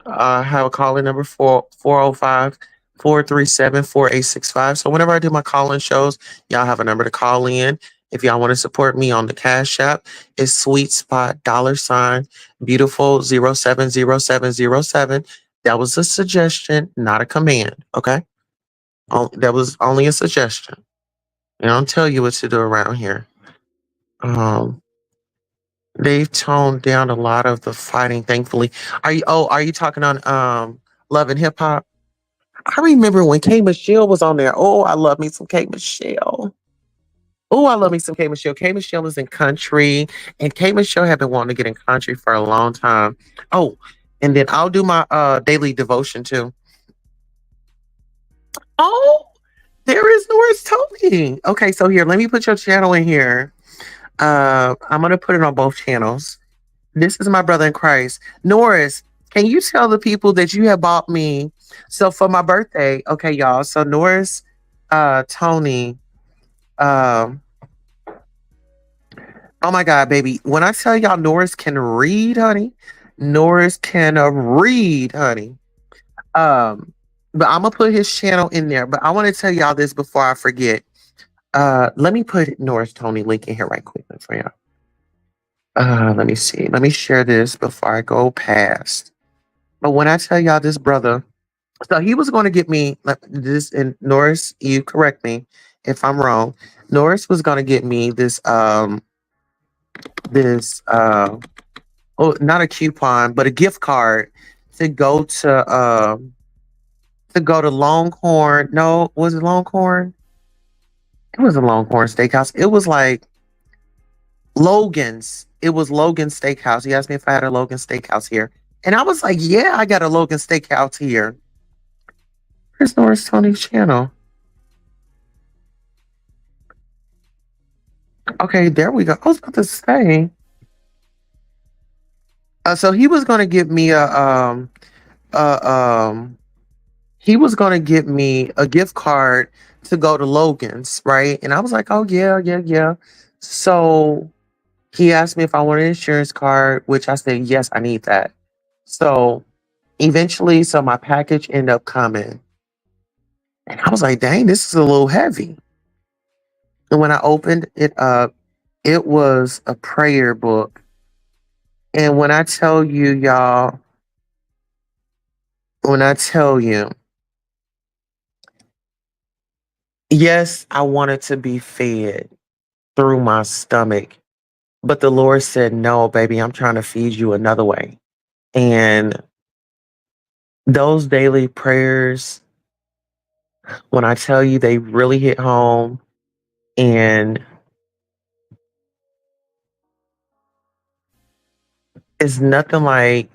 I have a calling number 405-437-4865. So whenever I do my call-in shows, y'all have a number to call in. If y'all want to support me on the Cash App, it's Sweet Spot $ beautiful 070707. That was a suggestion, not a command. Okay. That was only a suggestion. I don't tell you what to do around here. Um, they've toned down a lot of the fighting, thankfully. Are you talking on Love and Hip Hop? I remember when K Michelle was on there. Oh, I love me some K Michelle. Oh, I love me some K Michelle. K Michelle is in country, and K Michelle had been wanting to get in country for a long time. Oh, and then I'll do my daily devotion too. Oh, There is Norris Tony. Okay, so here, let me put your channel in here. I'm gonna put it on both channels. This is my brother in Christ. Norris, can you tell the people that you have bought me? So for my birthday, okay, y'all. So Norris, Tony, um, oh my God, baby. When I tell y'all Norris can read, honey, Norris can read, honey. Um, but I'm gonna put his channel in there. But I want to tell y'all this before I forget. Let me put Norris Tony link in here right quick for y'all. Let me see. Let me share this before I go past. But when I tell y'all this brother, so he was going to get me like this, and Norris, you correct me if I'm wrong. Norris was going to get me this oh, not a coupon, but a gift card to go to Longhorn. No, was it Longhorn? It was a Longhorn Steakhouse. It was like Logan's. It was Logan Steakhouse. He asked me if I had a Logan Steakhouse here. And I was like, yeah, I got a Logan Steakhouse here. Where's Norris Tony's channel? Okay, there we go. I was about to say. So he was gonna give me uh um he was gonna give me a gift card to go to Logan's, right? And I was like, oh yeah, yeah, yeah. So he asked me if I wanted an insurance card, which I said, yes, I need that. So eventually, so my package ended up coming. And I was like, dang, this is a little heavy. And when I opened it up, it was a prayer book. And when I tell you, y'all, when I tell you, yes, I wanted to be fed through my stomach. But the Lord said, no, baby, I'm trying to feed you another way. And those daily prayers, when I tell you they really hit home, and it's nothing like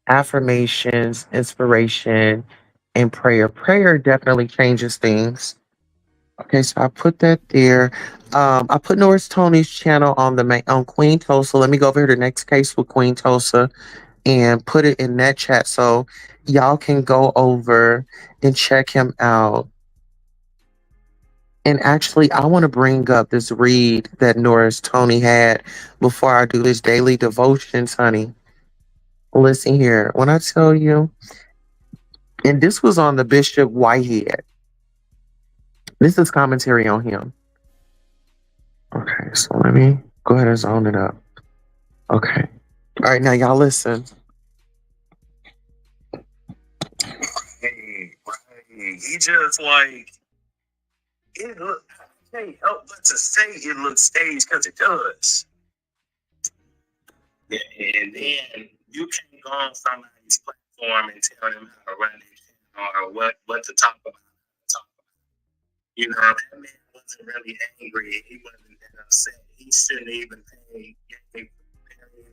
affirmations, inspiration, and prayer. Prayer definitely changes things. Okay, so I put that there. I put Norris Tony's channel on the main on Queen Tulsa. Let me go over here to the next case with Queen Tulsa and put it in that chat so y'all can go over and check him out. And actually, I want to bring up this read that Norris Tony had before I do this daily devotions, honey. Listen here. When I tell you, and this was on the Bishop Whitehead. This is commentary on him. Okay, so let me go ahead and zone it up. Okay. All right, now y'all listen. He just like it look. I can't help but to say it looks staged because it does. Yeah, and then you can't go on somebody's platform and tell them how to run their channel or what to talk about. You know, that man wasn't really angry. He wasn't that upset. He shouldn't even pay any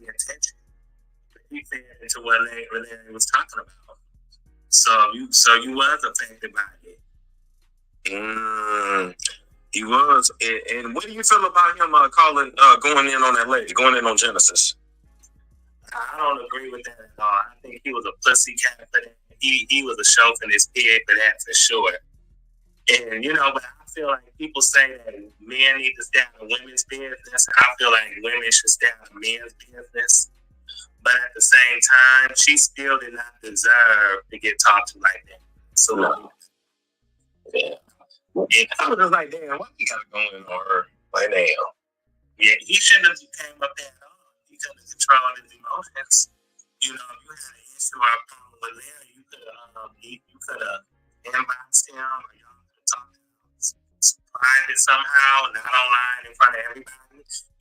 attention. He paid into what Larry was talking about. So you was affected by it. He was. And what do you feel about him going in on that lady, going in on Genesis? I don't agree with that at all. I think he was a pussycat for that. He was a chauvinist pig for that for sure. And but I feel like people say that men need to stay out of women's business. I feel like women should stay out of men's business. But at the same time, she still did not deserve to get talked to like that. So, yeah. And I was just like, damn, why you gotta go in on her? Like, damn. Yeah, he shouldn't have came up there at all. He couldn't have controlled his emotions. If you had an issue or a problem with Larry, you could have inboxed him or y'all could have talked to him private somehow, not online in front of everybody.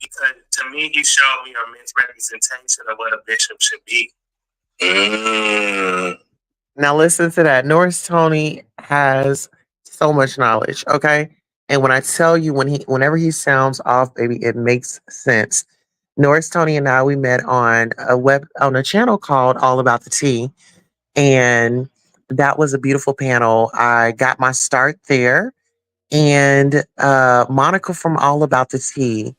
Because to me, he showed me a misrepresentation of what a bishop should be. Now listen to that. Norris Tony has so much knowledge, okay? And when I tell you, whenever he sounds off, baby, it makes sense. Norris Tony and I, we met on a channel called All About the Tea, and that was a beautiful panel. I got my start there, and Monica from All About the Tea.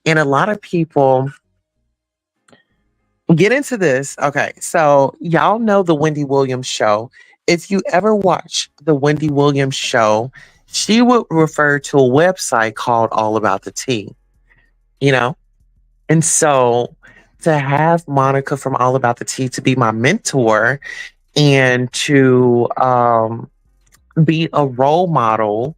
And a lot of people get into this. Okay, so y'all know the Wendy Williams show. If you ever watch the Wendy Williams show, she would refer to a website called All About the Tea, you know? And so to have Monica from All About the Tea to be my mentor and to be a role model,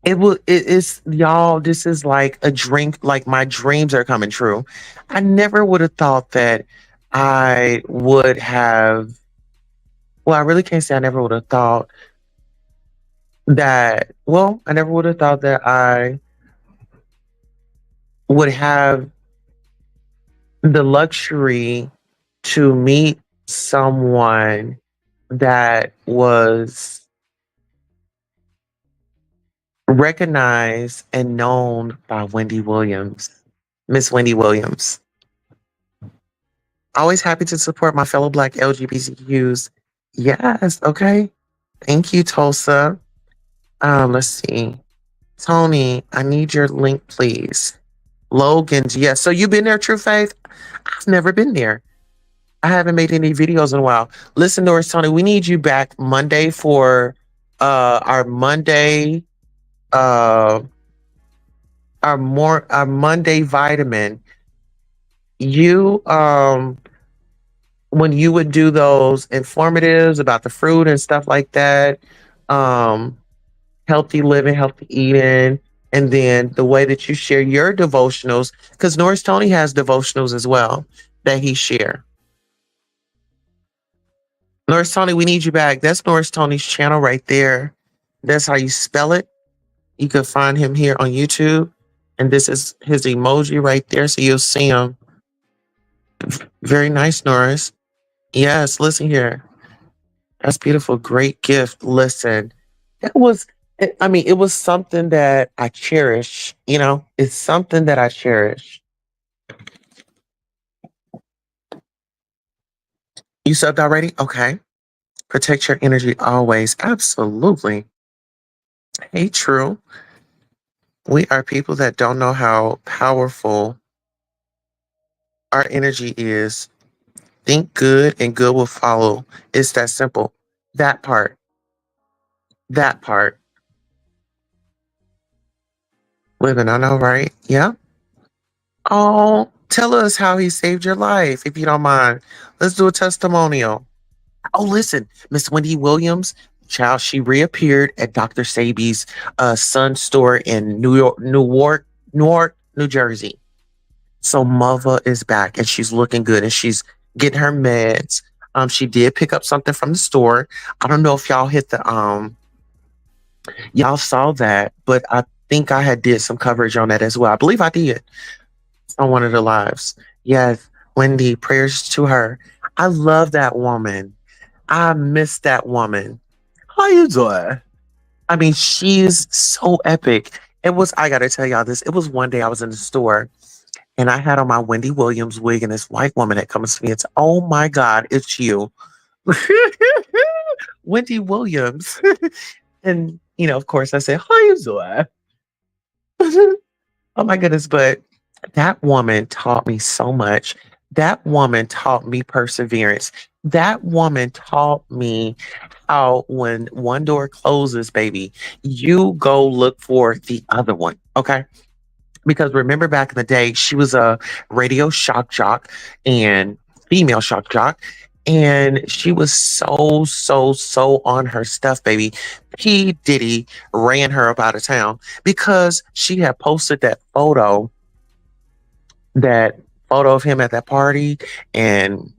it is, y'all, this is like a drink, like my dreams are coming true. I never would have thought that I would have, well, I really can't say I never would have thought that, well, I never would have thought that I would have the luxury to meet someone that was recognized and known by Wendy Williams, Miss Wendy Williams. Always happy to support my fellow Black LGBTQs. Yes, okay. Thank you, Tulsa. Let's see. Tony, I need your link, please. Logan's, yes. So you've been there, True Faith? I've never been there. I haven't made any videos in a while. Listen, Doris, Tony, we need you back Monday for our Monday uh our Monday vitamin. You when you would do those informatives about the fruit and stuff like that, um, healthy living, healthy eating, and then the way that you share your devotionals, because Norris Tony has devotionals as well that he share. Norris Tony, we need you back. That's Norris Tony's channel right there. That's how you spell it. You can find him here on YouTube. And this is his emoji right there. So you'll see him. Very nice, Norris. Yes, listen here. That's beautiful. Great gift. Listen, it was, I mean, it was something that I cherish. You know, it's something that I cherish. You subbed already? Okay. Protect your energy always. Absolutely. Hey, true. We are people that don't know how powerful our energy is. Think good and good will follow. It's that simple. That part. That part. Living, I know, right? Yeah. Oh, tell us how he saved your life, if you don't mind. Let's do a testimonial. Oh, listen, Miss Wendy Williams, child, she reappeared at Dr. Sabi's son store in Newark, New Jersey. So mother is back and she's looking good and she's getting her meds. She did pick up something from the store. I don't know if y'all hit the y'all saw that, but I think I had did some coverage on that as well. I believe I did on one of the lives. Yes, Wendy, prayers to her. I love that woman. I miss that woman. How you doing? I mean, she's so epic. It was, I gotta tell y'all this. It was one day I was in the store and I had on my Wendy Williams wig, and this white woman that comes to me and said, "Oh my God, it's you." Wendy Williams. And, you know, of course I said, "How you doing?" Oh my goodness. But that woman taught me so much. That woman taught me perseverance. That woman taught me how when one door closes, baby, you go look for the other one. Okay. Because remember back in the day, she was a radio shock jock and female shock jock. And she was so on her stuff, baby. P. Diddy ran her up out of town because she had posted that photo of him at that party. And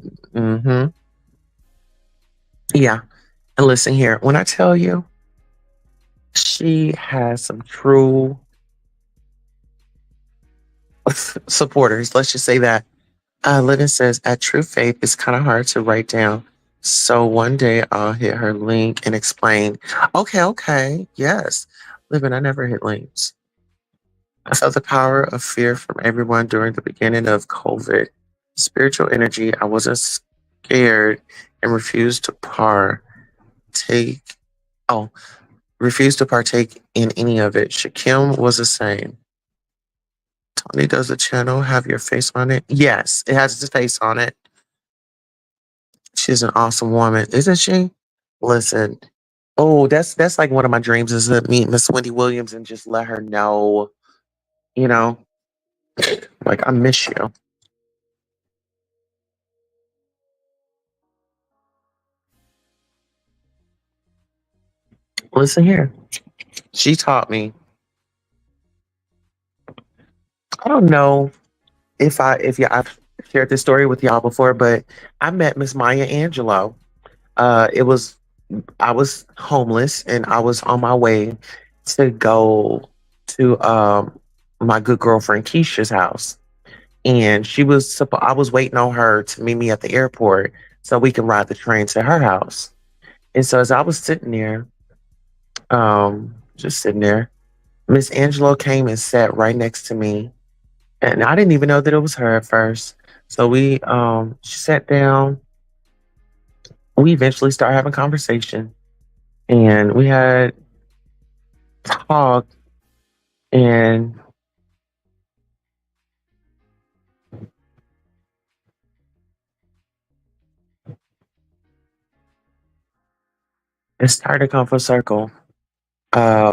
yeah. And listen here, when I tell you, she has some true supporters. Let's just say that. Living says, at True Faith, it's kind of hard to write down. So one day I'll hit her link and explain. Okay. Yes. Living, I never hit links. I felt the power of fear from everyone during the beginning of COVID. Spiritual energy, I wasn't scared and refused to take, oh, refused to partake in any of it. Shakim was the same. Tony, does the channel have your face on it? Yes, it has his face on it. She's an awesome woman, isn't she? Listen, oh, that's like one of my dreams is to meet Miss Wendy Williams and just let her know, you know, like I miss you. Listen here. She taught me. I don't know if I've shared this story with y'all before, but I met Miss Maya Angelou. It was I was homeless and I was on my way to go to my good girlfriend Keisha's house. And I was waiting on her to meet me at the airport so we can ride the train to her house. And so as I was sitting there, just sitting there, Miss Angelo came and sat right next to me. And I didn't even know that it was her at first. So she sat down. We eventually started having conversation and we had talk and it started to come full circle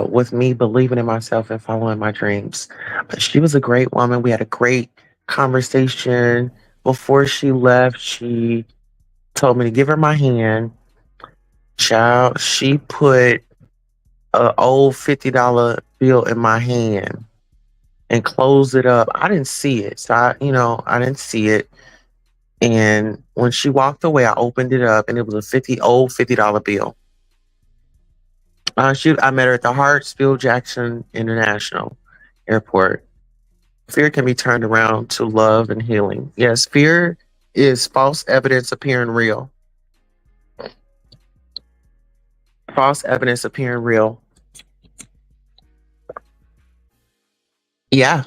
with me believing in myself and following my dreams. But she was a great woman. We had a great conversation. Before she left, she told me to give her my hand. Child, she put an old $50 bill in my hand and closed it up. I didn't see it. So I didn't see it. And when she walked away, I opened it up and it was a old $50 bill. I met her at the Hartsfield Jackson International Airport. Fear can be turned around to love and healing. Yes, fear is false evidence appearing real. False evidence appearing real. Yeah.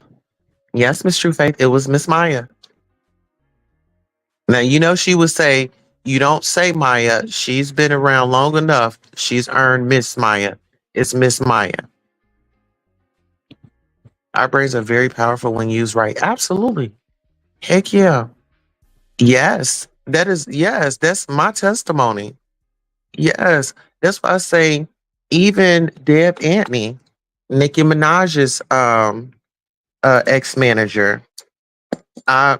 Yes, Miss True Faith. It was Miss Maya. Now, she would say, you don't say Maya. She's been around long enough. She's earned Miss Maya. It's Miss Maya. Our brains are very powerful when used right. Absolutely. Heck yeah. Yes, that's my testimony. Yes. That's why I say even Deb Antony, Nicki Minaj's ex manager, uh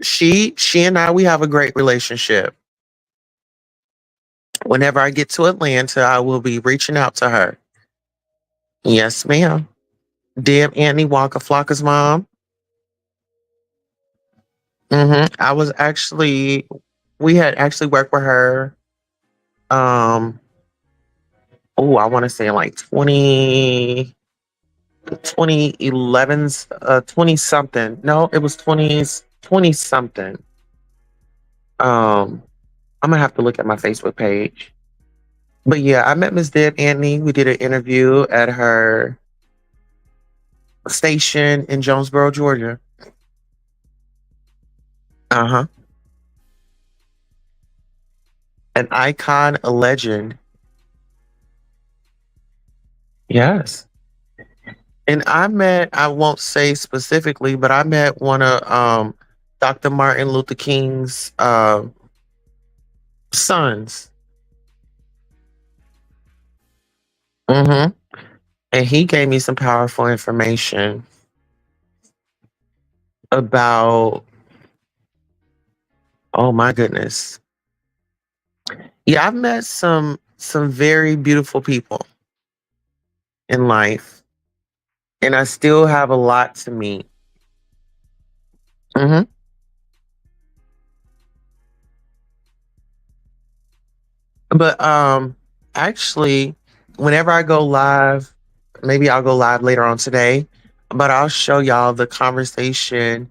she and I we have a great relationship. Whenever I get to Atlanta, I will be reaching out to her. Yes, ma'am. Deb Antony Walker Flocker's mom. I was actually we had actually worked with her. Um, I want to say like 2011's 20 something. No, it was 20s 20 something. I'm gonna have to look at my Facebook page. But yeah, I met Miss Deb Antony. We did an interview at her station in Jonesboro, Georgia. Uh-huh. An icon, a legend. Yes. And I won't say specifically, but I met one of Dr. Martin Luther King's sons. hmm And he gave me some powerful information about, oh my goodness. Yeah, I've met some very beautiful people in life, and I still have a lot to meet. hmm But actually, whenever I go live, maybe I'll go live later on today, but I'll show y'all the conversation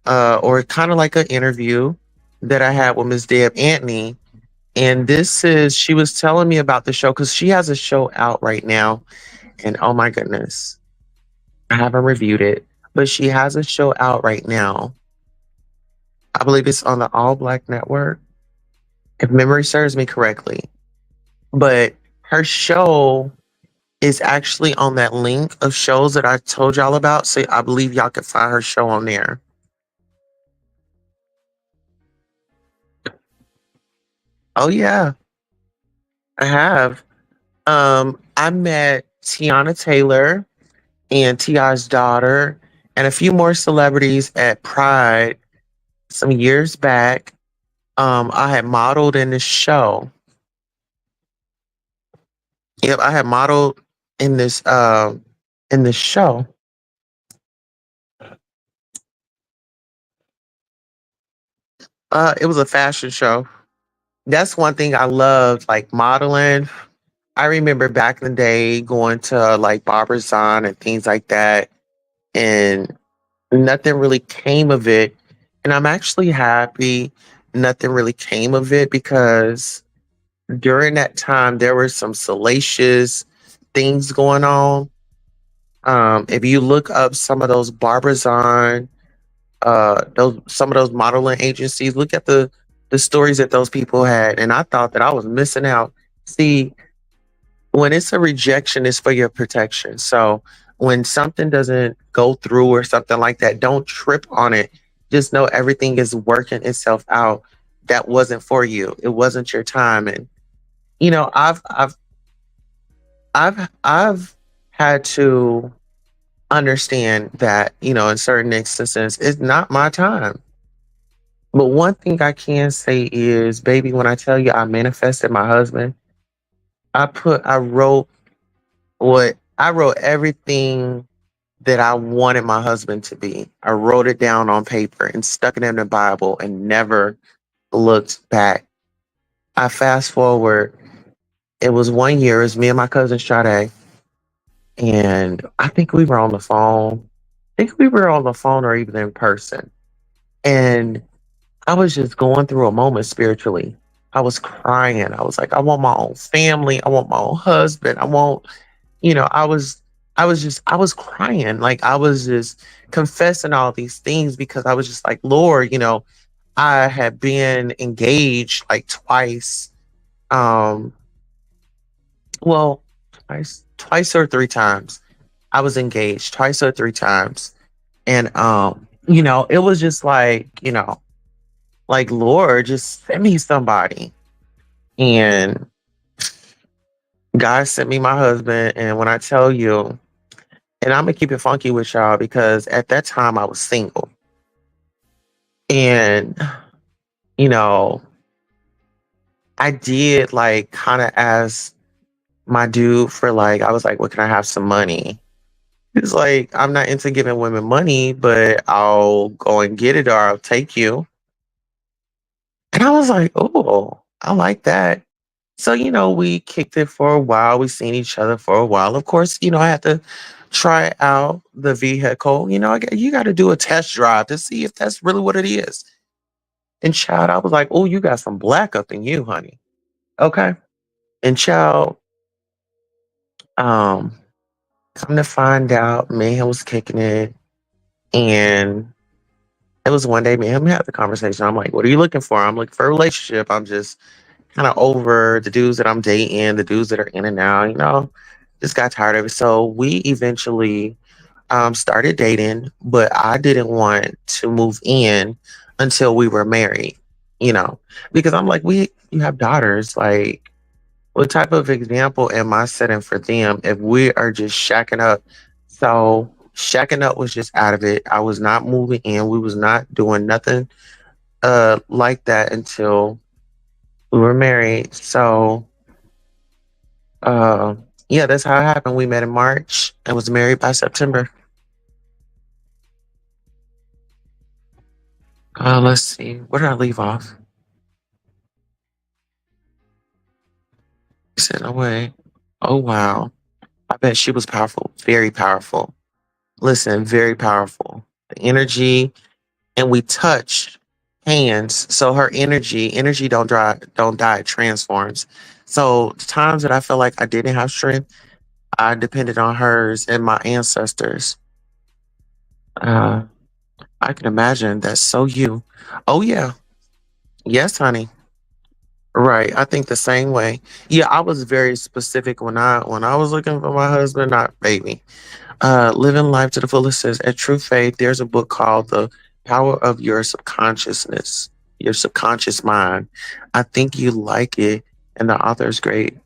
or kind of like an interview that I had with Miss Deb Antony. And she was telling me about the show because she has a show out right now. And oh my goodness, I haven't reviewed it, but she has a show out right now. I believe it's on the All Black Network, if memory serves me correctly. But her show is actually on that link of shows that I told y'all about. So I believe y'all can find her show on there. Oh yeah, I have. I met Tiana Taylor and Ti's daughter and a few more celebrities at Pride some years back. I had modeled in this show. Yep, I had modeled in this show. It was a fashion show. That's one thing I loved, like modeling. I remember back in the day going to like Barbizon and things like that, and nothing really came of it. And I'm actually happy nothing really came of it because during that time there were some salacious things going on. If you look up some of those Barbizon, those some of those modeling agencies, look at the stories that those people had, and I thought that I was missing out. See, when it's a rejection, it's for your protection. So when something doesn't go through or something like that, don't trip on it. Just know everything is working itself out. That wasn't for you. It wasn't your time. And you know, I've had to understand that, you know, in certain instances, it's not my time. But one thing I can say is, baby, when I tell you I manifested my husband, I wrote I wrote everything that I wanted my husband to be. I wrote it down on paper and stuck it in the Bible and never looked back. I fast forward. It was 1 year. It was me and my cousin Sade, and I think we were on the phone. I think we were on the phone or even in person. And I was just going through a moment spiritually. I was crying. I was like, I want my own family. I want my own husband. I want, you know, I was crying. Like I was just confessing all these things because I was just like, Lord, you know, I had been engaged like twice. Um, well, twice or three times. I was engaged twice or three times. And you know, it was just like, you know, like Lord, just send me somebody. And God sent me my husband. And when I tell you, and I'm gonna keep it funky with y'all because at that time I was single. And, you know, I did like kind of ask my dude for like, I was like, what can I have some money? He's like, I'm not into giving women money, but I'll go and get it or I'll take you. And I was like, oh, I like that. So, you know, we kicked it for a while. We seen each other for a while. Of course, you know, I had to try out the vehicle. You know, you got to do a test drive to see if that's really what it is. And child, I was like, oh, you got some black up in you, honey. Okay. And child, um, come to find out, me and him was kicking it. And it was one day, me and him had the conversation. I'm like, what are you looking for? I'm looking for a relationship. I'm just kind of over the dudes that I'm dating, the dudes that are in and out, you know, just got tired of it. So we eventually started dating, but I didn't want to move in until we were married, you know, because I'm like, you have daughters. Like, what type of example am I setting for them if we are just shacking up? So shacking up was just out of it. I was not moving in. We was not doing nothing like that until we were married. So uh yeah, that's how it happened. We met in March and was married by September. Let's see. Where did I leave off? He said, no way. Oh wow. I bet she was powerful. Very powerful. Listen, very powerful. The energy, and we touch hands. So her energy don't die, it transforms. So the times that I felt like I didn't have strength, I depended on hers and my ancestors. Uh, I can imagine that's so you. Oh yeah. Yes, honey. Right. I think the same way. Yeah, I was very specific when I was looking for my husband, not baby. Living life to the fullest says at True Faith, there's a book called The Power of Your Subconsciousness, Your Subconscious Mind. I think you like it. And the author is great.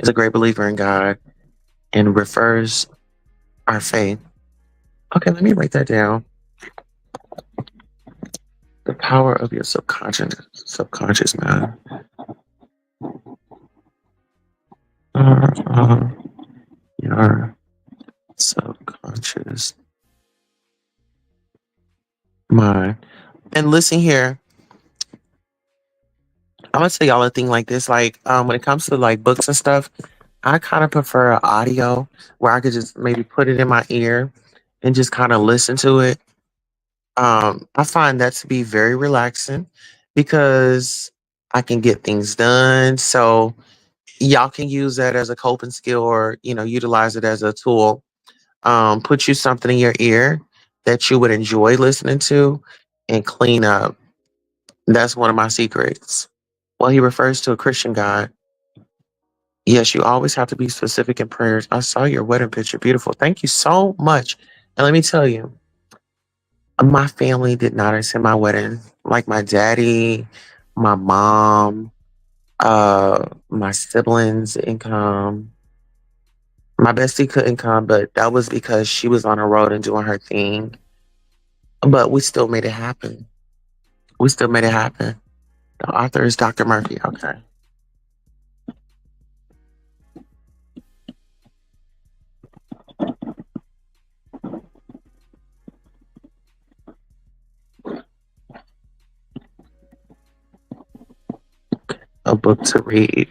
Is a great believer in God and refers our faith. Okay, let me write that down. The power of your subconscious mind. Uh, your subconscious mind. And listen here, I'm gonna tell y'all a thing like this. Like, when it comes to like books and stuff, I kind of prefer audio where I could just maybe put it in my ear and just kind of listen to it. I find that to be very relaxing because I can get things done. So y'all can use that as a coping skill or, utilize it as a tool. Put you something in your ear that you would enjoy listening to and clean up. That's one of my secrets. Well, he refers to a Christian God. Yes, you always have to be specific in prayers. I saw your wedding picture. Beautiful. Thank you so much. And let me tell you, my family did not attend my wedding. Like my daddy, my mom, my siblings didn't come. My bestie couldn't come, but that was because she was on the road and doing her thing. But we still made it happen. We still made it happen. The author is Dr. Murphy. Okay. A book to read.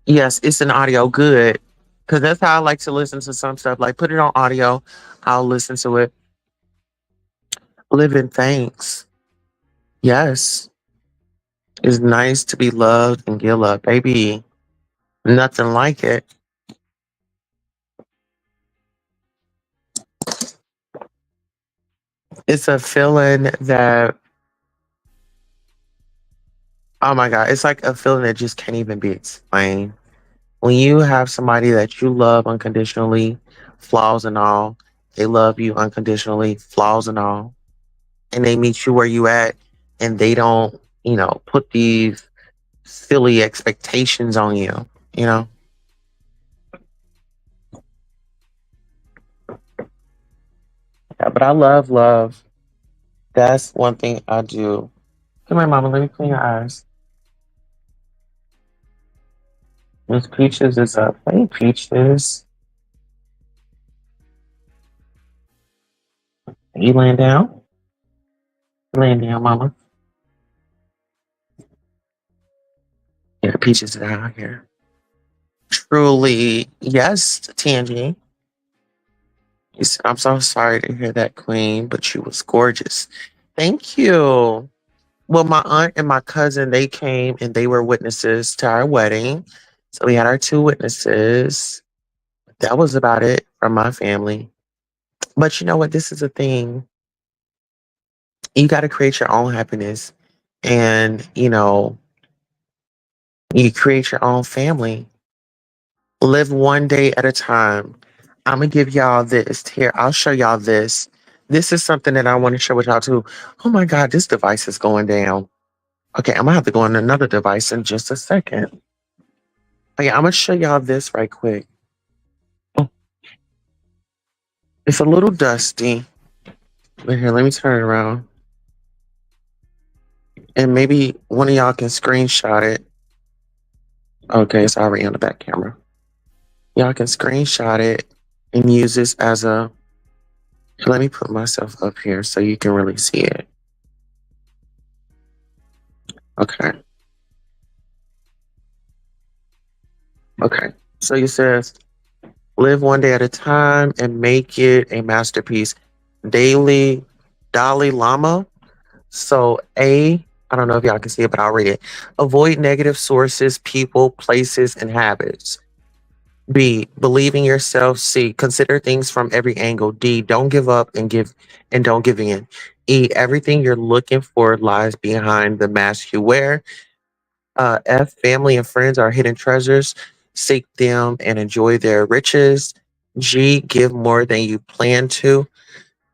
Yes, it's an audio. Good. Because that's how I like to listen to some stuff. Like put it on audio. I'll listen to it. Live in thanks. Yes. It's nice to be loved and give love. Baby, nothing like it. It's a feeling that, oh my God, it's like a feeling that just can't even be explained. When you have somebody that you love unconditionally, flaws and all, they love you unconditionally, flaws and all, and they meet you where you at and they don't, put these silly expectations on you, you know? Yeah, but I love love. That's one thing I do. Come here, mama, let me clean your eyes. Miss Peaches is up. Hey, Peaches. Are you laying down? Laying down, mama. Yeah, Peaches is out here. Truly, yes, Tangy. I'm so sorry to hear that, Queen, but you was gorgeous. Thank you. Well, my aunt and my cousin, they came and they were witnesses to our wedding. So we had our two witnesses. That was about it from my family. But you know what? This is a thing. You got to create your own happiness. And, you create your own family. Live one day at a time. I'm going to give y'all this. Here, I'll show y'all this. This is something that I want to share with y'all too. Oh my God, this device is going down. Okay, I'm going to have to go on another device in just a second. Okay, I'm going to show y'all this right quick. Oh, it's a little dusty. But here, let me turn it around. And maybe one of y'all can screenshot it. Okay, it's already on the back camera. Y'all can screenshot it and use this as a. Let me put myself up here so you can really see it. Okay. Okay. So it says, live one day at a time and make it a masterpiece. Daily Dalai Lama. So I don't know if y'all can see it, but I'll read it. Avoid negative sources, people, places, and habits. B, believe in yourself. C, consider things from every angle. D, don't give up and don't give in. E, everything you're looking for lies behind the mask you wear. F, family and friends are hidden treasures. Seek them and enjoy their riches. G, give more than you plan to.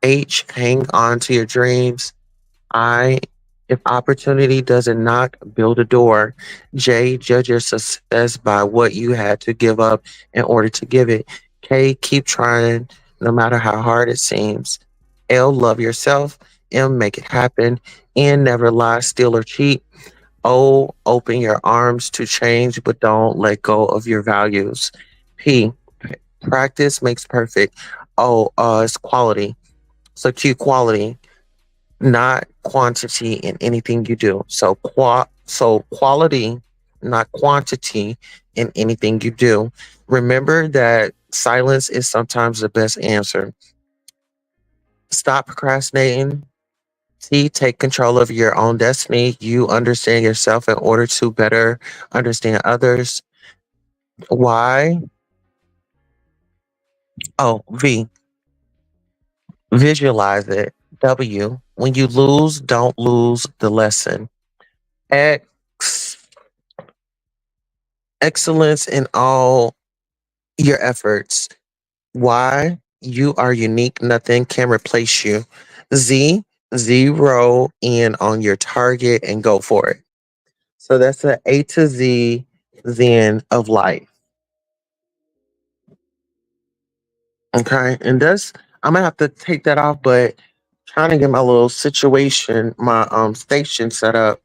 H, hang on to your dreams. I, if opportunity doesn't knock, build a door. J, judge your success by what you had to give up in order to give it. K, keep trying no matter how hard it seems. L, love yourself. M, make it happen. N, never lie, steal, or cheat. O, open your arms to change, but don't let go of your values. P, practice makes perfect. O, is quality. So Q, quality, not quantity in anything you do. So quality, not quantity in anything you do. Remember that silence is sometimes the best answer. Stop procrastinating. T, take control of your own destiny. You understand yourself in order to better understand others. Why? Oh, V, visualize it. W, when you lose, don't lose the lesson. X, excellence in all your efforts. Y, you are unique. Nothing can replace you. Z, zero in on your target and go for it. So that's the A to Z Zen of life. Okay. And that's, I'm gonna have to take that off, but trying to get my little situation, my station set up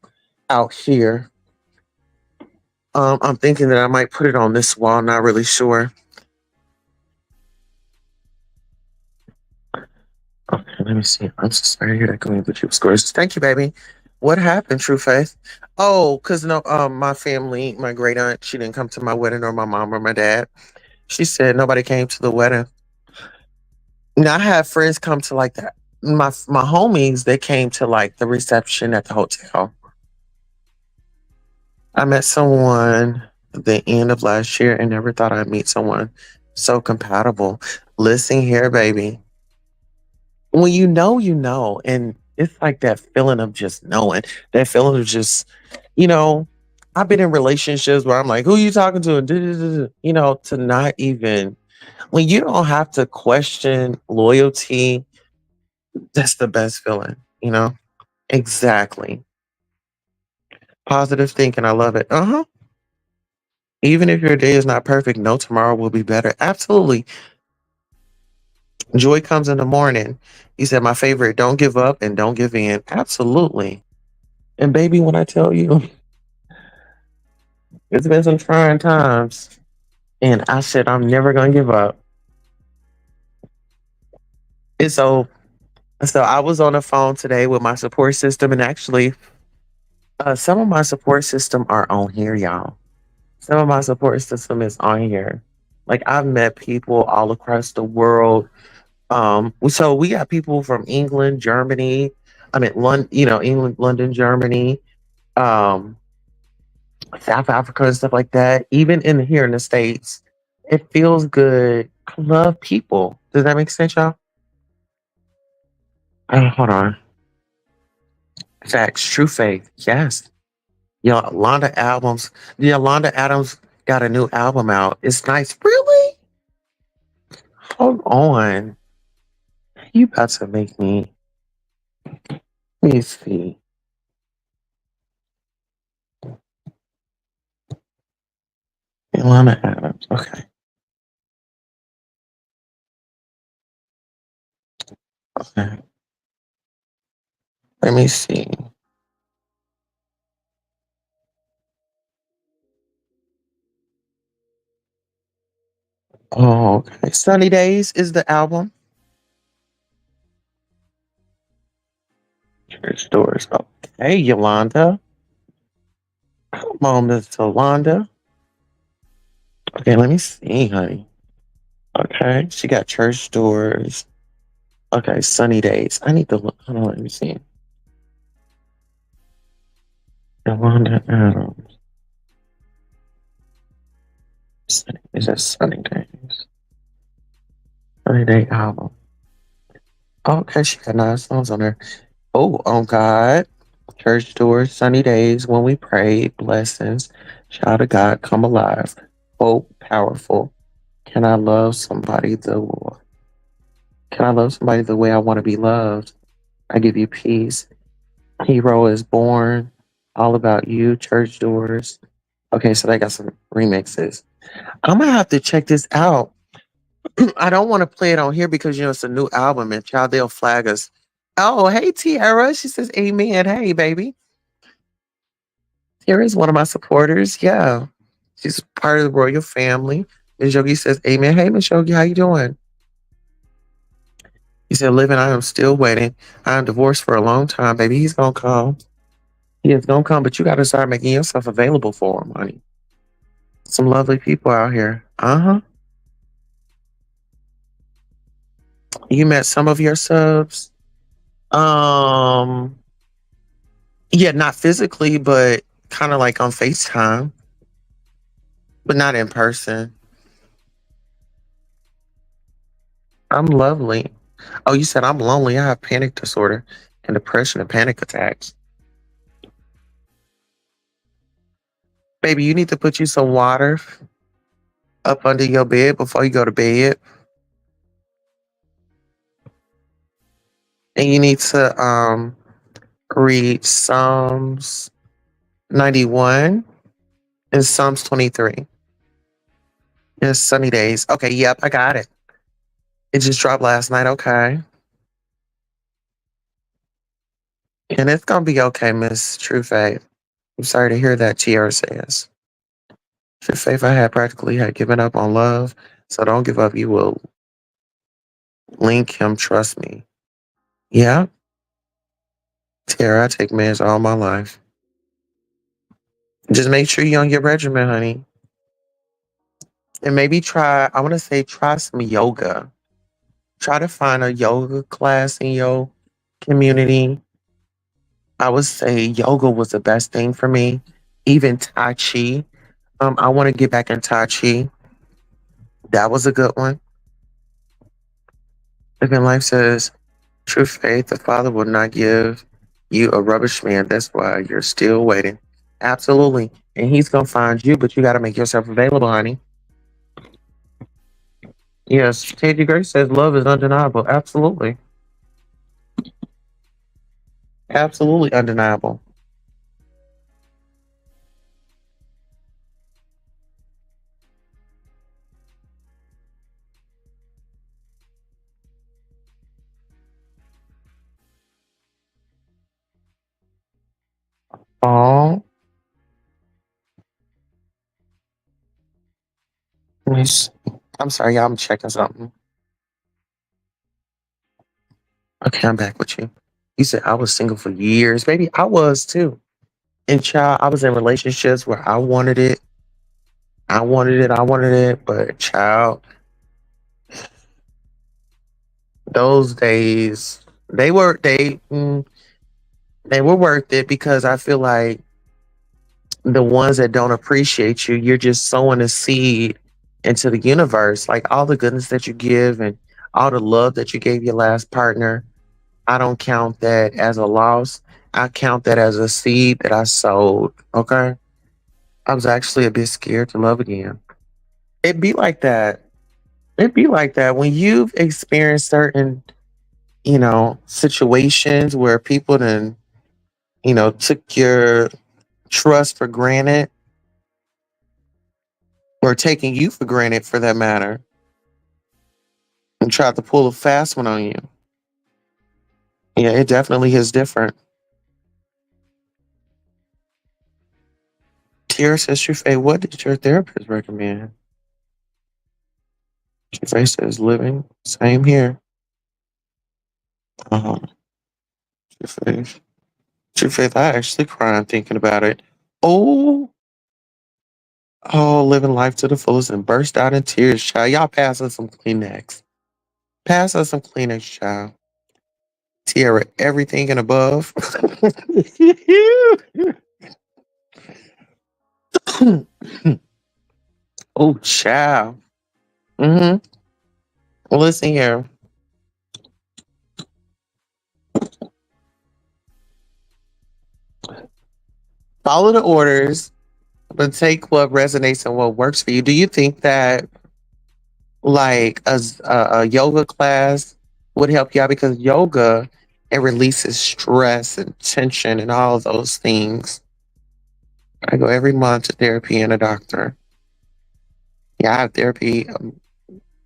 out here. I'm thinking that I might put it on this wall, not really sure. Okay, let me see. I'm so sorry to hear that coming with you scores. Thank you, baby. What happened, True Faith? Oh, because no, my family, my great aunt, she didn't come to my wedding, or my mom or my dad. She said nobody came to the wedding. Now I have friends come to like that. My homies, they came to like the reception at the hotel. I met someone at the end of last year and never thought I'd meet someone so compatible. Listen here, baby. When you know, and it's like that feeling of just knowing, that feeling of just, you know, I've been in relationships where I'm like, who you talking to? And you know, to not even, when you don't have to question loyalty, that's the best feeling, you know? Exactly. Positive thinking. I love it. Uh huh. Even if your day is not perfect, no, tomorrow will be better. Absolutely. Joy comes in the morning. He said, my favorite, don't give up and don't give in. Absolutely. And baby, when I tell you, it's been some trying times. And I said, I'm never going to give up. And so I was on the phone today with my support system. And actually, some of my support system are on here, y'all. Some of my support system is on here. Like I've met people all across the world. So we got people from England, Germany. I mean, London, England, London, Germany, um, South Africa, and stuff like that. Even in here in the States, it feels good. I love people. Does that make sense, y'all? Hold on. Facts, true faith. Yes. Yolanda albums. Yolanda Adams got a new album out. It's nice. Really? Hold on. You about to make me. Let me see. Yolanda Adams. Okay. Okay. Let me see. Oh, okay. Sunny Days is the album. Church Doors. Okay, Yolanda. Come on, Miss Yolanda. Okay, let me see, honey. Okay, she got Church Doors. Okay, Sunny Days. I need to look. Hold on, let me see. Yolanda Adams. Is that Sunny Days? Sunny Day album. Okay, she got 9 songs on there. Oh, on God. Church doors, sunny days when we pray, blessings. Child of God, come alive. Hope, powerful. Can I love somebody the Can I love somebody the way I want to be loved? I give you peace. Hero is born. All about you. Church doors. Okay, so they got some remixes. I'm gonna have to check this out. I don't want to play it on here because it's a new album and child they'll flag us. Oh, hey Tiara. She says amen. Hey, baby. Tiara is one of my supporters. Yeah. She's part of the royal family. Ms. Yogi says, amen. Hey, Ms. Yogi, how you doing? He said, living, I am still waiting. I'm divorced for a long time, baby. He's going to come. He is going to come, but you got to start making yourself available for him, honey. Some lovely people out here. Uh-huh. You met some of your subs. Um, yeah, not physically, but kind of like on FaceTime, but not in person. I'm lovely. Oh, you said I'm lonely. I have panic disorder and depression and panic attacks. Baby, you need to put you some water up under your bed before you go to bed. And you need to read Psalms 91 and Psalms 23. It's sunny days. Okay, yep, I got it. It just dropped last night. Okay. And it's gonna be okay, Miss True Faith. I'm sorry to hear that, Tiara says. True Faith, I had given up on love. So don't give up. You will link him, trust me. Yeah. Tiara, I take meds all my life. Just make sure you're on your regimen, honey. And maybe I want to say, try some yoga. Try to find a yoga class in your community. I would say yoga was the best thing for me. Even Tai Chi. I want to get back in Tai Chi. That was a good one. Living Life says, true faith, the Father will not give you a rubbish man. That's why you're still waiting. Absolutely. And he's going to find you, but you got to make yourself available, honey. Yes, Teddy Grace says love is undeniable. Absolutely. Absolutely undeniable. Oh, let me see. I'm sorry, y'all. I'm checking something. Okay, I'm back with you. You said I was single for years. Maybe I was too. And child, I was in relationships where I wanted it. I wanted it. I wanted it. But child, those days they were worth it because I feel like the ones that don't appreciate you, you're just sowing a seed into the universe. Like all the goodness that you give and all the love that you gave your last partner, I don't count that as a loss. I count that as a seed that I sowed. Okay. I was actually a bit scared to love again. It'd be like that. It'd be like that when you've experienced certain, situations where people then, took your trust for granted or taking you for granted for that matter and tried to pull a fast one on you. Yeah, it definitely is different. Tara says, Trufe, what did your therapist recommend? Trufe says, living. Same here. Uh-huh. Trufe. Trufe, I actually crying thinking about it. Oh, living life to the fullest and burst out in tears, child. Y'all pass us some Kleenex. Pass us some Kleenex, child. Tiara, everything and above. Oh, child. Mm-hmm. Listen here. Follow the orders, but take what resonates and what works for you. Do you think that like a yoga class would help you out? Because yoga, it releases stress and tension and all of those things. I go every month to therapy and a doctor. Yeah, I have therapy.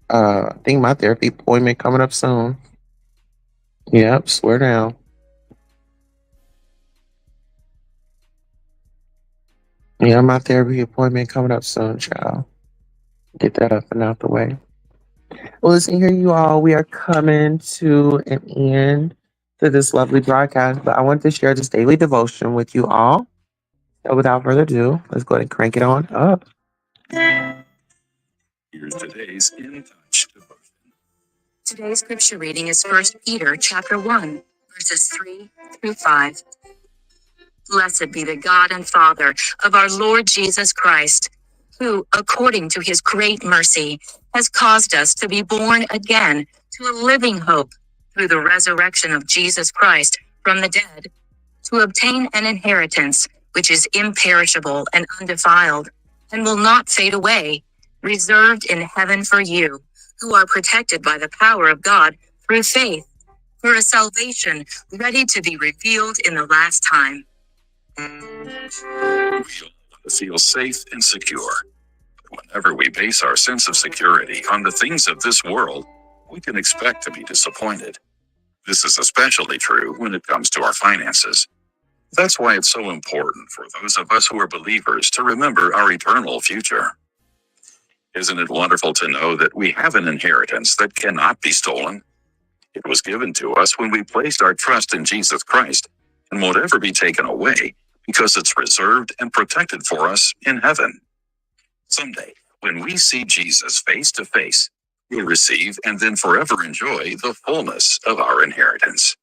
I think my therapy appointment coming up soon. Yep, swear down. Yeah, my therapy appointment coming up soon, child. Get that up and out the way. Well, listen here, you all. We are coming to an end to this lovely broadcast, but I want to share this daily devotion with you all. So without further ado, let's go ahead and crank it on up. Here's today's In Touch devotion. Today's scripture reading is First Peter chapter 1, verses 3 through 5. Blessed be the God and Father of our Lord Jesus Christ, who, according to his great mercy, has caused us to be born again to a living hope through the resurrection of Jesus Christ from the dead, to obtain an inheritance which is imperishable and undefiled, and will not fade away, reserved in heaven for you, who are protected by the power of God through faith, for a salvation ready to be revealed in the last time. We all want to feel safe and secure. But whenever we base our sense of security on the things of this world, we can expect to be disappointed. This is especially true when it comes to our finances. That's why it's so important for those of us who are believers to remember our eternal future. Isn't it wonderful to know that we have an inheritance that cannot be stolen? It was given to us when we placed our trust in Jesus Christ and won't ever be taken away because it's reserved and protected for us in heaven. Someday, when we see Jesus face to face, we'll receive and then forever enjoy the fullness of our inheritance.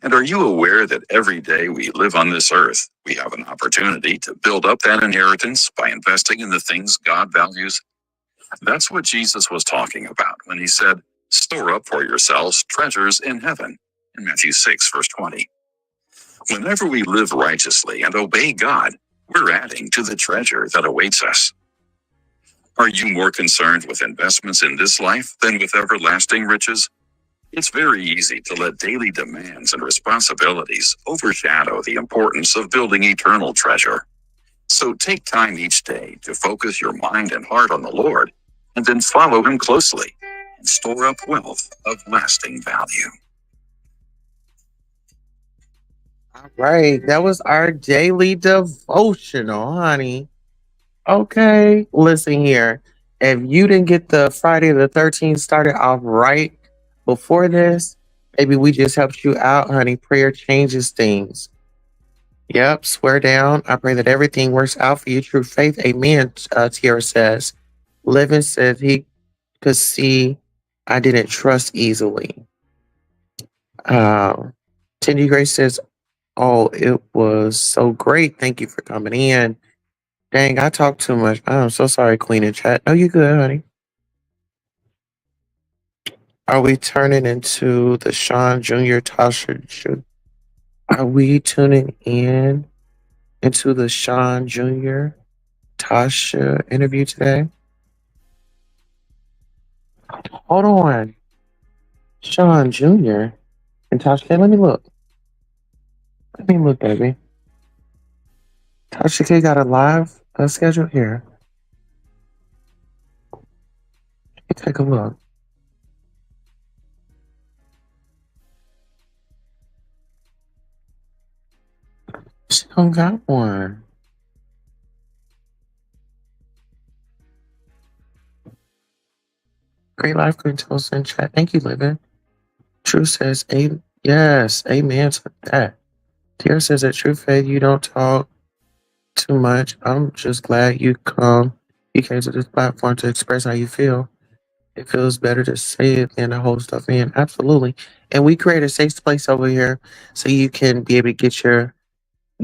And are you aware that every day we live on this earth, we have an opportunity to build up that inheritance by investing in the things God values? That's what Jesus was talking about when he said, "Store up for yourselves treasures in heaven," in Matthew 6, verse 20. Whenever we live righteously and obey God, we're adding to the treasure that awaits us. Are you more concerned with investments in this life than with everlasting riches? It's very easy to let daily demands and responsibilities overshadow the importance of building eternal treasure. So take time each day to focus your mind and heart on the Lord, and then follow him closely and store up wealth of lasting value. All right, that was our daily devotional, honey. Okay, listen here. If you didn't get the Friday the 13th started off right before this, maybe we just helped you out, honey. Prayer changes things. Yep, swear down. I pray that everything works out for you. True faith. Amen. Tiara says. Living says he could see I didn't trust easily. Uh, Cindy Grace says, oh, it was so great. Thank you for coming in. Dang, I talk too much. I'm so sorry, Queen in chat. No, you good, honey. Are we turning into the Sean Jr. Tasha? Are we tuning in into the Sean Jr. Tasha interview today? Hold on. Sean Jr. and Tasha K. Let me look. Let me look, baby. Tasha K got a live schedule here. Let me take a look. She don't got one. Great life, Queen Tulsa in chat. Thank you, Living. True says, yes, amen to that. Tiara says that true faith, you don't talk too much. I'm just glad you came to this platform to express how you feel. It feels better to say it than to hold stuff in. Absolutely. And we create a safe place over here so you can be able to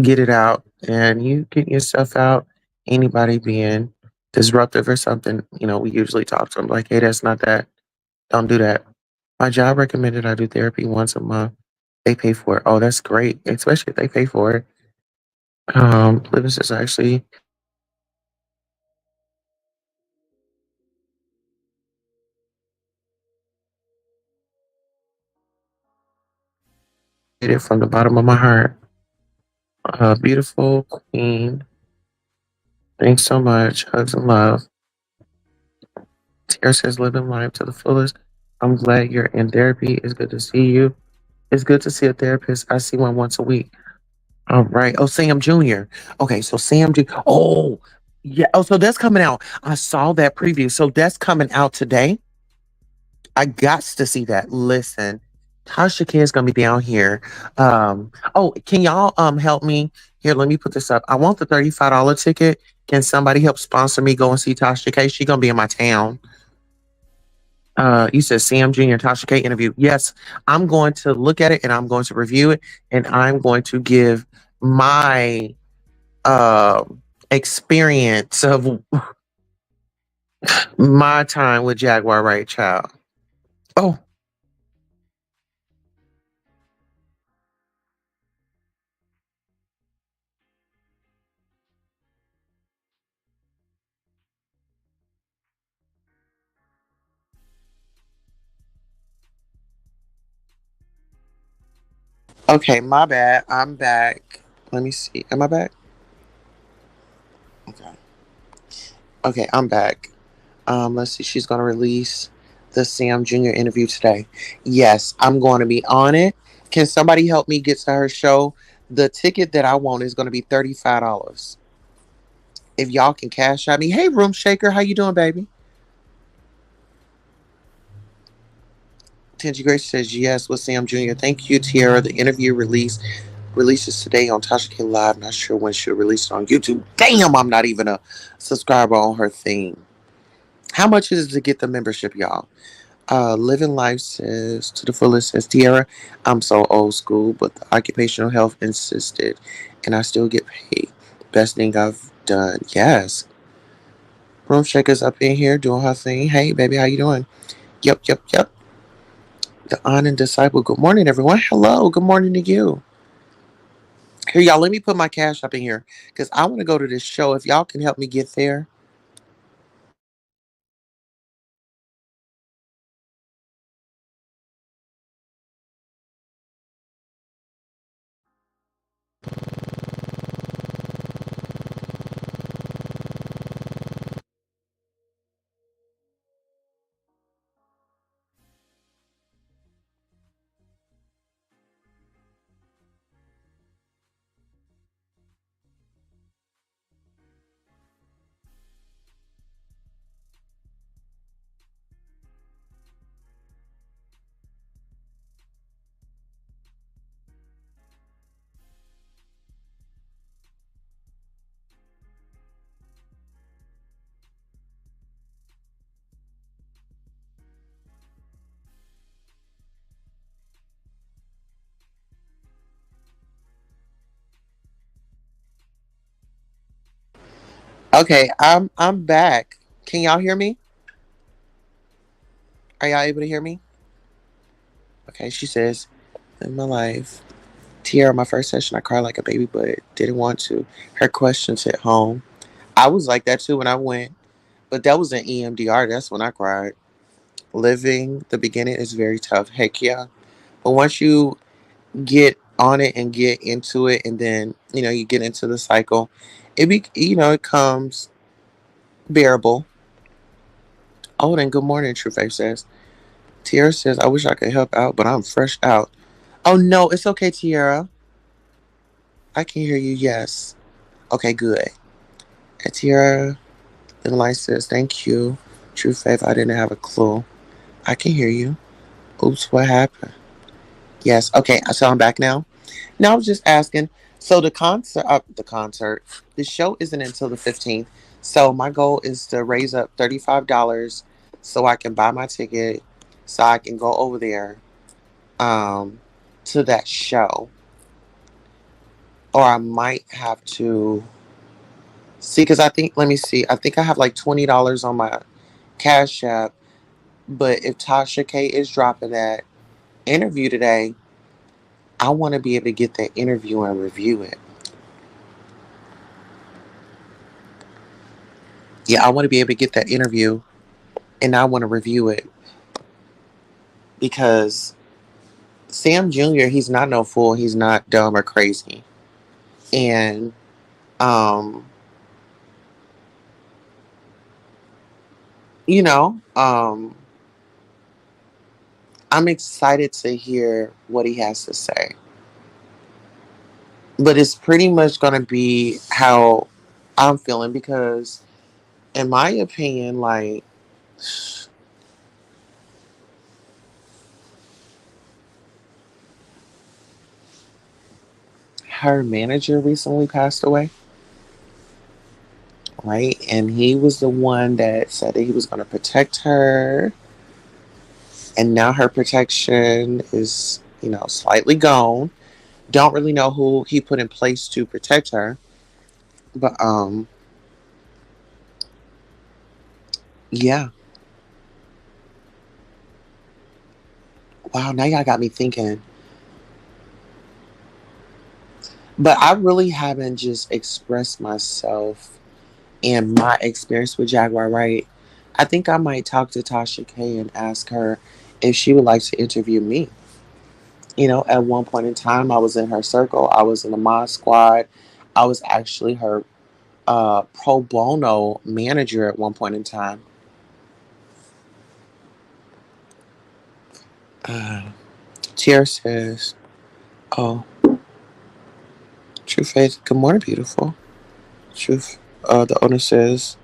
get it out and you get yourself out. Anybody being disruptive or something, we usually talk to them like, hey, that's not that. Don't do that. My job recommended I do therapy once a month. They pay for it. Oh, that's great, especially if they pay for it. Living is actually did it from the bottom of my heart. Beautiful queen. Thanks so much. Hugs and love. Tara says, living life to the fullest. I'm glad you're in therapy. It's good to see you. It's good to see a therapist. I see one once a week. All right. Oh, Sam Jr. Okay, so Sam Jr. Oh, yeah. Oh, so that's coming out. I saw that preview. So that's coming out today. I got to see that. Listen, Tasha K is gonna be down here. Oh, can y'all help me? Here, let me put this up. I want the $35 ticket. Can somebody help sponsor me go and see Tasha K? She gonna be in my town. You said Sam Jr. Tasha K interview. Yes, I'm going to look at it and I'm going to review it and I'm going to give my experience of my time with Jaguar Right Child. Oh, okay, my bad. I'm back. Let me see. Am I back? Okay. Okay, I'm back. Let's see. She's gonna release the Sam Jr. interview today. Yes, I'm going to be on it. Can somebody help me get to her show? The ticket that I want is going to be $35. If y'all can cash at me. Hey, Room Shaker, how you doing, baby? Tenji Grace says yes with Sam Jr. Thank you, Tiara. The interview releases today on Tasha K Live. Not sure when she'll release it on YouTube. Damn, I'm not even a subscriber on her thing. How much is it to get the membership, y'all? Living Life says to the fullest says Tiara. I'm so old school, but the occupational health insisted, and I still get paid. Best thing I've done. Yes. Room Shaker's up in here doing her thing. Hey, baby, how you doing? Yep, yep, yep. The On and Disciple. Good morning, everyone. Hello. Good morning to you. Here, y'all, let me put my cash up in here because I want to go to this show. If y'all can help me get there. Okay, I'm back. Can y'all hear me? Are y'all able to hear me? Okay, she says, in my life, Tiara, my first session, I cried like a baby, but didn't want to. Her questions hit home. I was like that too when I went, but that was an EMDR. That's when I cried. Living the beginning is very tough. Heck yeah. But once you get on it and get into it, and then, you get into the cycle, it comes bearable. Oh, then good morning, True Faith says. Tiara says, I wish I could help out, but I'm fresh out. Oh, no, it's okay, Tiara. I can hear you, yes. Okay, good. And Tiara, the light says, thank you. True Faith, I didn't have a clue. I can hear you. Oops, what happened? Yes, okay, so I'm back now. Now I was just asking. So the show isn't until the 15th. So my goal is to raise up $35 so I can buy my ticket, so I can go over there um, to that show. Or I might have to. See, because I think, let me see, I think I have like $20 on my Cash App. But if Tasha K is dropping that interview today, I want to be able to get that interview and review it. Yeah, I want to be able to get that interview and I want to review it because Sam Jr., he's not no fool. He's not dumb or crazy. And, um, you know, I'm excited to hear what he has to say. But it's pretty much going to be how I'm feeling because, in my opinion, like, her manager recently passed away, right? And he was the one that said that he was going to protect her. And now her protection is, slightly gone. Don't really know who he put in place to protect her. But, yeah. Wow, now y'all got me thinking. But I really haven't just expressed myself and my experience with Jaguar, right? I think I might talk to Tasha K and ask her if she would like to interview me. At one point in time, I was in her circle. I was in the mod squad. I was actually her pro bono manager at one point in time. Uh, Tier says, "Oh, True Faith. Good morning, beautiful. Truth." The owner says,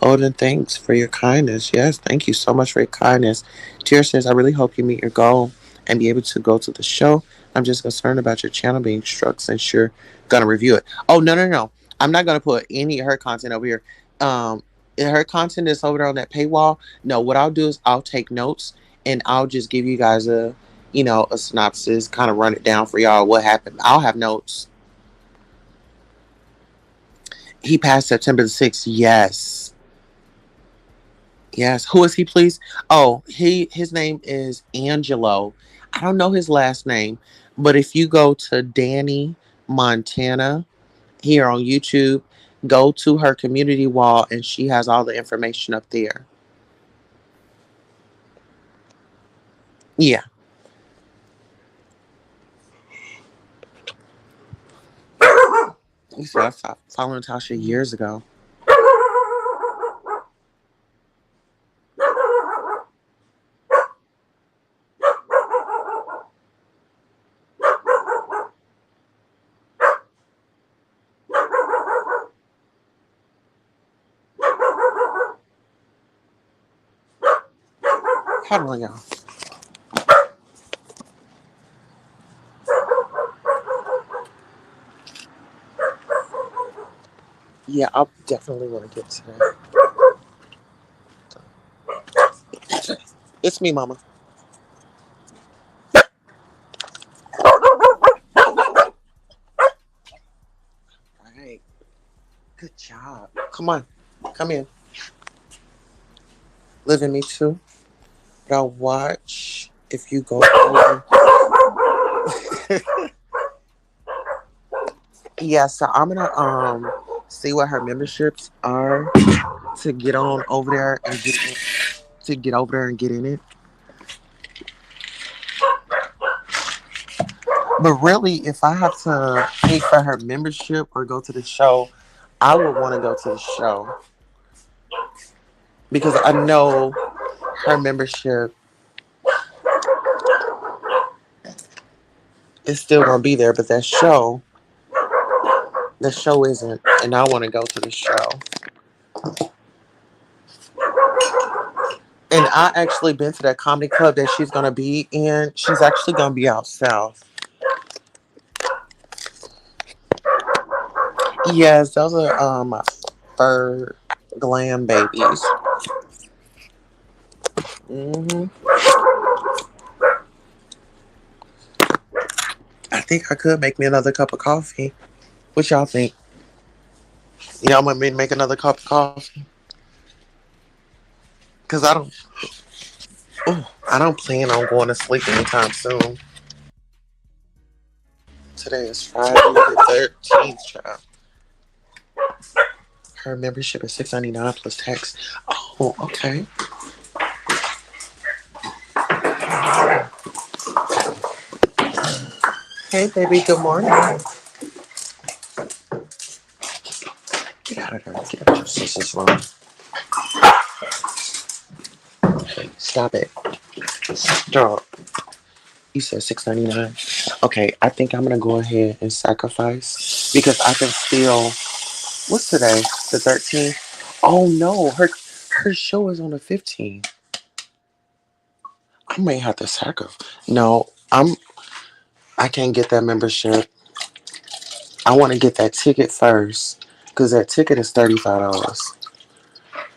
Odin, thanks for your kindness. Yes, thank you so much for your kindness. Tier says, I really hope you meet your goal and be able to go to the show. I'm just concerned about your channel being struck since you're going to review it. Oh, no, no, no. I'm not going to put any of her content over here. Um, Her content is over there on that paywall. No, what I'll do is I'll take notes and I'll just give you guys a synopsis, kind of run it down for y'all what happened. I'll have notes. He passed September the 6th. Yes. Yes. Who is he, please? Oh, his name is Angelo. I don't know his last name, but if you go to Danny Montana here on YouTube, go to her community wall and she has all the information up there. Yeah. You see, I stopped following Natasha years ago. Hold on, y'all. Yeah, I'll definitely want to get to that. It's me, Mama. All right. Good job. Come on. Come in. Live in me too. But I'll watch if you go over. Yeah, so I'm gonna see what her memberships are to get on over there and get over there and get in it. But really, if I have to pay for her membership or go to the show, I would want to go to the show because I know her membership is still gonna be there, but the show isn't, and I want to go to the show. And I actually been to that comedy club that she's gonna be in. She's actually gonna be out south. Yes, those are my fur glam babies. I think I could make me another cup of coffee. What y'all think? Y'all want me to make another cup of coffee? Cause I don't plan on going to sleep anytime soon. Today is Friday the 13th, child. Her membership is $6.99 plus tax. Oh, okay. Hey, baby. Good morning. Get out of there. Get out of your sister's room. Hey, stop it. Stop. You said $6.99. Okay, I think I'm gonna go ahead and sacrifice because I can still. What's today? The 13th. Oh no, her show is on the 15th. I may have to sacrifice. No, I can't get that membership. I want to get that ticket first because that ticket is $35.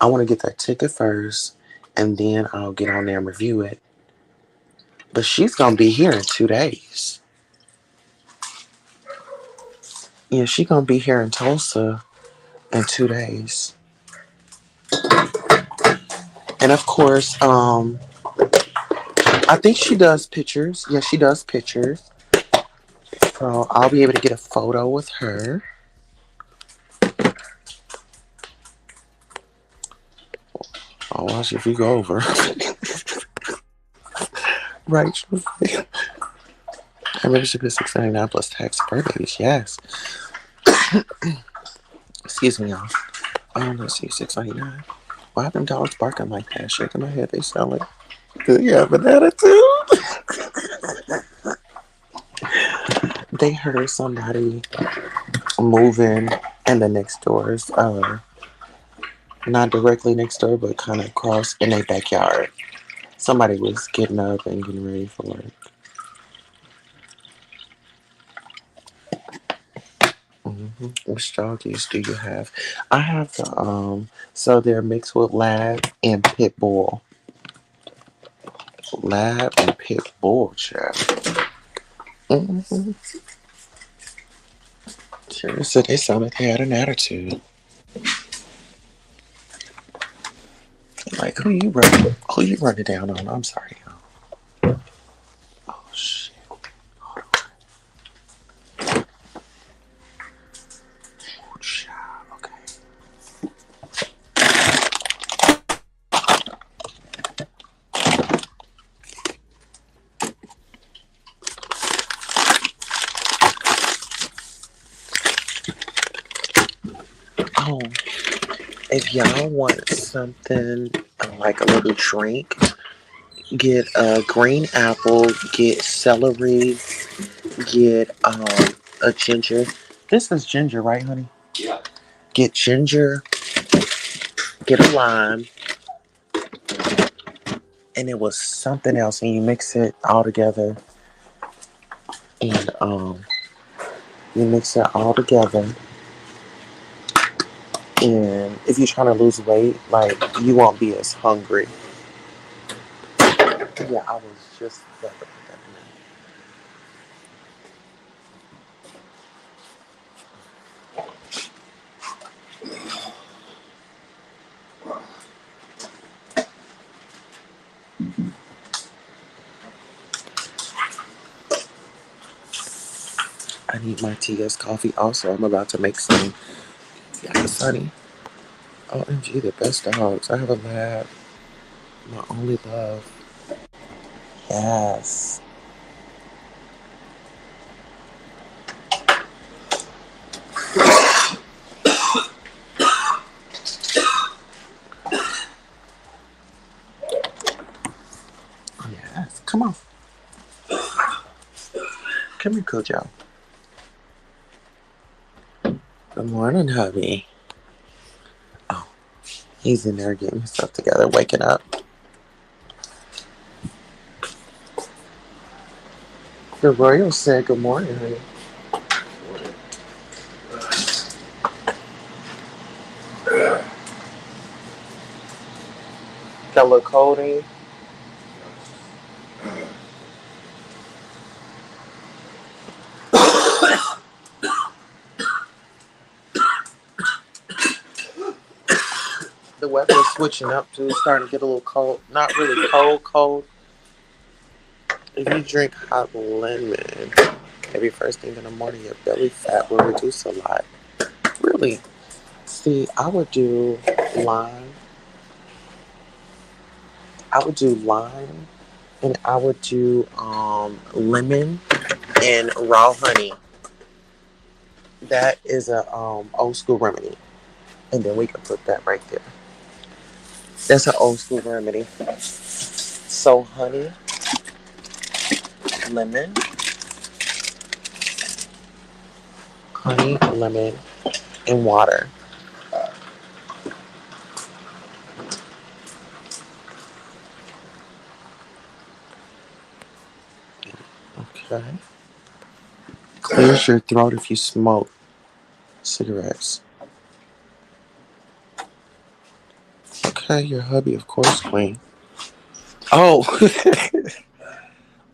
I want to get that ticket first, and then I'll get on there and review it. But she's gonna be here in 2 days. Yeah, she's gonna be here in Tulsa in 2 days. And of course, I think she does pictures. Yeah, she does pictures. So I'll be able to get a photo with her. I'll watch if you go over. Right. Her membership is $6.99 plus tax per babies. Yes. Excuse me, y'all. Let's see, $6.99. Why are them dogs barking like that? Shaking my head. They sound like, do you have an attitude? They heard somebody moving in the next doors. Not directly next door, but kind of across in their backyard. Somebody was getting up and getting ready for work. Which doggies do you have? I have the so they're mixed with lab and pit bull. Lab and pit bull, chat. Sure said they sounded like they had an attitude. Like who you running down on? I'm sorry, y'all. Oh shit. Oh, child. Okay. Oh, if y'all want something like a little drink, get a green apple, get celery, get a ginger. This is ginger, right, honey? Yeah. Get ginger, get a lime, and it was something else, and you mix it all together, and you mix it all together. And if you're trying to lose weight, like you won't be as hungry. Yeah, I was just about to put that in. I need my TS coffee. Also, I'm about to make some. Yes, honey. OMG, the best dogs. I have a lab. My only love. Yes. Yes. Come on. Come here, Kojo. Good morning, hubby. Oh, he's in there getting himself together, waking up. The Royal said good morning, honey. Got a little cold in you? weather is switching up too. It's starting to get a little cold. Not really cold, cold. If you drink hot lemon every first thing in the morning, your belly fat will reduce a lot. Really? See, I would do lime. I would do lime, and I would do lemon and raw honey. That is a old school remedy, and then we can put that right there. That's an old school remedy. So lemon, honey, lemon, and water. Okay. Clears your throat if you smoke cigarettes. Okay, your hubby, of course, queen. Oh,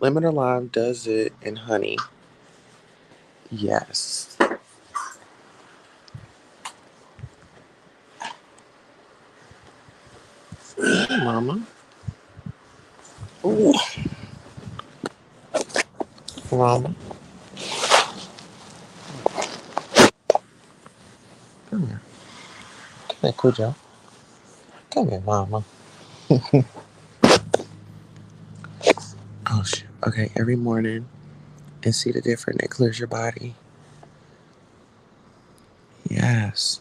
lemon or lime does it in honey. Yes. Hey, mama. Ooh, mama. Come here. Come here, Cujo. Come here, mama. Oh, shoot. Okay, every morning and see the difference. It clears your body. Yes.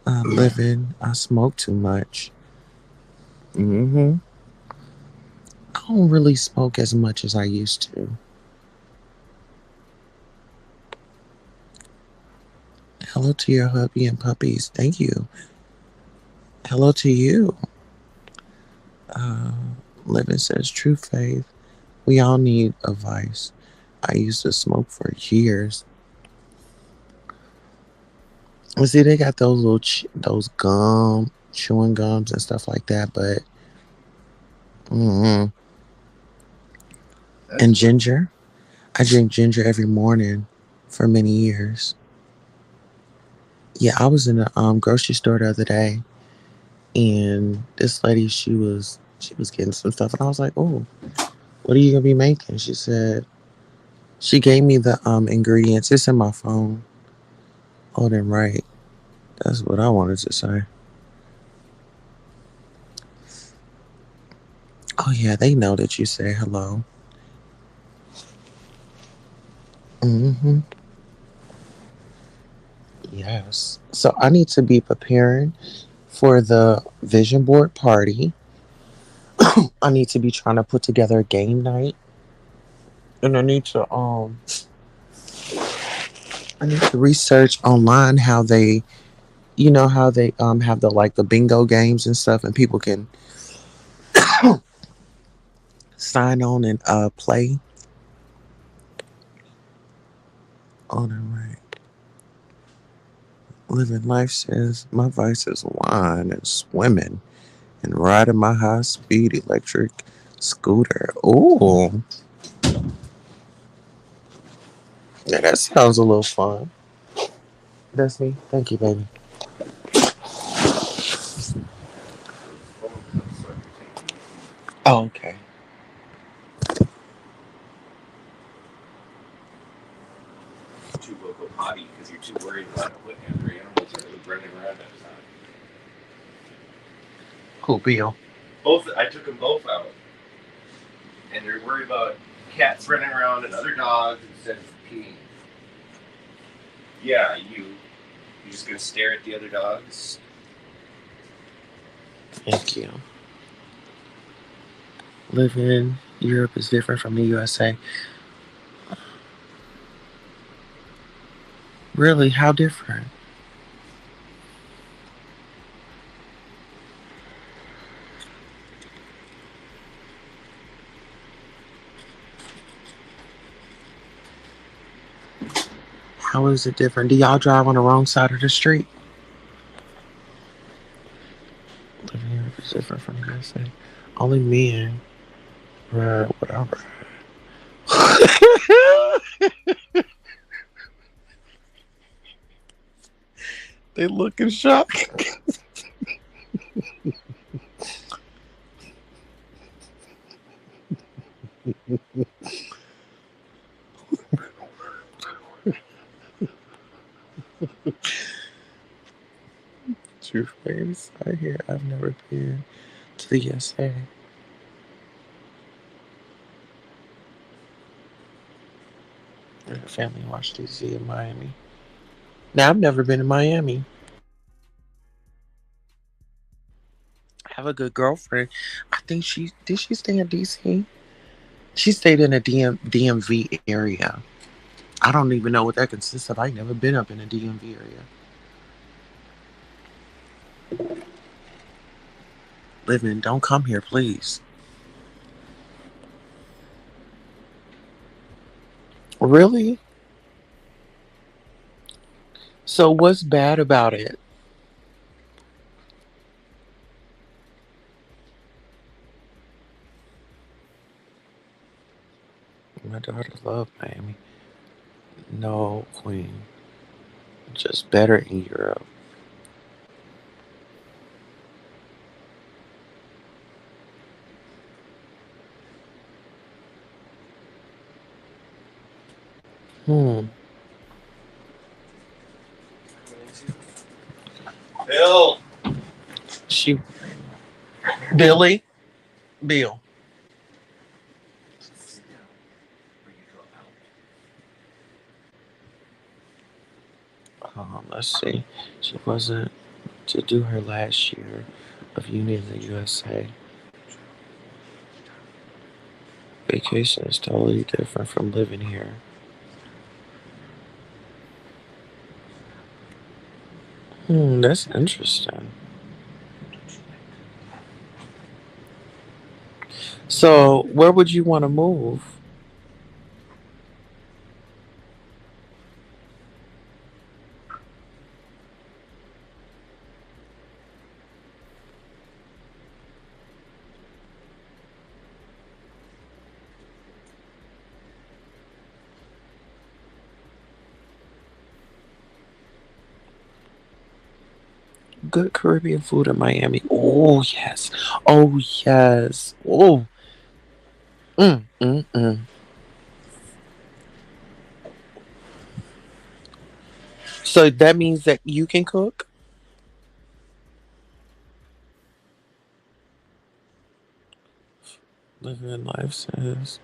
I'm living. I smoke too much. Mm-hmm. I don't really smoke as much as I used to. Hello to your hubby and puppies. Thank you. Hello to you. Uh, Living says true faith. We all need a vice. I used to smoke for years. And see, they got those little those chewing gums and stuff like that. But mm and ginger. I drink ginger every morning for many years. Yeah, I was in the grocery store the other day, and this lady she was getting some stuff, and I was like, "Oh, what are you gonna be making?" She said she gave me the ingredients. It's in my phone. Oh, then right. That's what I wanted to say. Oh yeah, they know that you say hello. Hmm. Yes. So I need to be preparing for the vision board party. I need to be trying to put together a game night, and I need to research online how they how they have the like the bingo games and stuff, and people can sign on and play. Oh, no, right. Living life says my vice is wine and swimming and riding my high speed electric scooter. Ooh, yeah, that sounds a little fun. That's me. Thank you, baby. Oh, okay. To go potty because you're too worried about what other animals are running around outside. Cool, Bill. Both, I took them both out, and they're worried about cats running around and other dogs instead of peeing. Yeah, you're just gonna stare at the other dogs. Thank you. Living in Europe is different from the USA. Really? How different? How is it different? Do y'all drive on the wrong side of the street? Living in Europe is different from the USA. Only men ride whatever. They look in shock. True face. I hear I've never been to the USA. I have family in Washington D.C. and Miami. Now I've never been to Miami. I have a good girlfriend. I think she stay in DC? She stayed in a DMV area. I don't even know what that consists of. I ain't never been up in a DMV area. Living, don't come here, please. Really? So what's bad about it? My daughter loved Miami. No, Queen. Just better in Europe. Hmm. Bill. She Billy? Bill. Let's see. She wasn't to do her last year of uni in the USA. Vacation is totally different from living here. That's interesting. So, where would you want to move? Good Caribbean food in Miami. Oh yes. Oh yes. Oh. Mm, mm, mm. So that means that you can cook. Living life says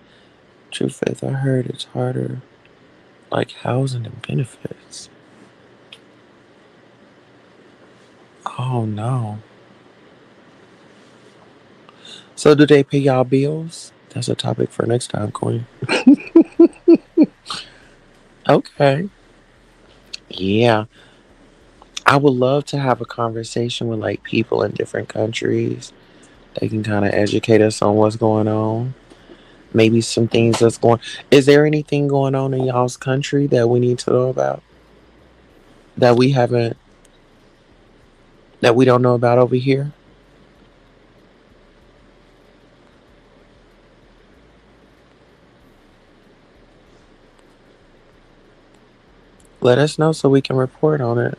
true faith. I heard it's harder, like housing and benefits. Oh no. So do they pay y'all bills? That's a topic for next time, Queen. Okay. Yeah. I would love to have a conversation with like people in different countries. They can kind of educate us on what's going on. Maybe some things that's going. Is there anything going on in y'all's country that we need to know about that we haven't that we don't know about over here? Let us know so we can report on it.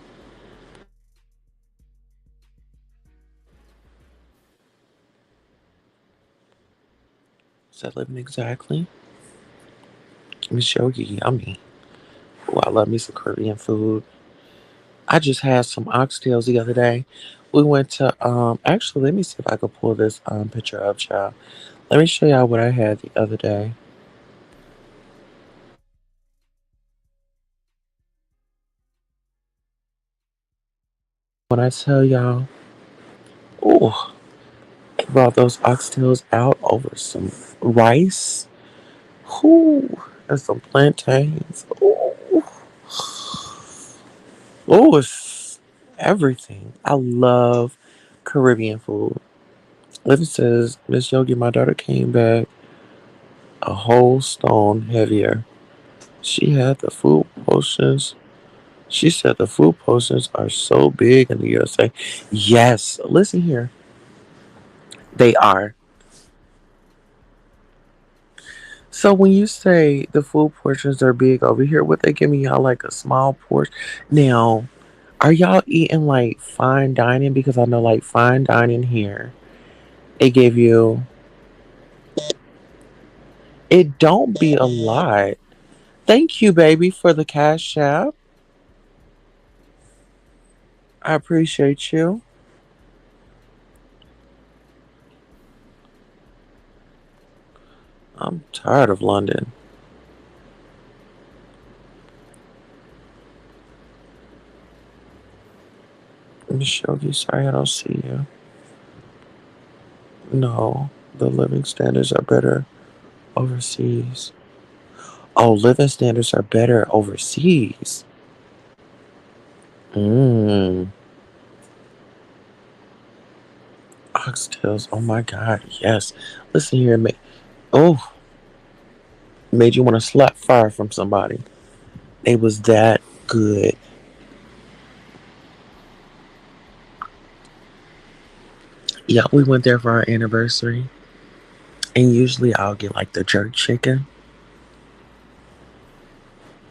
Is that living exactly? Miss Yogi, yummy. Oh, I love me some Korean food. I just had some oxtails the other day. We went to actually let me see if I could pull this picture up, child. Let me show y'all what I had the other day. When I tell y'all, oh, brought those oxtails out over some rice, whoo, and some plantains. Oh, oh, it's everything. I love Caribbean food. Living says Miss Yogi, my daughter came back a whole stone heavier. She had the food potions. She said the food potions are so big in the USA. Yes, listen here. They are. So when you say the food portions are big over here, what they giving y'all like a small portion? Now, Are y'all eating like fine dining? Because I know like fine dining here, it gave you, it don't be a lot. Thank you, baby, for the cash app. I appreciate you. I'm tired of London. Michelle, sorry I don't see you. No, the living standards are better overseas. Oh, living standards are better overseas. Mmm. Oxtails. Oh my God. Yes. Listen here. Oh, made you want to slap fire from somebody. It was that good. Yeah, we went there for our anniversary. And usually I'll get like the jerk chicken.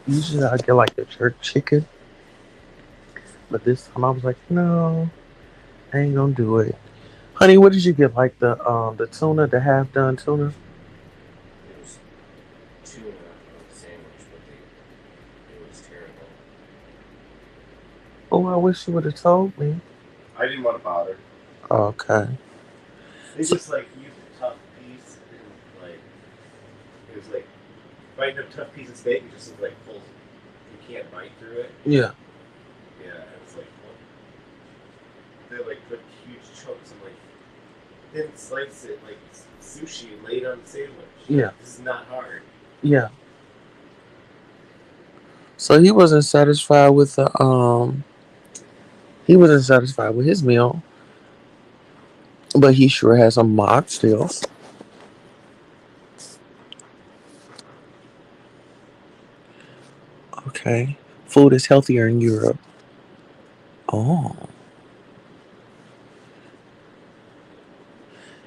Usually I'll get like the jerk chicken. But this time I was like, no, I ain't gonna do it. Honey, what did you get? Like the tuna, the half done tuna? It was tuna on a sandwich, but it was terrible. Oh, I wish you would have told me. I didn't want to bother. Okay. They So, just like used a tough piece and like it was like biting a tough piece of steak. It just was like full. You can't bite through it. yeah, Yeah, it was like they like put huge chunks and like didn't slice it like sushi and laid on the sandwich. yeah, This is not hard. yeah. So he wasn't satisfied with he wasn't satisfied with his meal, but he sure had some mocktails. Okay. Food is healthier in Europe. Oh.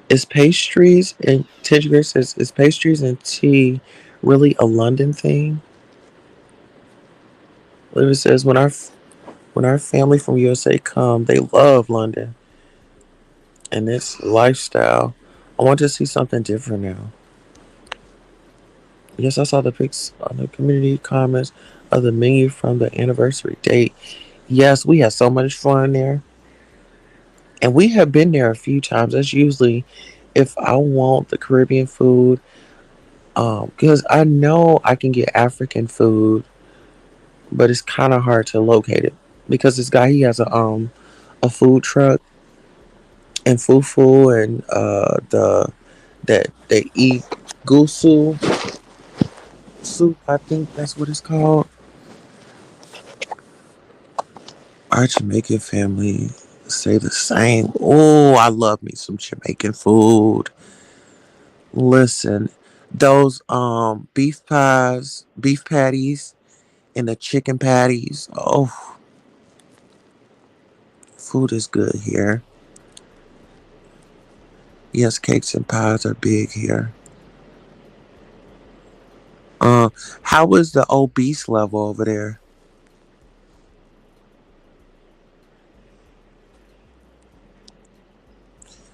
Is pastries and Tigris says is pastries and tea really a London thing? It says when our family from USA come, they love London and its lifestyle. I want to see something different now. Yes, I saw the pics on the community comments of the menu from the anniversary date. Yes, we had so much fun there. And we have been there a few times. That's usually if I want the Caribbean food, because I know I can get African food, but it's kind of hard to locate it because this guy he has a food truck and fufu and the that they eat gusu soup. I think that's what it's called. Our Jamaican family say the same. Oh, I love me some Jamaican food. Listen, those beef pies, beef patties, and the chicken patties. Oh, food is good here. Yes, cakes and pies are big here. Uh, how is the obese level over there?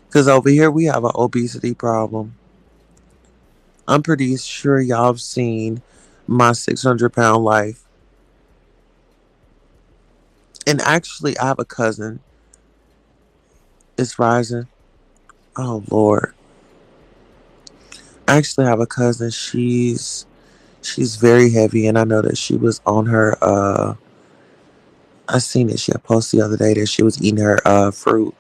Because over here we have an obesity problem. I'm pretty sure y'all have seen my 600-pound life. And actually, I have a cousin. It's rising. Oh Lord. I actually have a cousin. She's very heavy, and I know that she was on her. I seen it. She had posted the other day that she was eating her fruit,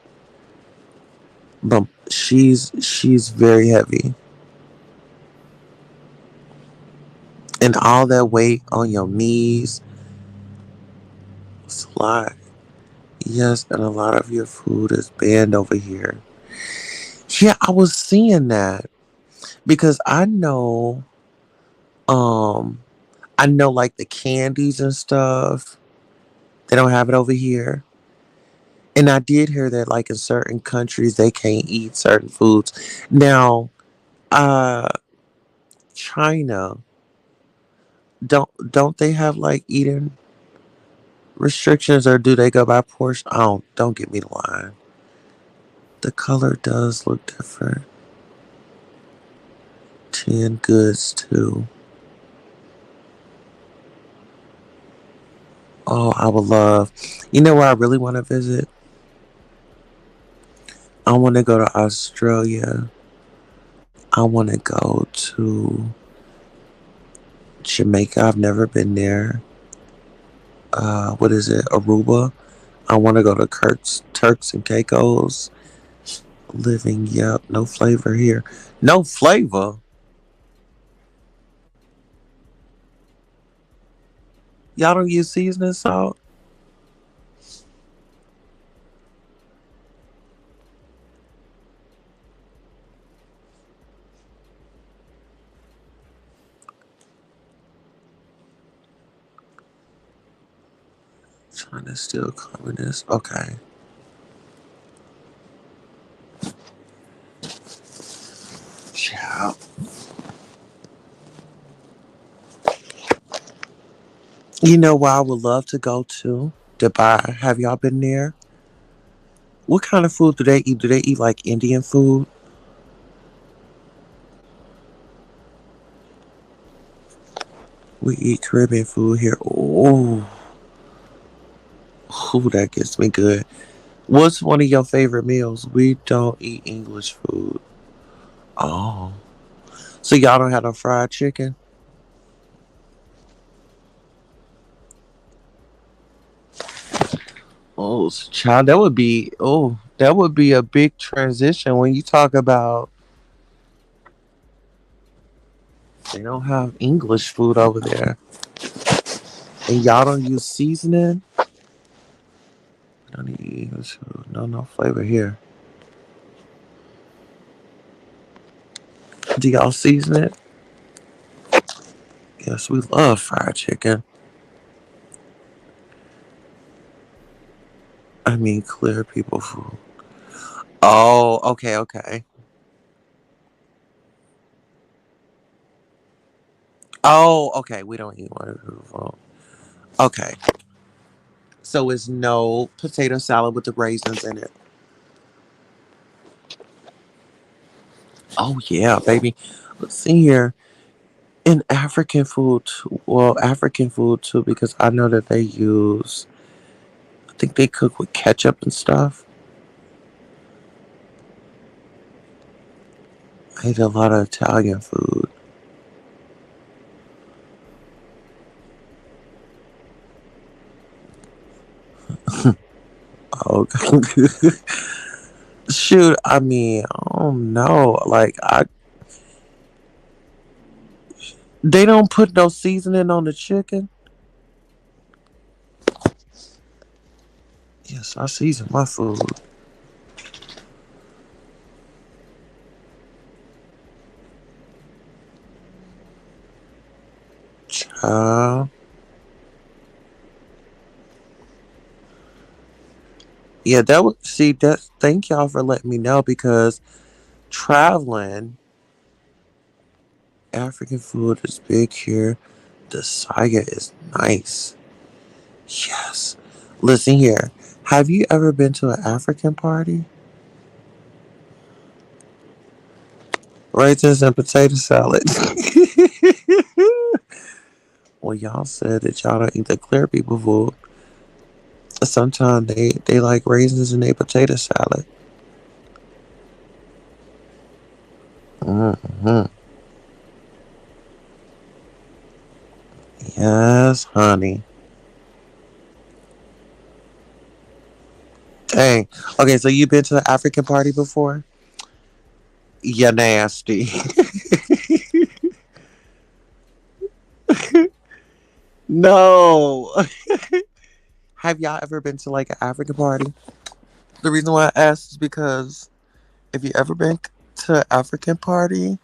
but she's very heavy, and all that weight on your knees. It's a lot. Yes, and a lot of your food is banned over here. Yeah, I was seeing that because um, I know like the candies and stuff. They don't have it over here. And I did hear that like in certain countries they can't eat certain foods. Now, uh China, don't they have like eating restrictions, or do they go by portion? Oh, don't get me lying. The color does look different. 10 goods too. Oh, I would love. You know where I really want to visit? I want to go to Australia. I want to go to Jamaica. I've never been there. What is it? Aruba. I want to go to Turks and Caicos. Living, yep. No flavor here. No flavor. Y'all don't use seasoning salt? China still communist. Okay. Ciao. You know where I would love to go to? Dubai. Have y'all been there? What kind of food do they eat? Do they eat like Indian food? We eat Caribbean food here. Oh, ooh, that gets me good. What's one of your favorite meals? We don't eat English food. Oh, so y'all don't have no fried chicken? Oh, child, that would be a big transition when you talk about they don't have English food over there, and y'all don't use seasoning. Don't eat English food. No, no flavor here. Do y'all season it? Yes, we love fried chicken. I mean, clear people food. Oh, okay, okay. Oh, okay. We don't eat white people food. Okay, so it's no potato salad with the raisins in it. Oh yeah, baby. Let's see here. In African food, well, African food too, because I know that they use. I think they cook with ketchup and stuff. I eat a lot of Italian food. Oh, shoot. I mean, oh no, like they don't put no seasoning on the chicken. Yes, I season my food. Child. Yeah, that would see that. Thank y'all for letting me know because traveling African food is big here. The Saiga is nice. Yes. Listen here. Have you ever been to an African party? Raisins and potato salad. Well, y'all said that y'all don't eat the clear people food. Sometimes they like raisins in their potato salad. Hmm. Yes, honey. Dang. Okay, so you been to an African party before? You nasty. No. Have y'all ever been to like an African party? The reason why I asked is because if you ever been to an African party,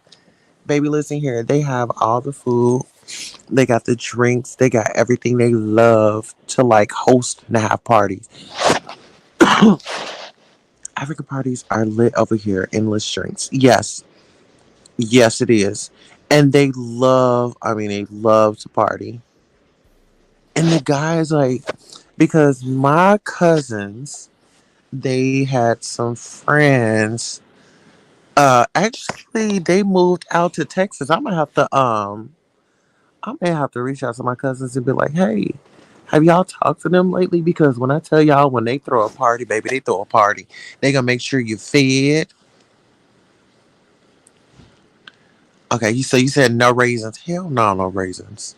baby, listen here. They have all the food. They got the drinks. They got everything they love to like host and have parties. African parties are lit over here. Endless drinks. Yes. Yes, it is. And they love, I mean, they love to party. And the guys, like, because my cousins, they had some friends. Actually, they moved out to Texas. I may have to reach out to my cousins and be like, hey, have y'all talked to them lately? Because when I tell y'all, when they throw a party, baby, they throw a party. They gonna make sure you fed. Okay, so you said no raisins. Hell no, no raisins.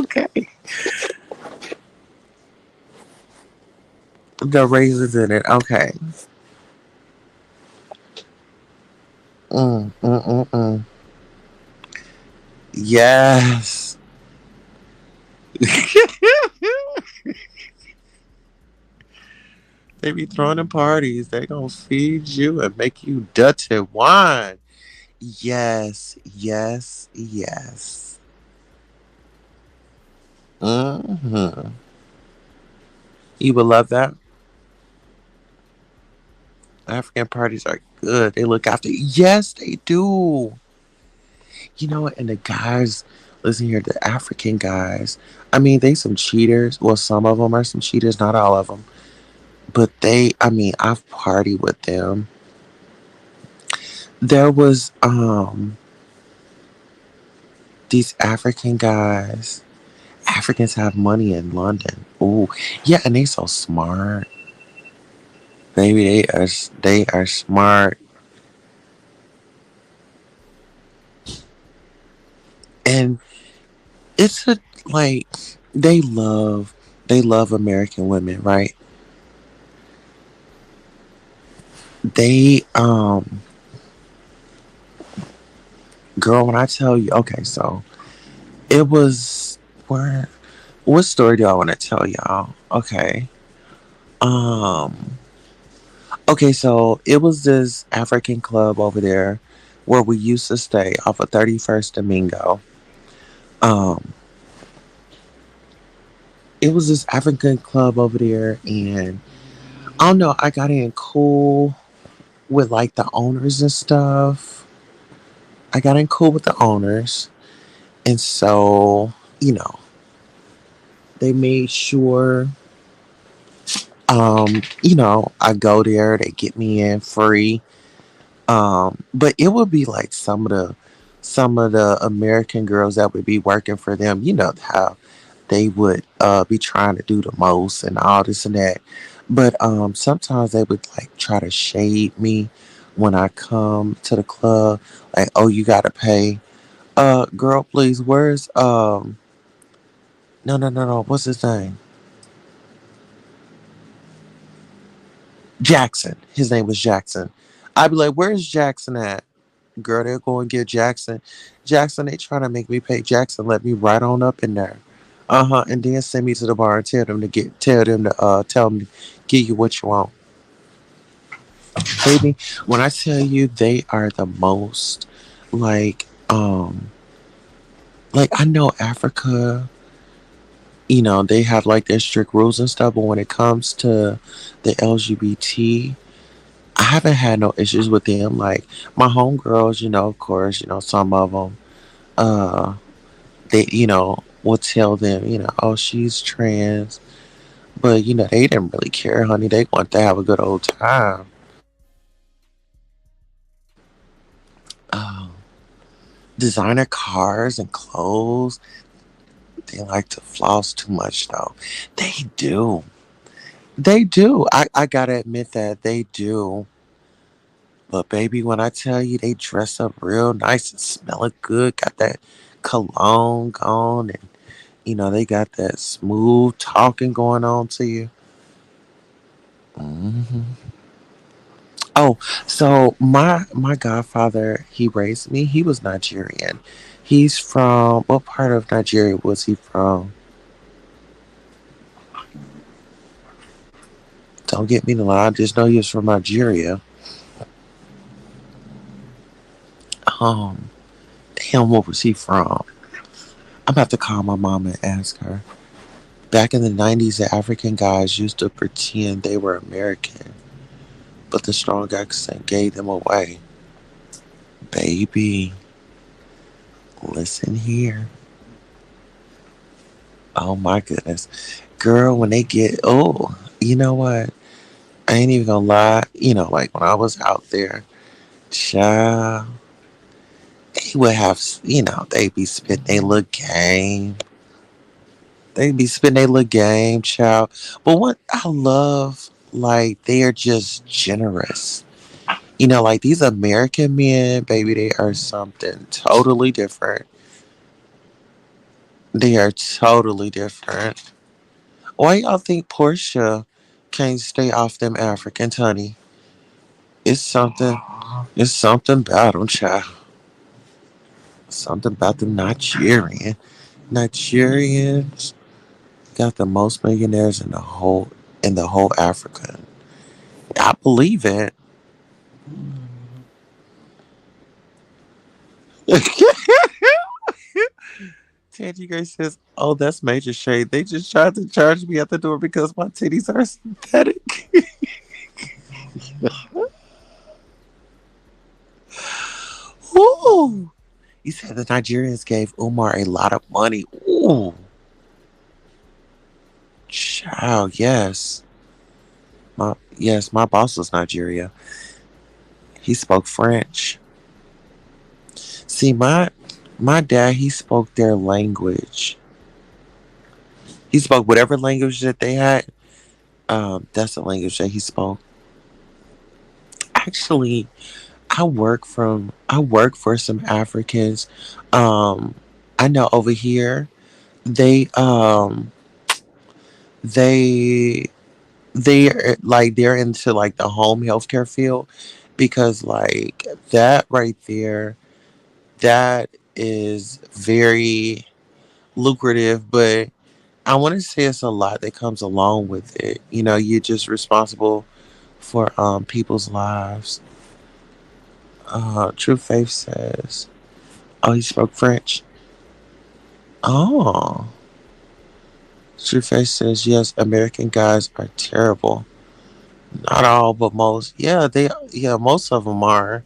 Okay, the raisins in it. Okay. Mm, mm, mm, mm. Yes. They be throwing them parties. They gonna feed you and make you dirty wine. Yes, yes, yes. Hmm. You would love that. African parties are good. They look after you. Yes, they do. You know what? And the guys, listen here, the African guys. I mean, they some cheaters. Well, some of them are some cheaters, not all of them. But they, I mean, I've partied with them. There was these African guys. Africans have money in London. Oh, yeah, and they so smart. Baby, they are smart. And it's a like they love they love American women, right? They girl, when I tell you, okay, so it was where what story do I want to tell y'all? Okay. Um okay, so it was this African club over there where we used to stay off of 31st Domingo. Um it was this African club over there, and I don't know, I got in cool with like the owners and stuff. I got in cool with the owners. And so, you know, they made sure, I go there, they get me in free. But it would be like some of the American girls that would be working for them, you know, how they would be trying to do the most and all this and that. But sometimes they would like try to shade me when I come to the club, like, oh, you gotta pay. Girl, please, where's no, no, no, no, what's his name? Jackson. His name was Jackson. I'd be like, where's Jackson at? Girl, they'll go and get Jackson. Jackson, they trying to make me pay. Jackson let me right on up in there. Uh-huh. And then send me to the bar and tell them to give you what you want. Baby, when I tell you they are the most like I know Africa, they have like their strict rules and stuff, but when it comes to the LGBT, I haven't had no issues with them. Like my homegirls, of course, some of them, uh, they, will tell them, oh, she's trans, but they didn't really care, honey. They want to have a good old time. Um, Designer cars and clothes. They like to floss too much, though. They do. They do. I gotta admit that they do. But baby, when I tell you they dress up real nice and smelling good, got that cologne going, and they got that smooth talking going on to you. Hmm. Oh, so my godfather, he raised me. He was Nigerian. He's from what part of Nigeria was he from? Don't get me to lie. I just know he was from Nigeria. Um, Damn, what was he from? I'm about to call my mom and ask her. Back in the 90s, the African guys used to pretend they were American, but the strong accent gave them away. Baby, listen here. Oh my goodness. Girl, when they get, oh, you know what? I ain't even gonna lie. Like when I was out there, child, they would have, they be spitting they little game. They be spitting they little game, child. But what I love, like, they are just generous. Like these American men, baby, they are something totally different. They are totally different. Why y'all think Portia can't stay off them Africans, honey? It's something. It's something about them, child. Something about the Nigerians got the most millionaires in the whole Africa. I believe it. Tangy Grace says, "Oh, that's major shade. They just tried to charge me at the door because my titties are synthetic." Ooh. You said the Nigerians gave Umar a lot of money. Ooh. Child, yes. My boss was Nigeria. He spoke French. See, my dad, he spoke their language. He spoke whatever language that they had. That's the language that he spoke. Actually, I work for some Africans. Um, I know over here they they're into like the home healthcare field because like that right there, that is very lucrative, but I want to say it's a lot that comes along with it. You're just responsible for people's lives. True Faith says, "Oh, he spoke French." Oh, True Faith says, "Yes, American guys are terrible. Not all, but most. Yeah, most of them are.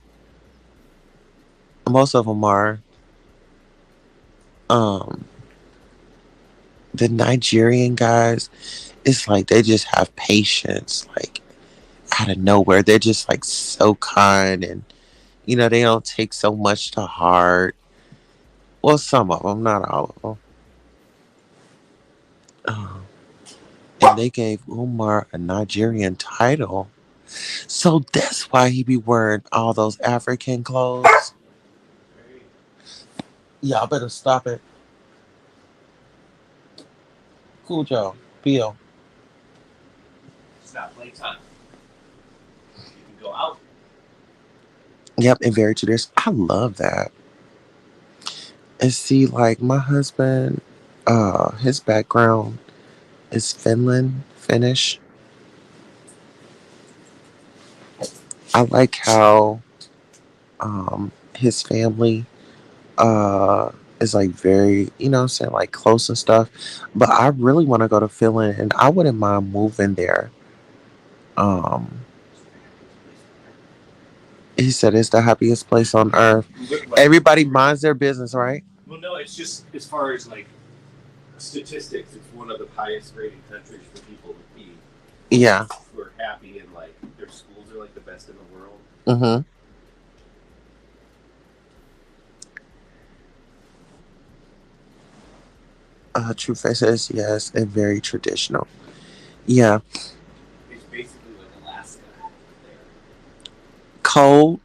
Most of them are. Um, the Nigerian guys, it's like they just have patience. Like out of nowhere, they're just like so kind and." They don't take so much to heart. Well, some of them, not all of them. And they gave Umar a Nigerian title. So that's why he be wearing all those African clothes. Y'all better stop it. Cool Joe. Bill. It's not playtime. You can go out. Yep, and very traditional. I love that. And see, like my husband, his background is Finnish. I like how his family is like very, what I'm saying, like close and stuff. But I really want to go to Finland and I wouldn't mind moving there. Um he said it's the happiest place on earth. Everybody minds their business, right? Well, no, it's just as far as like statistics, it's one of the highest rated countries for people to be. Yeah. Who are happy and like their schools are like the best in the world. Mm-hmm. True Face says yes, and very traditional. Yeah. It's basically like Alaska there. Cold.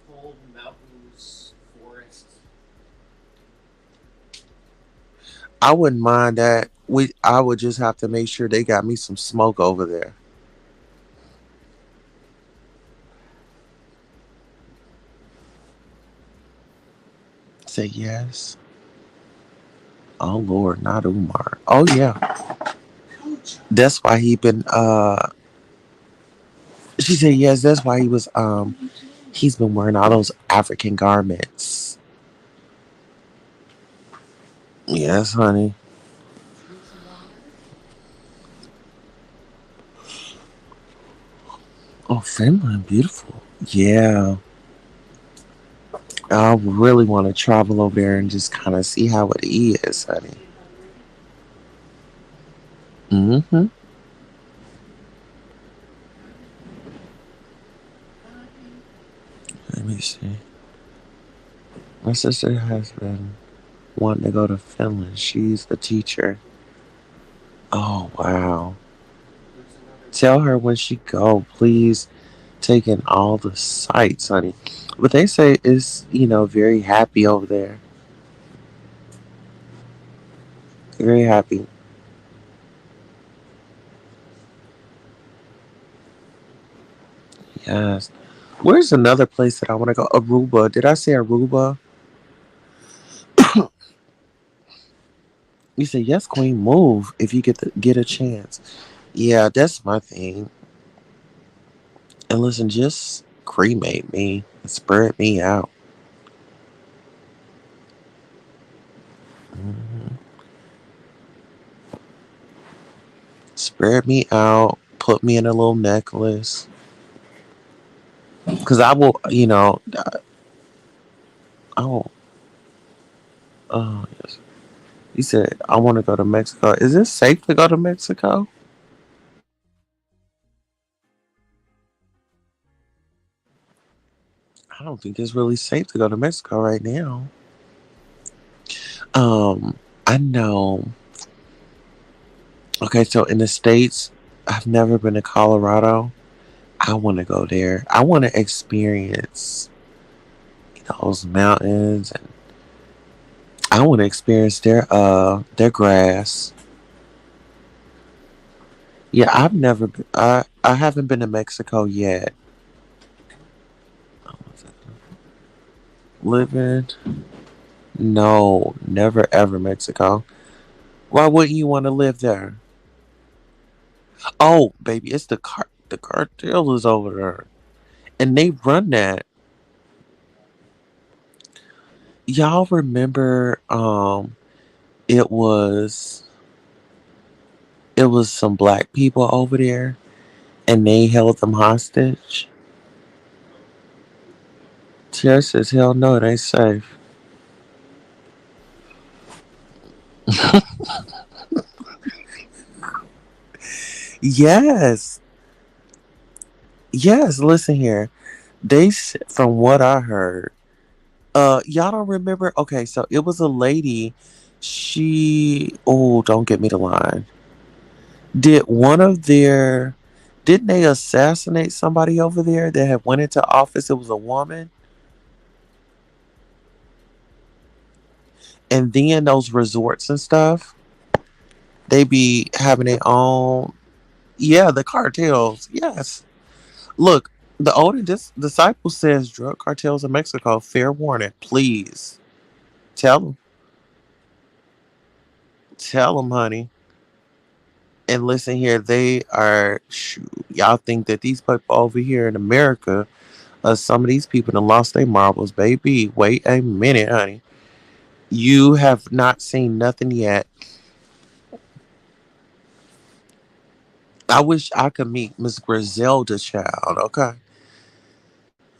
Cold mountains, forests. I wouldn't mind that. I would just have to make sure they got me some smoke over there. Say yes. Oh Lord, not Umar. Oh yeah. That's why he been she said yes, that's why he's been wearing all those African garments. Yes, honey. Oh, Finland, beautiful. Yeah. I really want to travel over there and just kind of see how it is, honey. Mm-hmm. Let me see. My sister has been wanting to go to Finland. She's a teacher. Oh wow. Tell her when she go, please take in all the sights, honey. But they say it's, very happy over there. Very happy. Yes. Where's another place that I want to go? Aruba. Did I say Aruba? You say yes, Queen. Move if you get a chance. Yeah, that's my thing. And listen, just cremate me, spread me out. Mhm. Spread me out. Put me in a little necklace. Cause I will, I will. Oh yes. You said I want to go to Mexico. Is it safe to go to Mexico? I don't think it's really safe to go to Mexico right now. I know. Okay, so in the States, I've never been to Colorado. I want to go there. I want to experience those mountains, and I want to experience their grass. Yeah, I've never been, I haven't been to Mexico yet. Living? No, never ever Mexico. Why wouldn't you want to live there? Oh, baby, it's the cartel is over there, and they run that. Y'all remember? It was it was some black people over there, and they held them hostage. Tara says, "Hell no, it ain't safe." Yes, yes. Listen here, from what I heard, y'all don't remember? Okay, so it was a lady. Don't get me the line. Did one of their didn't they assassinate somebody over there that had went into office? It was a woman, and then those resorts and stuff, they be having their own. Yeah, the cartels. Yes. Look, the older disciple says drug cartels in Mexico. Fair warning, please tell them, tell them, honey. And listen here, they are. Shoot, y'all think that these people over here in America, some of these people done lost their marbles, baby. Wait a minute, honey. You have not seen nothing yet. I wish I could meet Miss Griselda, child. Okay,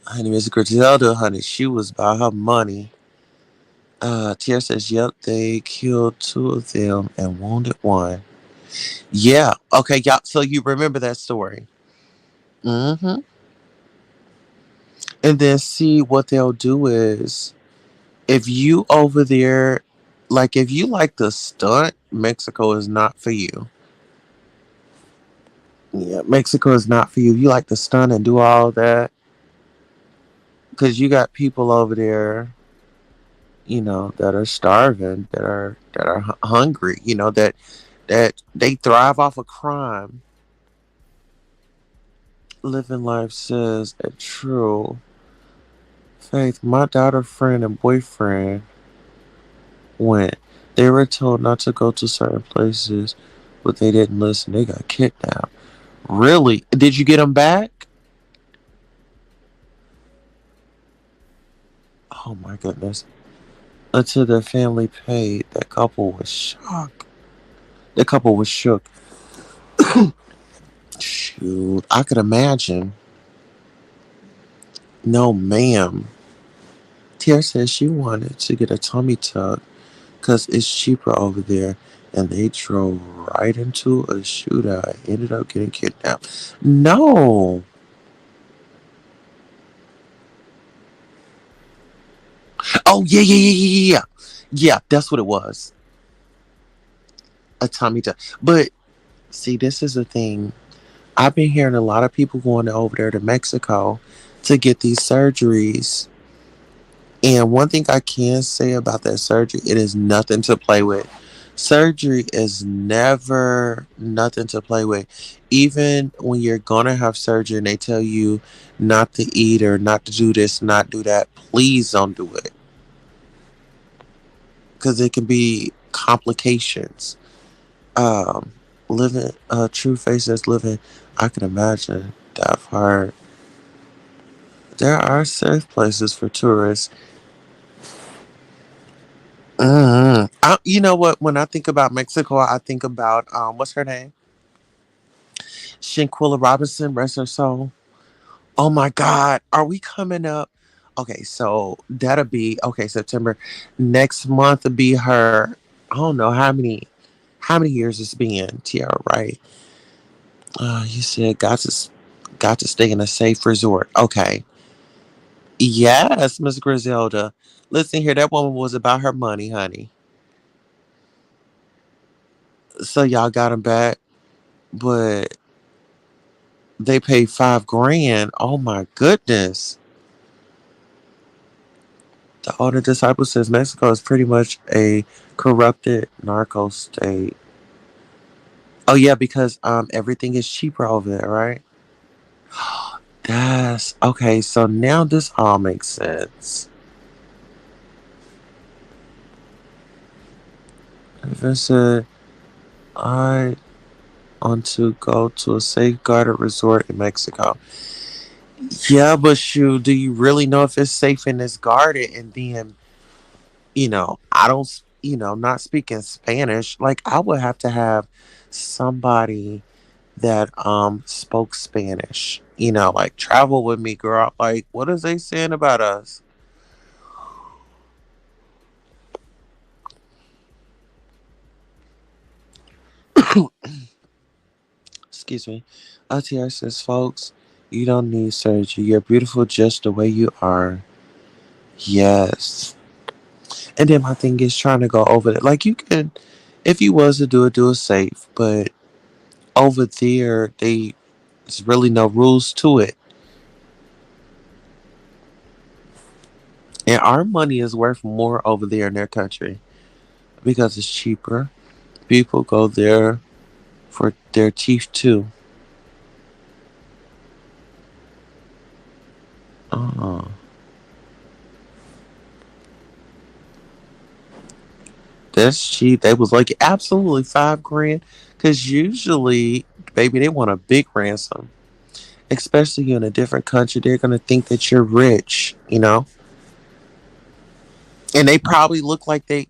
honey, Miss Griselda, honey, she was by her money. Tia says, "Yep, they killed two of them and wounded one." Yeah. Okay, y'all. So you remember that story? Mm-hmm. And then see what they'll do is if you over there, like if you like the stunt, Mexico is not for you. Yeah, Mexico is not for you. If you like the stunt and do all that, because you got people over there, that are starving, that are hungry, that they thrive off of crime. Living life says a true faith. My daughter friend and boyfriend went. They were told not to go to certain places, but they didn't listen. They got kidnapped. Really? Did you get them back? Oh my goodness. Until their family paid, that couple was shocked. The couple was shook. Shoot, I could imagine. No, ma'am. Tia says she wanted to get a tummy tuck because it's cheaper over there. And they drove right into a shootout and ended up getting kidnapped. No. Oh, yeah, yeah, yeah, yeah, yeah. Yeah, that's what it was. A Tommy John. But see, this is the thing. I've been hearing a lot of people going over there to Mexico to get these surgeries. And one thing I can say about that surgery, it is nothing to play with. Surgery is never nothing to play with. Even when you're gonna have surgery and they tell you not to eat or not to do this, not do that, please don't do it. Because it can be complications. Um, living true faces living, I can imagine that part. There are safe places for tourists. You know what? When I think about Mexico, I think about what's her name? Shanquilla Robinson, rest her soul. Oh my God, are we coming up? Okay, so that'll be okay. September next month will be her. I don't know how many years it's been. Tiara, right? You said got to stay in a safe resort. Okay, yes, Miss Griselda. Listen here, that woman was about her money, honey. So y'all got him back, but they paid 5 grand. Oh my goodness. The older disciple says Mexico is pretty much a corrupted narco state. Oh yeah, because everything is cheaper over there, right? That's okay. So now this all makes sense. If I said I want to go to a safeguarded resort in Mexico, yeah, but shoot, do you really know if it's safe and it's guarded? And then I don't, not speaking Spanish. Like I would have to have somebody that spoke Spanish. Like travel with me, girl. Like what is they saying about us? Excuse me. LTR says, folks, you don't need surgery. You're beautiful just the way you are. Yes. And then my thing is trying to go over it. Like you can, if you was to do it safe. But over there, there's really no rules to it. And our money is worth more over there in their country because it's cheaper. People go there for their teeth too. Oh, that's cheap. They was like absolutely 5 grand. Cause usually, baby, they want a big ransom. Especially in a different country, they're gonna think that you're rich. And they probably look like they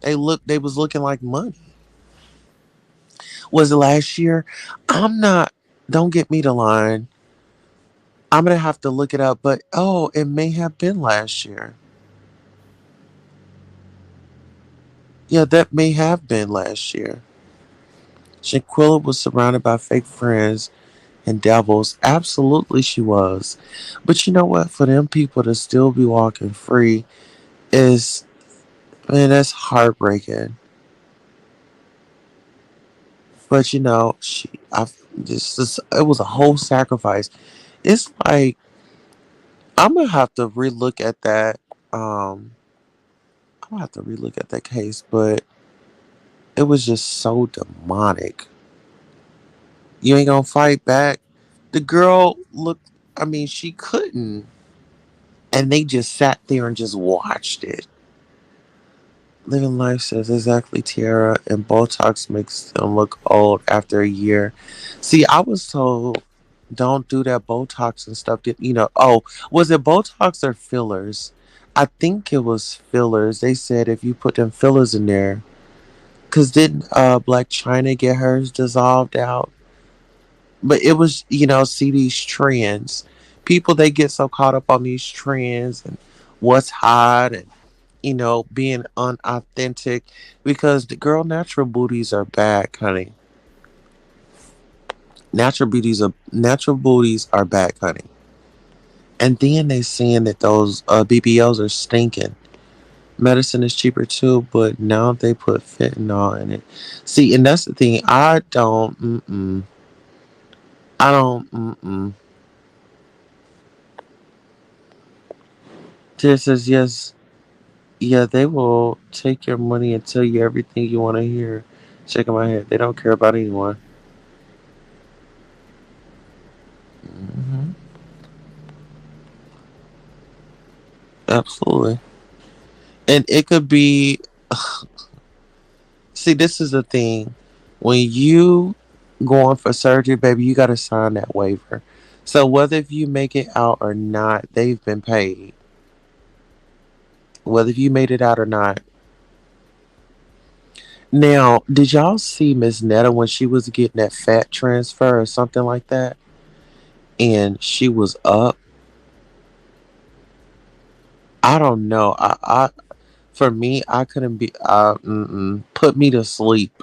was looking like money. Was it last year? I'm not. Don't get me to line. I'm gonna have to look it up. But oh, it may have been last year. Yeah, that may have been last year. Shaquilla was surrounded by fake friends and devils. Absolutely, she was. But you know what? For them people to still be walking free is, man, that's heartbreaking. But it was a whole sacrifice. It's like I'm gonna have to relook at that. I'm gonna have to relook at that case, but it was just so demonic. You ain't gonna fight back. The girl looked. I mean, she couldn't, and they just sat there and just watched it. Living Life says exactly, Tiara, and Botox makes them look old after a year. See, I was told don't do that Botox and stuff. Oh, was it Botox or fillers? I think it was fillers. They said if you put them fillers in there, because didn't Black China get hers dissolved out? But it was, see these trends. People, they get so caught up on these trends and what's hot and being unauthentic, because the girl natural booties are back, honey. Natural booties are back, honey. And then they saying that those BBLs are stinking. Medicine is cheaper too, but now they put fentanyl in it. See, and that's the thing. I don't. This is yes, yeah. They will take your money and tell you everything you want to hear. Shaking my head. They don't care about anyone. hmm Absolutely. And it could be. See, this is the thing. When you going for surgery, baby, you got to sign that waiver. So whether if you make it out or not, they've been paid. Whether if you made it out or not. Now, did y'all see Miss Netta when she was getting that fat transfer or something like that? And she was up. I don't know. For me, I couldn't be. Put me to sleep.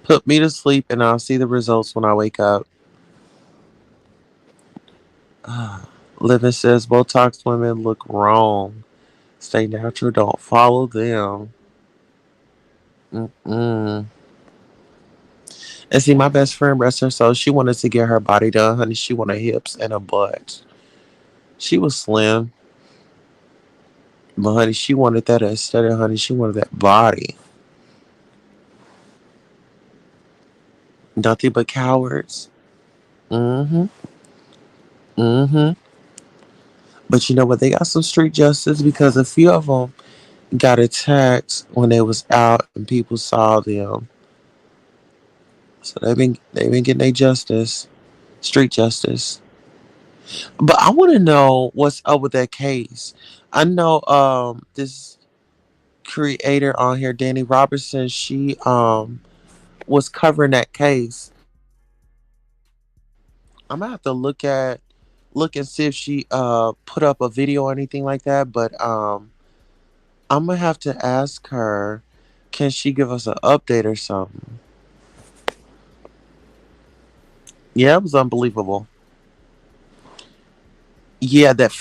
Put me to sleep, and I'll see the results when I wake up. Living says Botox women look wrong. Stay natural. Don't follow them. Mm-mm. And see, my best friend, rest her soul, she wanted to get her body done, honey. She wanted hips and a butt. She was slim, but honey, she wanted that aesthetic, honey. She wanted that body. Nothing but cowards. Mm-hmm. Mm-hmm. But you know what? They got some street justice because a few of them got attacked when they was out and people saw them. So they've been getting their justice, street justice. But I want to know what's up with that case. I know this creator on here, Danny Robertson, she was covering that case. I'm gonna have to look and see if she put up a video or anything like that. But I'm gonna have to ask her, can she give us an update or something? Yeah, it was unbelievable. Yeah, that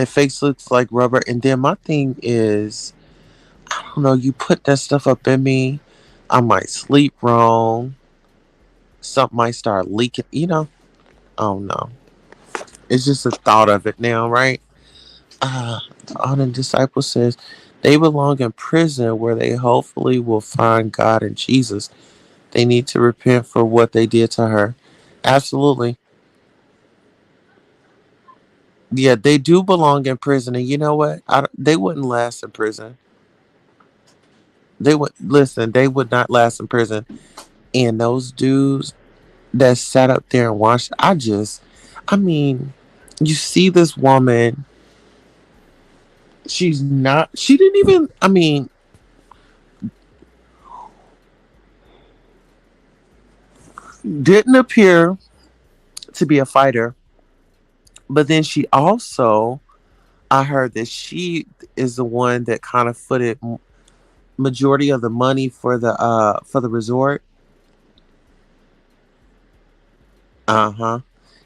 face looks like rubber. And then my thing is, I don't know. You put that stuff up in me, I might sleep wrong. Something might start leaking. Oh no. It's just the thought of it now, right? The honest disciple says they belong in prison where they hopefully will find God and Jesus. They need to repent for what they did to her. Absolutely. Yeah, they do belong in prison. And you know what? They wouldn't last in prison. They would listen. They would not last in prison. And those dudes that sat up there and watched, I mean, you see this woman. She's not. She didn't even. I mean, didn't appear to be a fighter. But then she also, I heard that she is the one that kind of footed majority of the money for the resort. Uh huh.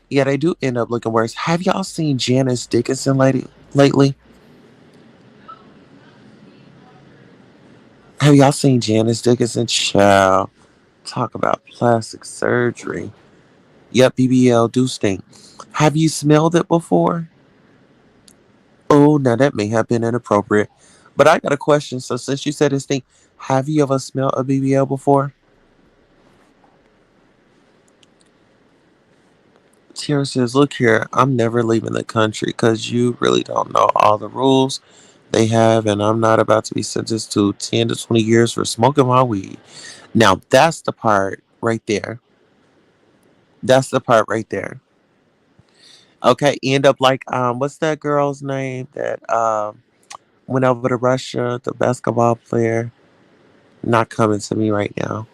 Yeah, they do end up looking worse. Have y'all seen Janice Dickinson lately? Have y'all seen Janice Dickinson? Child, talk about plastic surgery. Yep, BBL do stink. Have you smelled it before? Oh, now that may have been inappropriate. But I got a question. So since you said this thing, have you ever smelled a BBL before? Tara says, look here, I'm never leaving the country because you really don't know all the rules they have, and I'm not about to be sentenced to 10 to 20 years for smoking my weed. Now, that's the part right there. That's the part right there. Okay, end up like, what's that girl's name that went over to Russia, the basketball player? Not coming to me right now.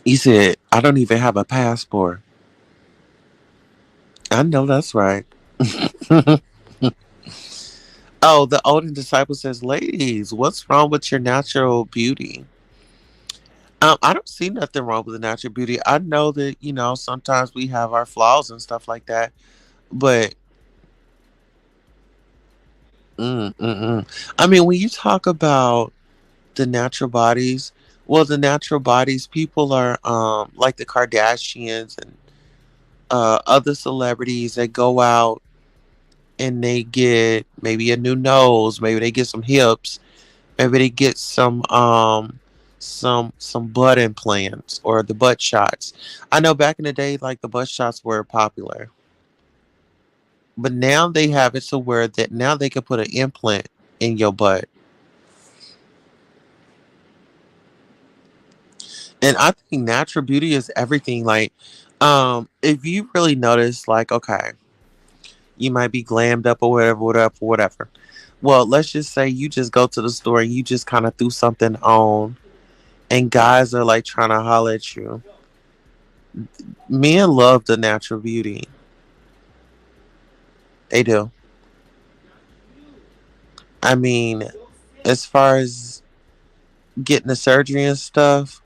He said, I don't even have a passport. I know that's right. Oh, the older disciple says, "Ladies, what's wrong with your natural beauty?" I don't see nothing wrong with the natural beauty. I know that sometimes we have our flaws and stuff like that, but I mean, when you talk about the natural bodies, well, the natural bodies, people are like the Kardashians and other celebrities that go out and they get maybe a new nose, maybe they get some hips, maybe they get some butt implants or the butt shots. I know back in the day, like the butt shots were popular, but now they have it to where that now they can put an implant in your butt. And I think natural beauty is everything. Like, if you really notice, like, okay, you might be glammed up or whatever, whatever, whatever. Well, let's just say you just go to the store and you just kind of threw something on, and guys are like trying to holler at you. Men love the natural beauty. They do. I mean, as far as getting the surgery and stuff,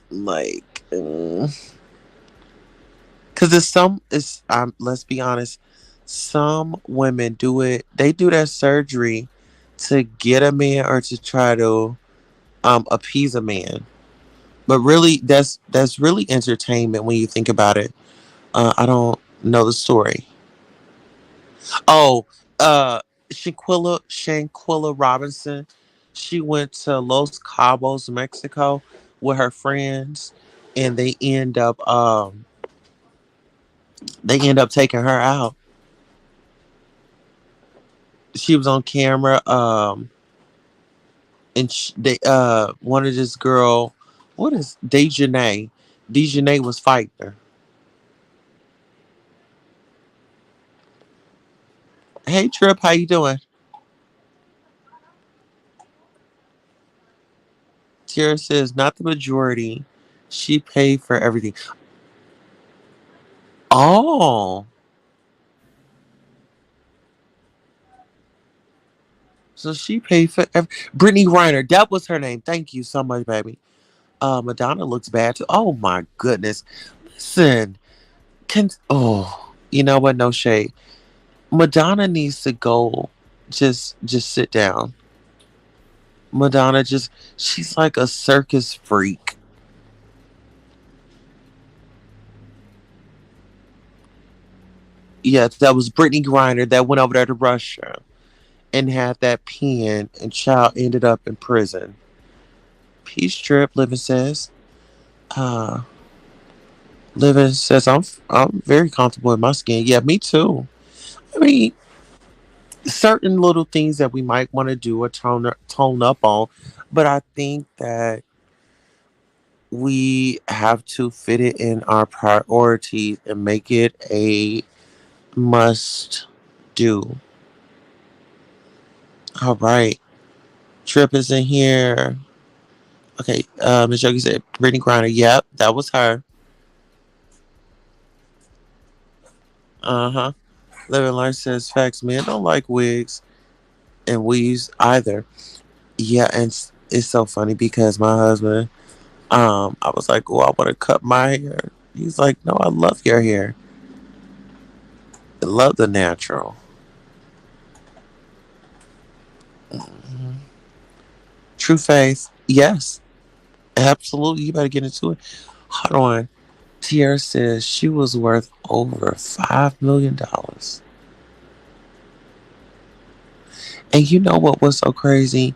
like, because let's be honest, some women do it. They do that surgery to get a man or to try to appease a man. But really, that's really entertainment when you think about it. I don't know the story. Oh, Shanquilla Robinson. She went to Los Cabos, Mexico, with her friends, and they end up taking her out. She was on camera, and they wanted this girl. What is Dejanay? Dejanay was fighting her. Hey Trip, how you doing? Tara says not the majority. She paid for everything. Oh, so she paid for Brittany Griner. That was her name. Thank you so much, baby. Madonna looks bad too. Oh my goodness. Listen, you know what? No shade. Madonna needs to go. Just sit down. Madonna she's like a circus freak. Yes, that was Brittany Griner that went over there to Russia and had that pen, and child ended up in prison. Peace trip, Living says. Uh, Living says I'm very comfortable in my skin. Yeah, me too. I mean, certain little things that we might want to do or tone up on, but I think that we have to fit it in our priorities and make it a must do. All right, Trip is in here. Okay, Miss Yogi said Brittany Griner. Yep, that was her. Uh huh. Living Life says facts. Men don't like wigs and weaves either. Yeah, and it's so funny because my husband, I was like, oh, I want to cut my hair. He's like, no, I love your hair. I love the natural. Mhm. True faith. Yes, absolutely. You better get into it. Hold on. Tierra says she was worth over $5 million. And you know what was so crazy?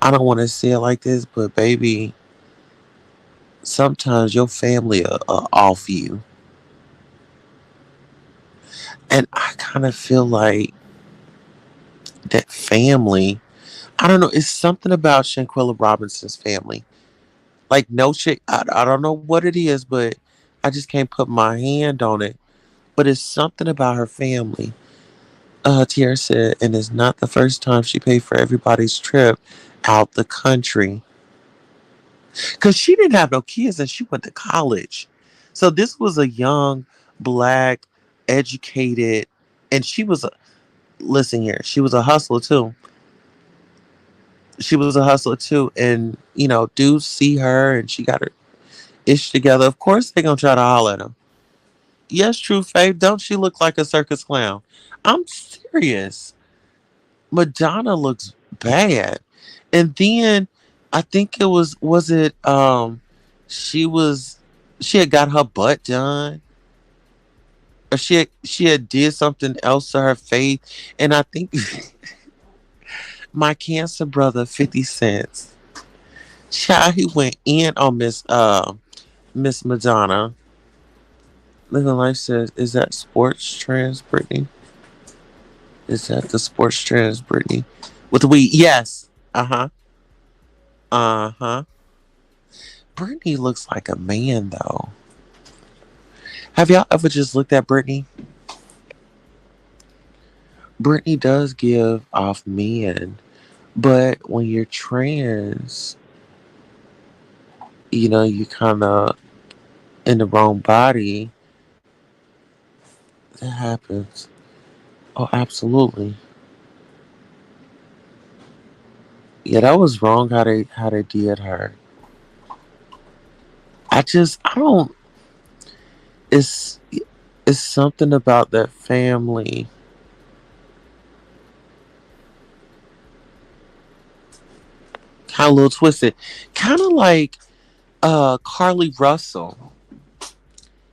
I don't want to say it like this, but baby, sometimes your family are off you. And I kind of feel like that family, I don't know, it's something about Shanquilla Robinson's family. Like, no shit, I don't know what it is, but I just can't put my hand on it. But it's something about her family. Tierra said, and it's not the first time she paid for everybody's trip out the country. Because she didn't have no kids and she went to college. So this was a young, black, educated And she was a listen here. She was a hustler too. She was a hustler too, and dudes see her and she got her ish together. Of course, they gonna try to holler at him. Yes, true faith. Don't she look like a circus clown? I'm serious. Madonna looks bad. And then I think was it she was she had got her butt done, or she had did something else to her face, and I think my cancer brother 50 cents, child, he went in on Miss Madonna. Living Life says, is that sports trans Brittany? Is that the sports trans Brittany? With the weed? Yes. Uh-huh. Uh-huh. Brittany looks like a man though. Have y'all ever just looked at Brittany? Brittany does give off men, but when you're trans, you kind of in the wrong body. That happens. Oh, absolutely. Yeah, that was wrong how they did her. I don't. It's it's something about that family. Kind of a little twisted. Kind of like Carly Russell.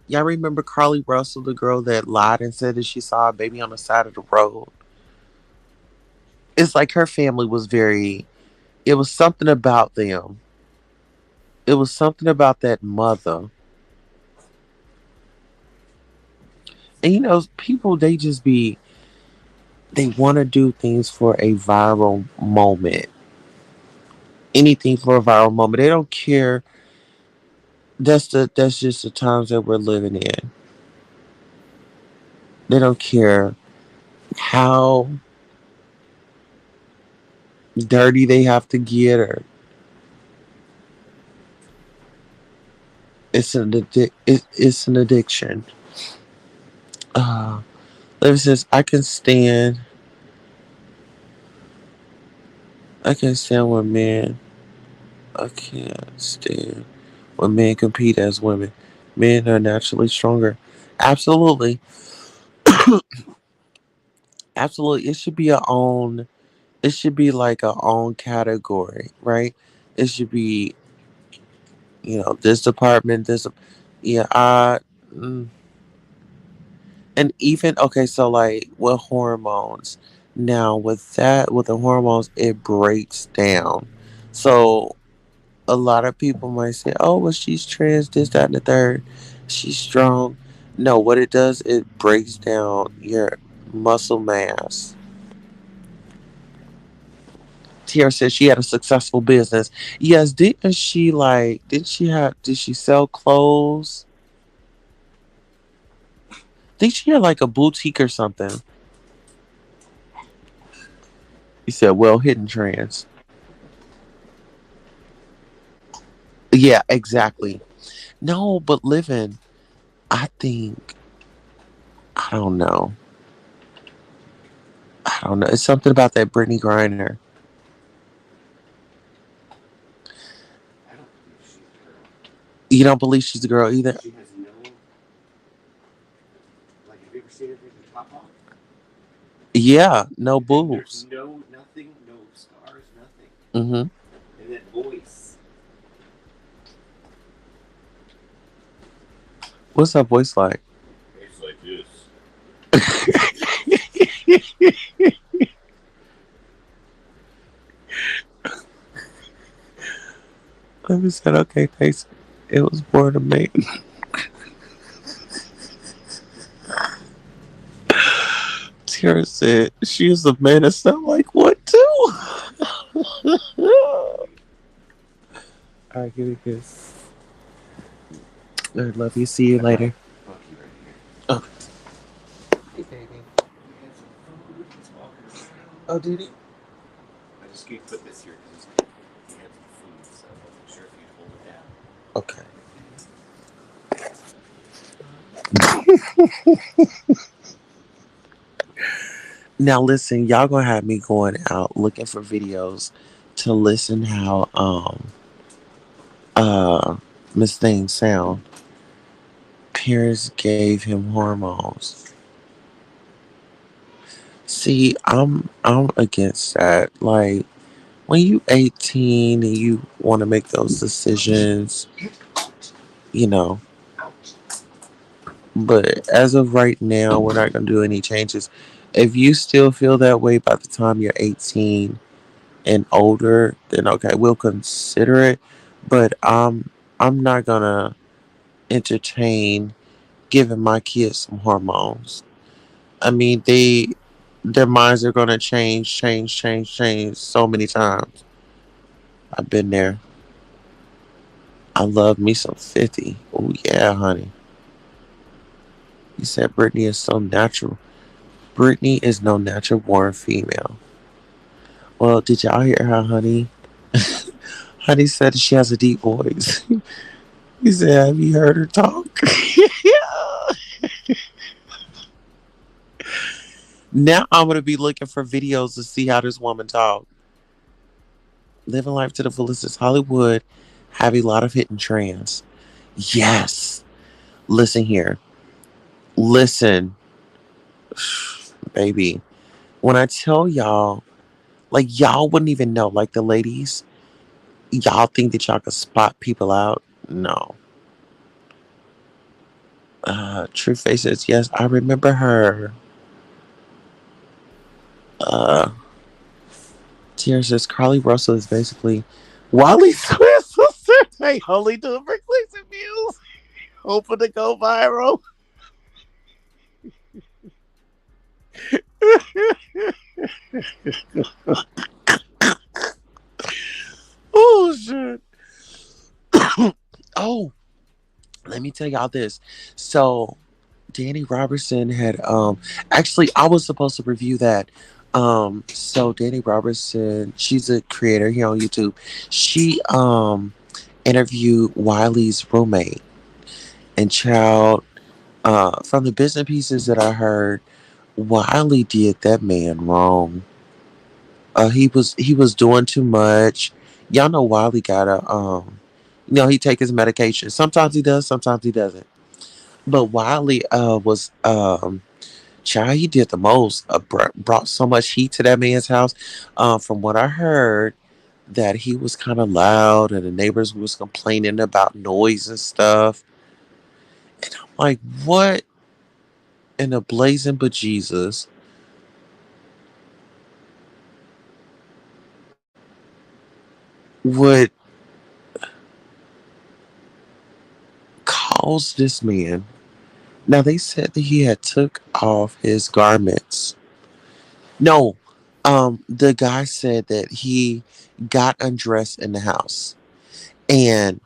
Y'all remember Carly Russell, the girl that lied and said that she saw a baby on the side of the road? It's like her family was very. It was something about them. It was something about that mother. And people, they want to do things for a viral moment. Anything for a viral moment. They don't care. That's just the times that we're living in. They don't care how dirty they have to get, or it's an addiction. There says I can't stand when men I can't stand when men compete as women. Men are naturally stronger. Absolutely. Absolutely. It should be like a own category, right? It should be, this department, this yeah, mm. And even okay, so like with hormones. Now with the hormones it breaks down. So a lot of people might say, "Oh, well, she's trans, this, that, and the third. She's strong." No, what it does, it breaks down your muscle mass. Tiara said she had a successful business. Yes, did she sell clothes? Think she had like a boutique or something. He said, well, hidden trans. Yeah, exactly. No, but living, I think, I don't know. I don't know. It's something about that Brittany Griner. I don't believe she's a girl. You don't believe she's a girl either? She has no, like, have you ever seen her take her top off? Yeah, no There's boobs. no, nothing, no scars, nothing. Mm-hmm. And that voice. What's her voice like? It's like this. Let me said, okay, thanks. It was born a man. Tara said she is a man. It's not like what too. All right, give me this. I love you. See you later. Bucky right here. Oh, hey, baby. We had some food. He's walking around. Oh, did he? I just gave put this here because he had some food, so I wasn't sure if you'd hold it down. Okay. Now listen, y'all gonna have me going out looking for videos to listen how uh Miss Thing sound. Parents gave him hormones. See, I'm against that. Like when you 18 and you want to make those decisions, you know. But as of right now, we're not gonna do any changes. If you still feel that way by the time you're 18 and older, then okay, we'll consider it. But I'm not gonna entertain giving my kids some hormones. I mean, their minds are gonna change so many times. I've been there. I love me some 50. Oh yeah, honey. You said Brittany is so natural. Brittany is no natural born female. Well, did y'all hear how Honey said she has a deep voice. He said, have you heard her talk? Now I'm gonna be looking for videos to see how this woman talk. Living life to the fullest is Hollywood. Have a lot of hidden trends. Yes. Listen here. Listen, baby. When I tell y'all, like y'all wouldn't even know. Like the ladies, y'all think that y'all could spot people out. No. True faces. Yes, I remember her. Uh, Tears says Carly Russell is basically Wally Smith's sister. They only do it for clicks and views. Hoping to go viral. Oh shit. Oh, let me tell y'all this. So Danny Robertson had actually I was supposed to review that. So Danny Robertson, she's a creator here on YouTube. She interviewed Wiley's roommate and child from the bits and pieces that I heard, Wiley did that man wrong. He was doing too much. Y'all know Wiley got a he take his medication. Sometimes he does, sometimes he doesn't. But Wiley was child, he did the most. Brought so much heat to that man's house. From what I heard, that he was kind of loud, and the neighbors was complaining about noise and stuff. And I'm like, what in the blazing bejesus would cause this man? Now they said that he had took off his garments. No, the guy said that he got undressed in the house, and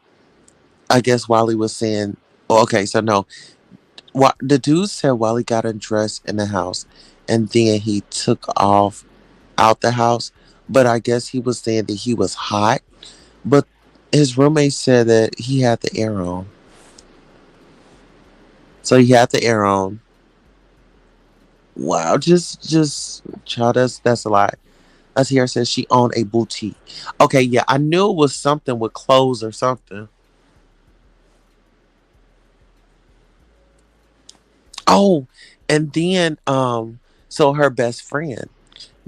I guess while he was saying, oh, okay, so no, what the dude said while he got undressed in the house, and then he took off out the house. But I guess he was saying that he was hot. But his roommate said that he had the air on, so he had the air on. Wow, just child, that's a lot. As here says she owned a boutique. Okay, yeah, I knew it was something with clothes or something. Oh, and then so her best friend,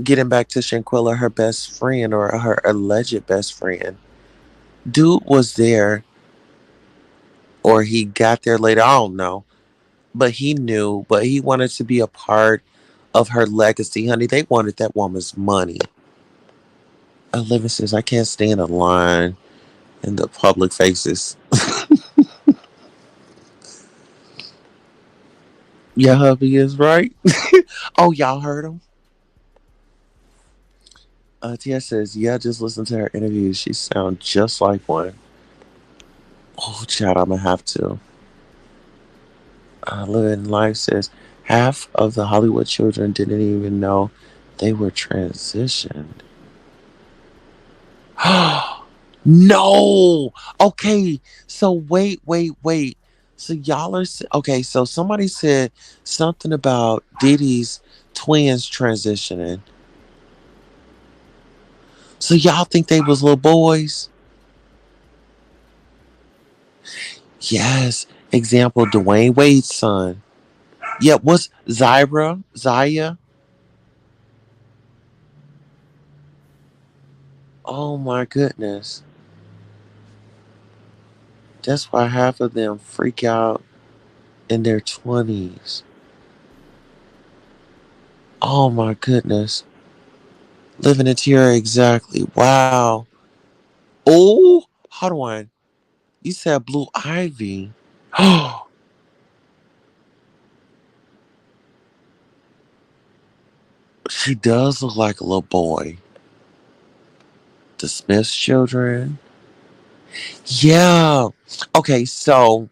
getting back to Shanquilla, her best friend or her alleged best friend, dude was there, or he got there later. I don't know, but he knew, but he wanted to be a part of her legacy, honey. They wanted that woman's money. Olivia says, I can't stand a line in the public faces. Your hubby is right. Oh, y'all heard him? Tia says, yeah, just listen to her interviews. She sounds just like one. Oh, child, I'm going to have to. Living Life says, half of the Hollywood children didn't even know they were transitioned. No. Okay. So wait. So y'all are okay. So somebody said something about Diddy's twins transitioning. So y'all think they was little boys? Yes. Example, Dwayne Wade's son. Yeah, what's Zyra? Zaya? Oh my goodness. That's why half of them freak out in their 20s. Oh my goodness. Living in Tierra, exactly. Wow. Oh, hold on. You said Blue Ivy. Oh, she does look like a little boy. The Smiths children. Yeah. Okay, so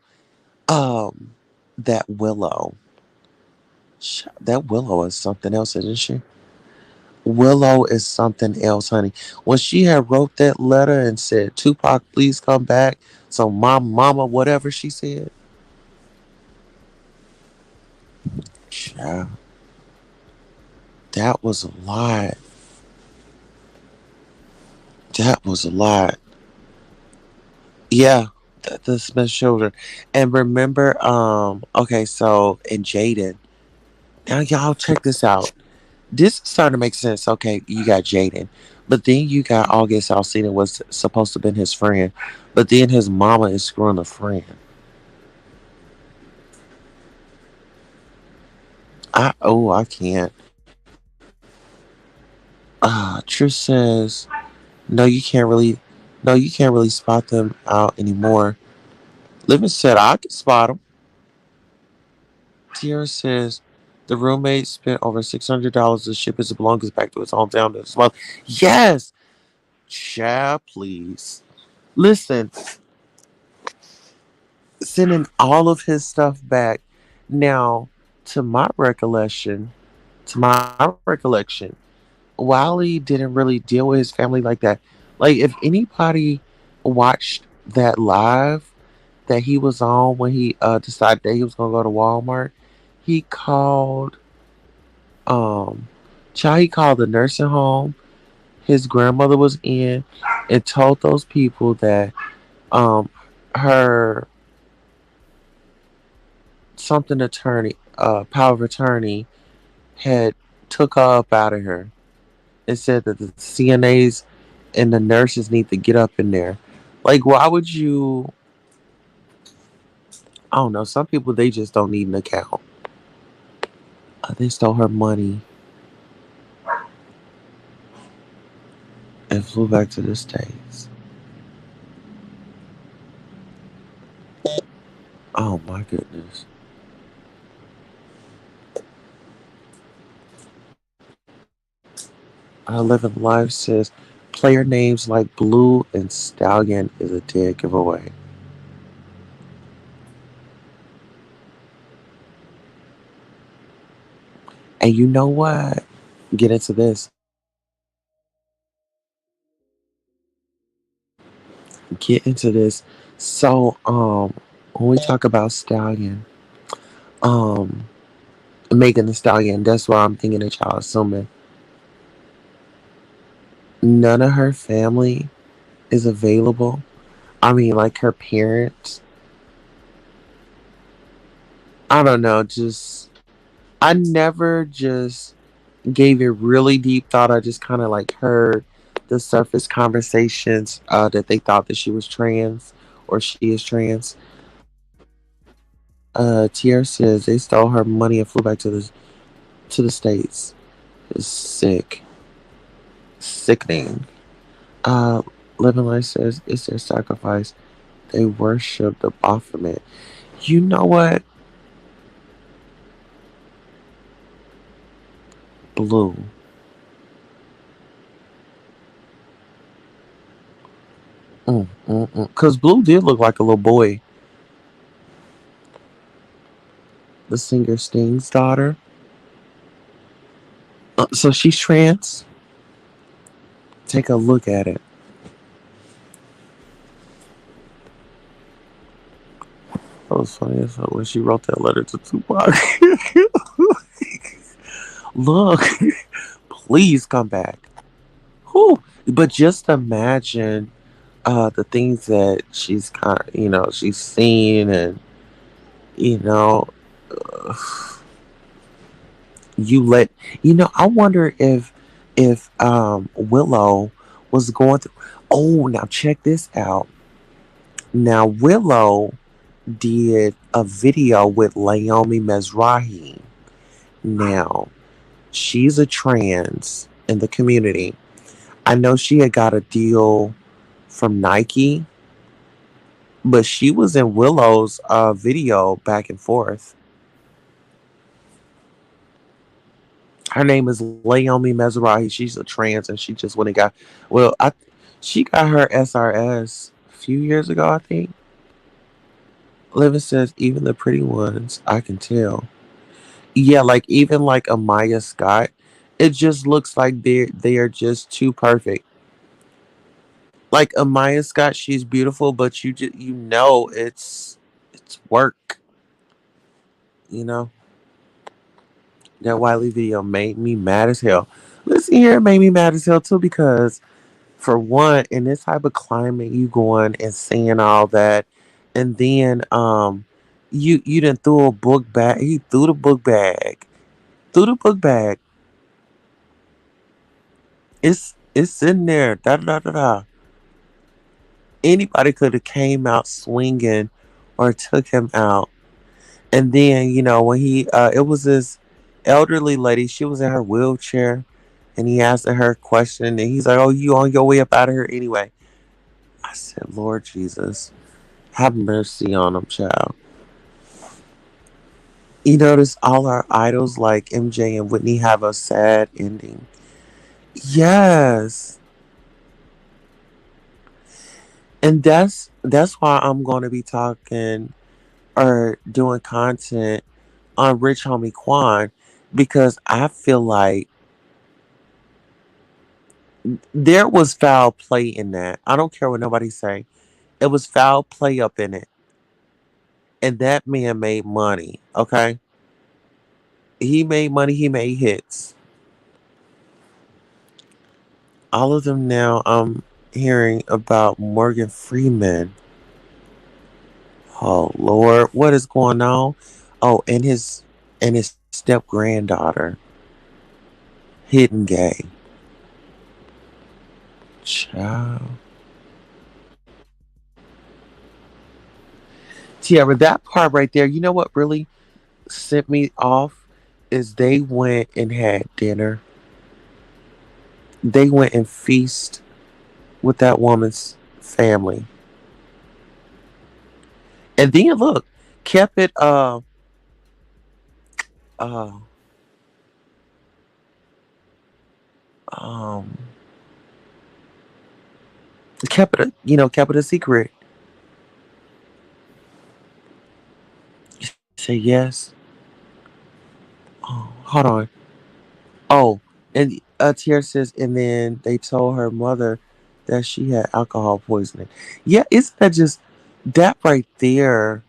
um that Willow. That Willow is something else, isn't she? Willow is something else, honey. When she had wrote that letter and said, Tupac, please come back. So my mama, whatever she said. Child, that was a lot. That was a lot. Yeah, the Smith children. And remember, okay, so and Jaden. Now y'all check this out. This is starting to make sense. Okay, you got Jaden. But then you got August Alsina was supposed to have been his friend. But then his mama is screwing a friend. I can't. Truth says no you can't really no you can't really spot them out anymore. Living said I can spot them. Tierra says the roommate spent over $600 to ship his belongings back to his hometown this month. Yes, child, please. Listen, sending all of his stuff back. Now, to my recollection, Wiley didn't really deal with his family like that. Like, if anybody watched that live that he was on when he decided that he was gonna go to Walmart, he called um child he called the nursing home his grandmother was in and told those people that um her something attorney, power of attorney had took her up out of her and said that the CNAs and the nurses need to get up in there. Like, why would you? I don't know. Some people they just don't need an account. They stole her money and flew back to the states. Oh my goodness. I Live in Life says player names like Blue and Stallion is a dead giveaway. And you know what? Get into this. Get into this. So, when we talk about Stallion, um, Megan the Stallion, that's why I'm thinking that y'all assuming none of her family is available. I mean, like her parents. I don't know. Just I never just gave it really deep thought. I just kind of like heard the surface conversations that they thought that she was trans or she is trans. Tierra says they stole her money and flew back to the states. It's sick, sickening. Uh, Living Life says it's their sacrifice. They worship the Baphomet. You know what, Blue? Cause Blue did look like a little boy. The singer Sting's daughter. So she's trans. Take a look at it. That was funny as hell when she wrote that letter to Tupac. Look, please come back. Whew. But just imagine the things that she's she's seen, and you know uh, you let I wonder if Willow was going through. Oh, now check this out. Now Willow did a video with Laomi Mezrahi. Now she's a trans in the community. I know she had got a deal from Nike, but she was in Willow's video back and forth. Her name is Laomi Mezrahi. She's a trans, and she just went and got. Well, she got her SRS a few years ago, I think. Living says even the pretty ones, I can tell. Yeah, like even like Amaya Scott, it just looks like they are just too perfect. Like Amaya Scott, she's beautiful, but it's work. You know that Wiley video made me mad as hell. Listen here, it made me mad as hell too because for one, in this type of climate, you going and saying all that, and then you didn't threw a book bag. He threw the book bag. Threw the book bag. It's sitting there. Da da da da da. Anybody could have came out swinging, or took him out. And then when he it was this elderly lady. She was in her wheelchair, and he asked her a question, and he's like, "Oh, you on your way up out of here anyway?" I said, "Lord Jesus, have mercy on him, child." You notice all our idols like MJ and Whitney have a sad ending. Yes. And that's why I'm going to be talking or doing content on Rich Homie Quan, because I feel like there was foul play in that. I don't care what nobody say. It was foul play up in it. And that man made money, okay? He made money, he made hits. All of them now I'm hearing about Morgan Freeman. Oh Lord, what is going on? Oh, and his step granddaughter, hidden gay. Child. Tiara, that part right there, you know what really sent me off is they went and had dinner. They went and feast with that woman's family. And then look, kept it uh um kept it a secret. Say yes. Oh, hold on. Oh, and Tiara says, and then they told her mother that she had alcohol poisoning. Yeah, isn't that just that right there?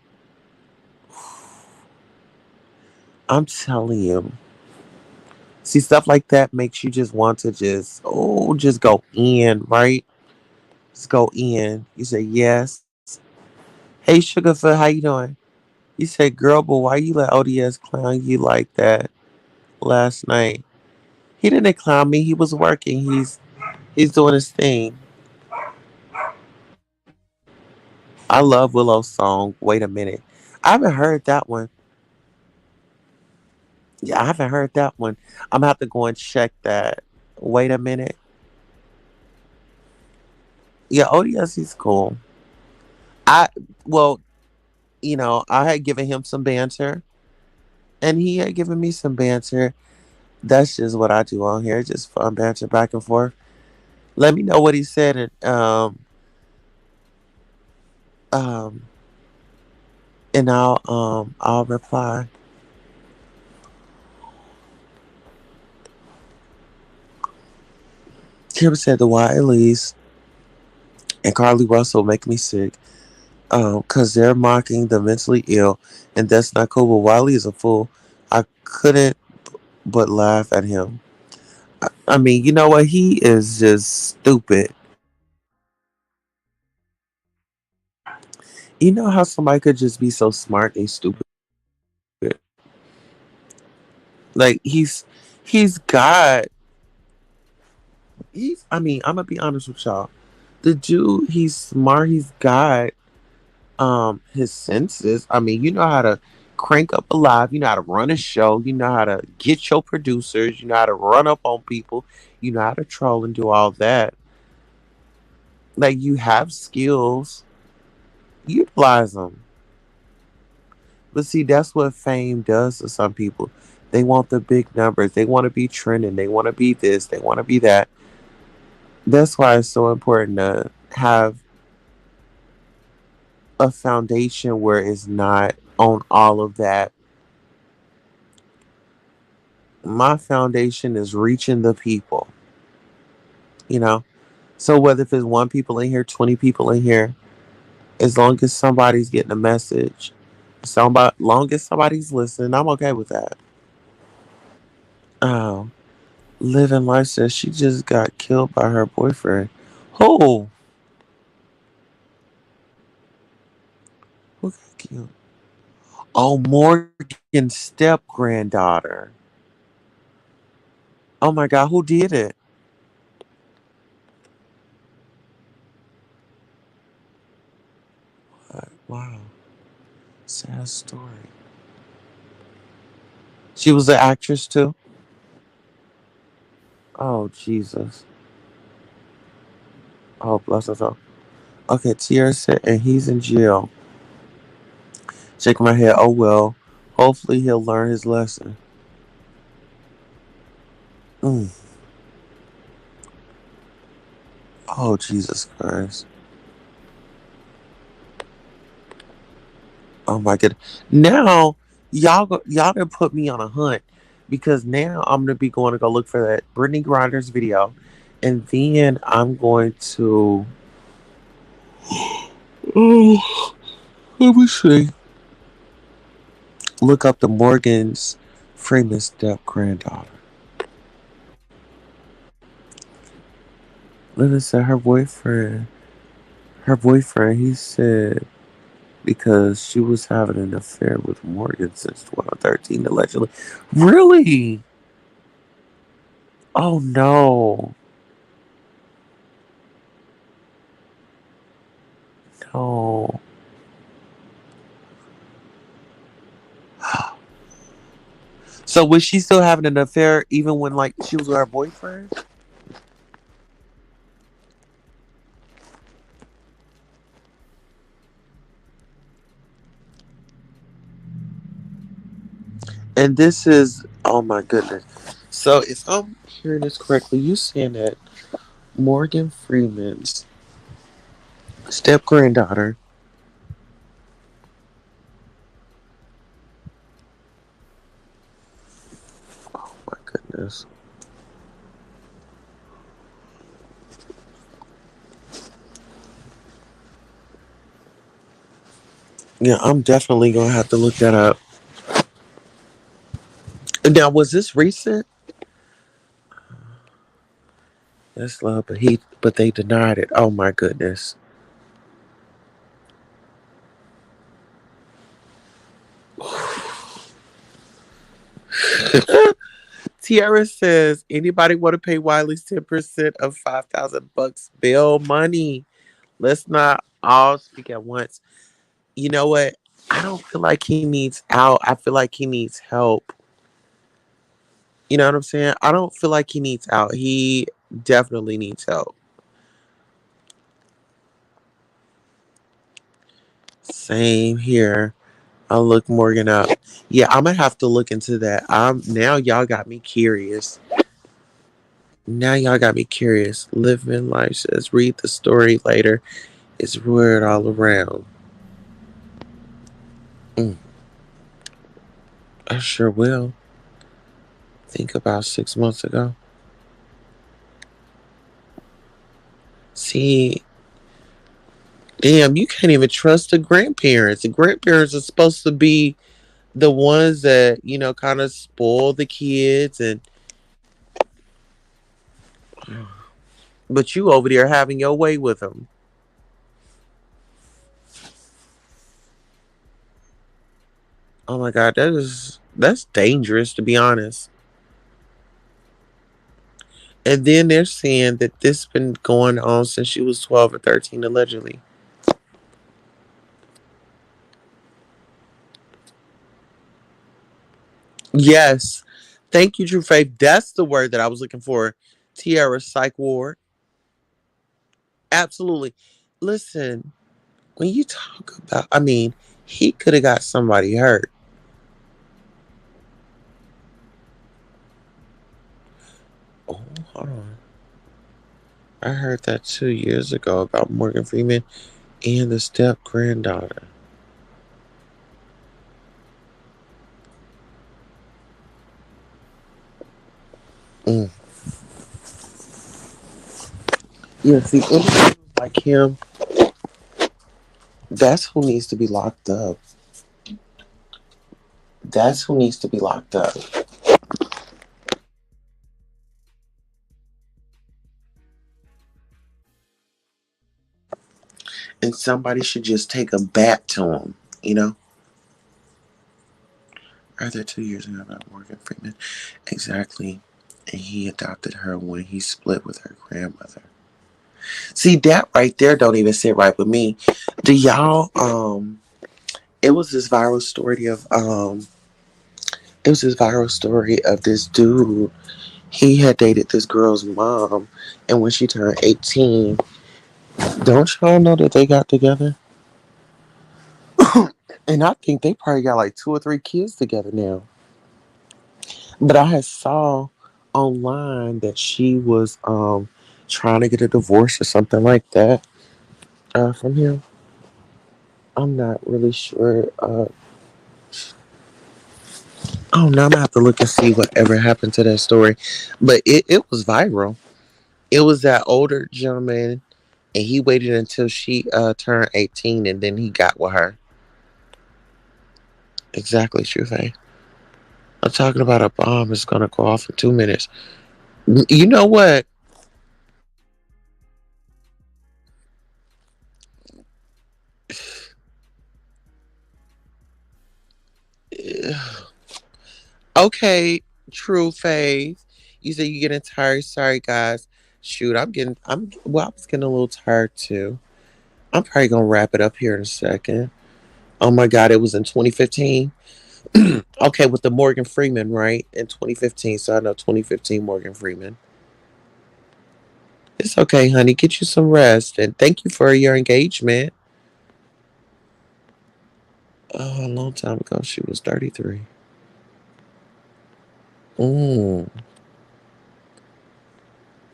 I'm telling you. See, stuff like that makes you just want to just go in, right? Just go in. You say yes. Hey, Sugarfoot, how you doing? You say, girl, but why you let ODS clown you like that last night? He didn't clown me. He was working. He's doing his thing. I love Willow's song. Wait a minute. I haven't heard that one. Yeah, I haven't heard that one. I'm gonna have to go and check that. Wait a minute. Yeah, ODS is cool. I well, I had given him some banter, and he had given me some banter. That's just what I do on here, just fun banter back and forth. Let me know what he said, um, and I'll reply. Kim said the Wileys and Carly Russell make me sick. Cause they're mocking the mentally ill, and that's not cool. But Wiley is a fool. I couldn't. but laugh at him. I mean, you know what? He is just stupid. You know how somebody could just be so smart they stupid. Like he's got he's. I mean, I'm gonna be honest with y'all. The dude, he's smart. He's got his senses. I mean, you know how to crank up a live. You know how to run a show. You know how to get your producers. You know how to run up on people. You know how to troll and do all that. Like you have skills, utilize them. But see, that's what fame does to some people. They want the big numbers. They want to be trending. They want to be this. They want to be that. That's why it's so important to have a foundation where it's not on all of that. My foundation is reaching the people, you know? So whether if it's one people in here, 20 people in here, as long as somebody's getting a message, somebody long as somebody's listening, I'm okay with that. Oh, living life says she just got killed by her boyfriend. Who? Who got killed? Oh, Morgan's step granddaughter. Oh my God, who did it? Wow, sad story. She was an actress too. Oh Jesus. Oh bless her soul. Okay, Tierra said, and he's in jail. Shake my head. Oh well. Hopefully he'll learn his lesson. Mm. Oh Jesus Christ. Oh my god. Now y'all done put me on a hunt because now I'm gonna be going to go look for that Brittany Grinders video, and then I'm going to. Oh, let me see. Look up the Morgan's Freeman step granddaughter. Linda said her boyfriend, he said because she was having an affair with Morgan since 2013, allegedly. Really? Oh no. No. So was she still having an affair even when like she was with her boyfriend? And this is oh my goodness. So if I'm hearing this correctly, you saying that Morgan Freeman's step granddaughter. Oh my goodness. Yeah, I'm definitely gonna have to look that up. Now, was this recent? That's love, but they denied it. Oh my goodness. Tiara says, anybody want to pay Wiley's 10% of 5,000 bucks bail money? Let's not all speak at once. You know what? I don't feel like he needs out. I feel like he needs help. You know what I'm saying? I don't feel like he needs out. He definitely needs help. Same here. I'll look Morgan up. Yeah, I'm gonna have to look into that. Now y'all got me curious. Now y'all got me curious. Living life says read the story later. It's weird all around. Mm, I sure will. Think about 6 months ago. See, damn, you can't even trust the grandparents. The grandparents are supposed to be The ones that, kind of spoil the kids, and but you over there having your way with them. Oh my God, that's dangerous, to be honest. And then they're saying that this been going on since she was 12 or 13, allegedly. Yes. Thank you, True Faith. That's the word that I was looking for. Tiara Psych Ward. Absolutely. Listen, when you talk about, he could have got somebody hurt. Oh, hold on. I heard that 2 years ago about Morgan Freeman and the step granddaughter. Mm. Yeah, see, individuals like him, that's who needs to be locked up. That's who needs to be locked up. And somebody should just take a bat to him, you know? Are there 2 years ago about Morgan Freeman? Exactly. And he adopted her when he split with her grandmother. See, that right there don't even sit right with me. Do y'all, it was this viral story of, it was this viral story of this dude. He had dated this girl's mom, and when she turned 18, don't y'all know that they got together? And I think they probably got like 2 or 3 kids together now. But I had saw online that she was trying to get a divorce or something like that from him. I'm not really sure. Oh no, I'm gonna have to look and see whatever happened to that story. But it was viral. It was that older gentleman, and he waited until she turned 18, and then he got with her. Exactly, True Faye. I'm talking about a bomb is gonna go off in 2 minutes. You know what? Okay, True Faith. You say you're getting tired. Sorry, guys. Shoot, I was getting a little tired too. I'm probably gonna wrap it up here in a second. Oh my God, it was in 2015. Okay, with the Morgan Freeman, right? In 2015. So I know 2015 Morgan Freeman. It's okay, honey. Get you some rest. And thank you for your engagement. Oh, a long time ago, she was 33. Mm.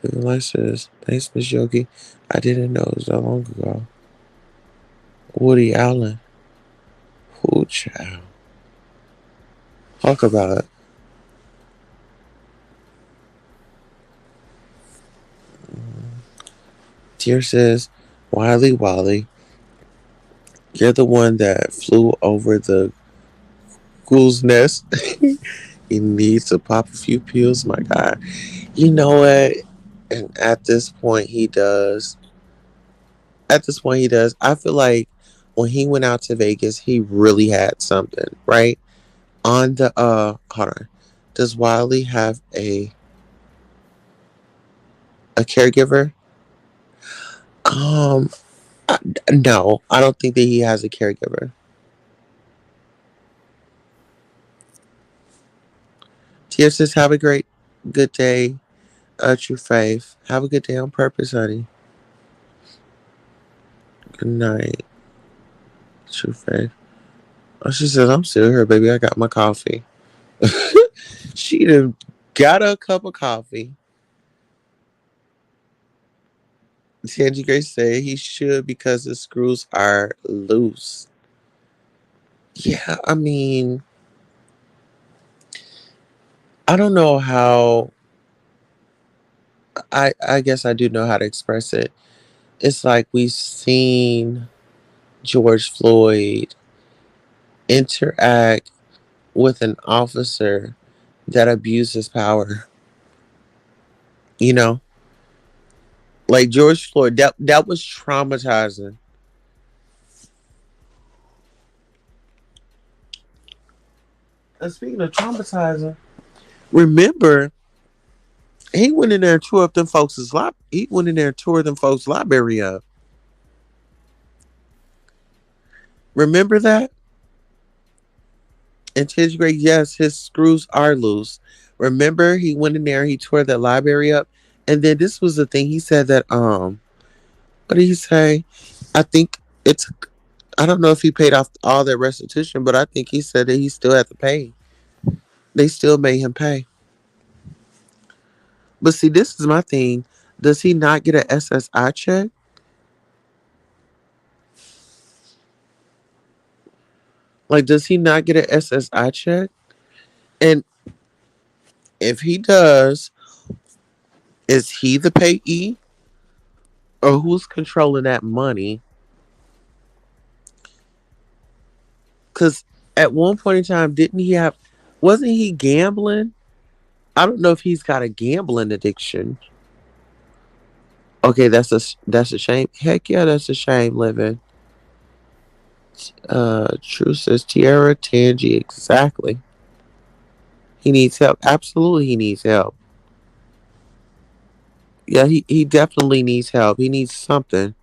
Life says, thanks, Miss Yogi. I didn't know it was that long ago. Woody Allen. Who child? Talk about it. Tear says, Wiley Wally, you're the one that flew over the ghoul's nest. He needs to pop a few pills, my God. You know what? And at this point, he does. At this point, he does. I feel like when he went out to Vegas, he really had something, right? On the, hold on. Does Wiley have a caregiver? Um, I, no, I don't think that he has a caregiver. Tia says, have a good day, True Faith. Have a good day on purpose, honey. Good night, True Faith. Oh, she says, I'm still here, baby. I got my coffee. She done got a cup of coffee. Tangy Grace said he should because the screws are loose. Yeah, I don't know how. I guess I do know how to express it. It's like we've seen George Floyd interact with an officer that abuses power. You know, like George Floyd, that was traumatizing. And speaking of traumatizing, remember he went in there and tore up them folks' he went in there and tore them folks' library up. Remember that? In 10th grade, yes, his screws are loose. Remember he went in there, he tore that library up. And then this was the thing. He said that what did he say? I think it's I don't know if he paid off all that restitution, but I think he said that he still had to pay. They still made him pay. But see, this is my thing. Does he not get an SSI check? Like, does he not get an SSI check? And if he does, is he the payee? Or who's controlling that money? Because at one point in time, didn't he have, wasn't he gambling? I don't know if he's got a gambling addiction. Okay, that's a shame. Heck yeah, that's a shame, living. True says Tierra Tangi, exactly. He needs help. Absolutely, he needs help. Yeah, he definitely needs help. He needs something.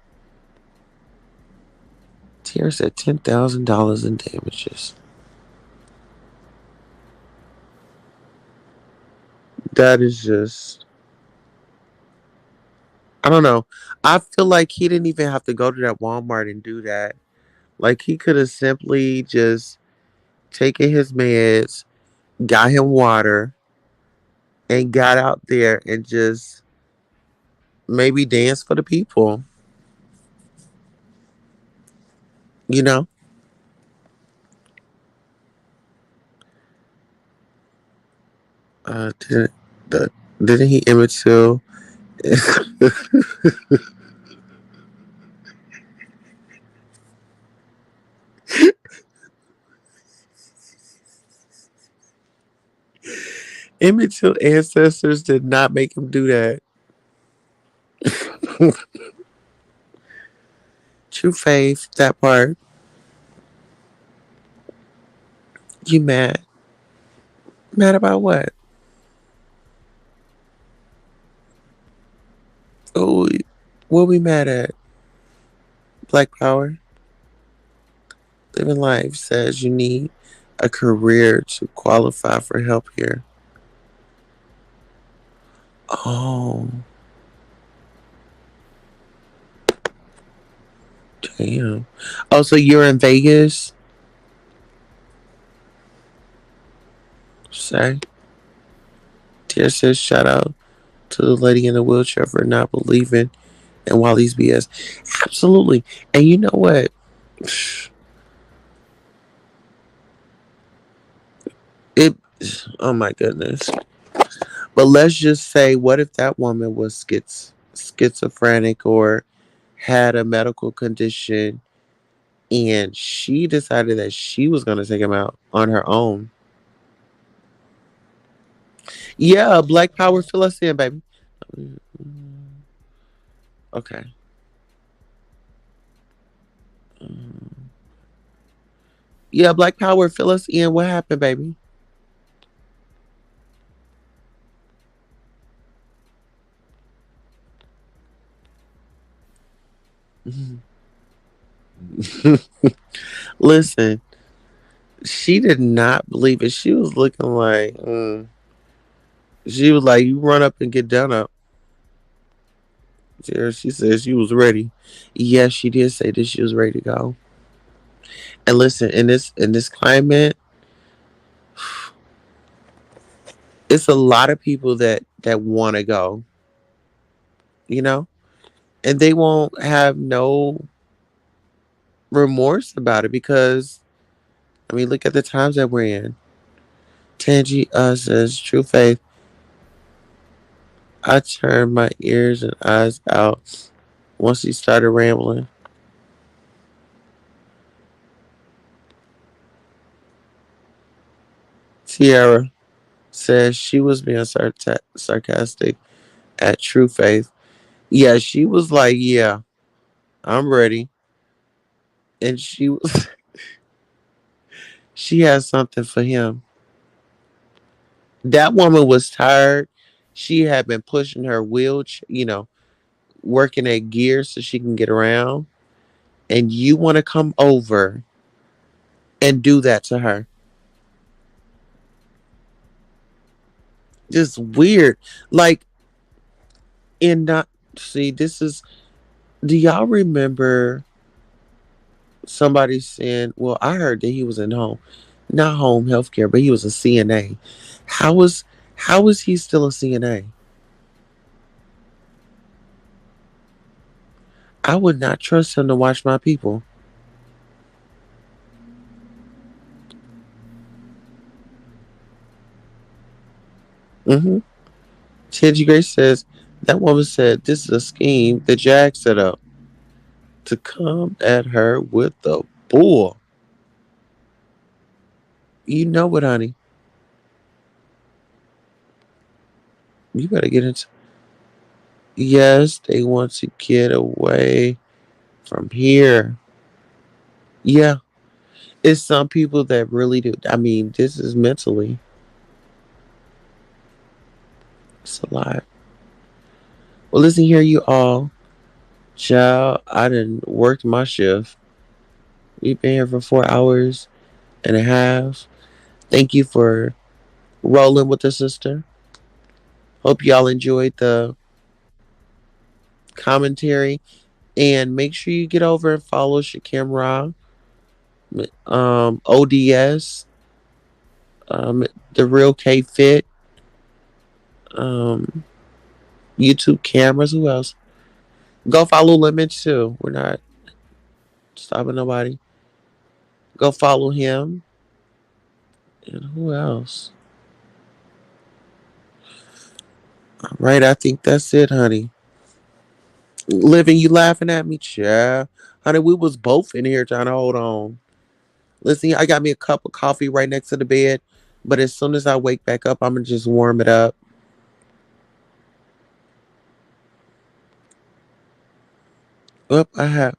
Tierra said $10,000 in damages. That is just, I don't know. I feel like he didn't even have to go to that Walmart and do that. Like he could have simply just taken his meds, got him water, and got out there and just maybe dance for the people. You know, didn't the didn't he Emmett Till? Emmett Till ancestors did not make him do that. True faith, that part. You mad? Mad about what? Oh, what we mad at? Black Power. Living Life says you need a career to qualify for help here. Oh, damn. Oh, so you're in Vegas? Say. Tia says shout out to the lady in the wheelchair for not believing in Wally's BS. Absolutely. And you know what? It. Oh my goodness. But let's just say, what if that woman was schizophrenic or had a medical condition and she decided that she was going to take him out on her own? Yeah, Black Power, fill us in, baby. Okay. Yeah, Black Power, fill us in. What happened, baby? Listen, she did not believe it. She was looking like, she was like, you run up and get done up. There, she said she was ready. Yes, she did say that she was ready to go. And listen, in this climate, it's a lot of people that want to go, you know, and they won't have no remorse about it because I mean, look at the times that we're in. Tangi says, "True faith. I turned my ears and eyes out once he started rambling." Tiara says she was being sarcastic at True Faith. Yeah, she was like, "Yeah, I'm ready," and she has something for him. That woman was tired. She had been pushing her wheelchair, working at gears so she can get around. And you want to come over and do that to her? Just weird. Like, in not see, this is. Do y'all remember somebody saying? Well, I heard that he was in not home health care, but he was a CNA. How was how is he still a CNA? I would not trust him to watch my people. Mm-hmm. Tangy Grace says that woman said this is a scheme that Jack set up to come at her with the bull. You know what, honey? You better get into. Yes, they want to get away from here. Yeah, it's some people that really do. I mean, this is mentally. It's a lot. Well, listen here, you all. Child, I done worked my shift. We've been here for 4 hours and a half. Thank you for rolling with the sister. Hope y'all enjoyed the commentary. And make sure you get over and follow Shakim Ra, ODS, The Real K Fit, um, YouTube cameras. Who else? Go follow Lemon too. We're not stopping nobody. Go follow him. And who else? All right, I think that's it, honey. Living, you laughing at me? Yeah. Honey, we was both in here trying to hold on. Listen, I got me a cup of coffee right next to the bed. But as soon as I wake back up, I'm going to just warm it up. Oop, I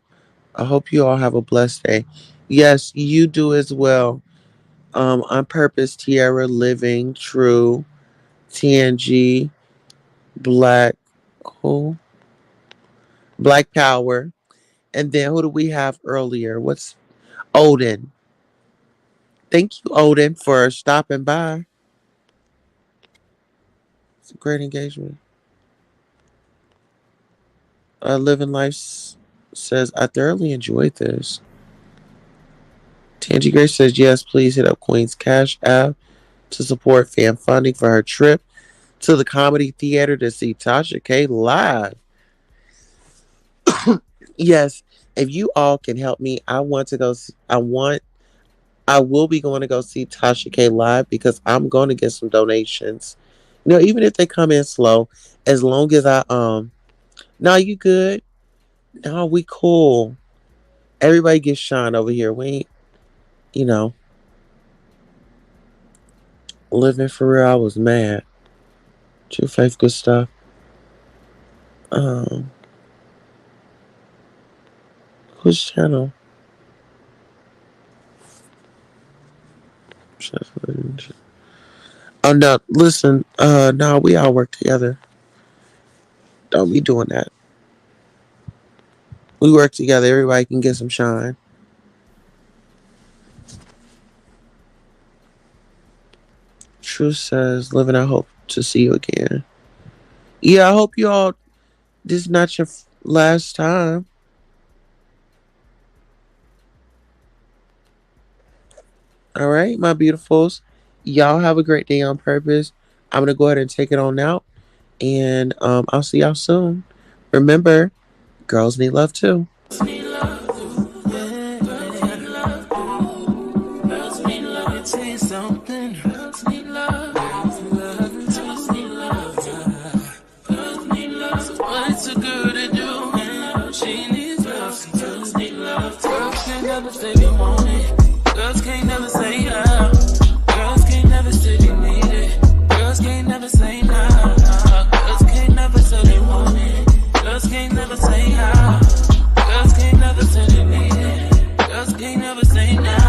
hope you all have a blessed day. Yes, you do as well. On purpose, Tierra, Living, True, TNG, Black, who? Black Power. And then who do we have earlier? What's Odin? Thank you, Odin, for stopping by. It's a great engagement. Living Life says, I thoroughly enjoyed this. Tangy Grace says, yes, please hit up Queen's Cash App to support fan funding for her trip to the Comedy Theater to see Tasha K live. Yes, if you all can help me, I want to go. I will be going to go see Tasha K live because I'm going to get some donations. Even if they come in slow, as long as no, you good? No, we cool. Everybody gets shine over here. We ain't, you know, living for real. I was mad. True Faith, good stuff. Um, whose channel? Oh no, listen, no, we all work together. Don't be doing that. We work together, everybody can get some shine. Truth says, living, I hope to see you again. Yeah, I hope you all, this is not your last time. All right, my beautifuls. Y'all have a great day on purpose. I'm going to go ahead and take it on out. And I'll see y'all soon. Remember, girls need love too. Girls can't never say yeah. Girls can't never say say now.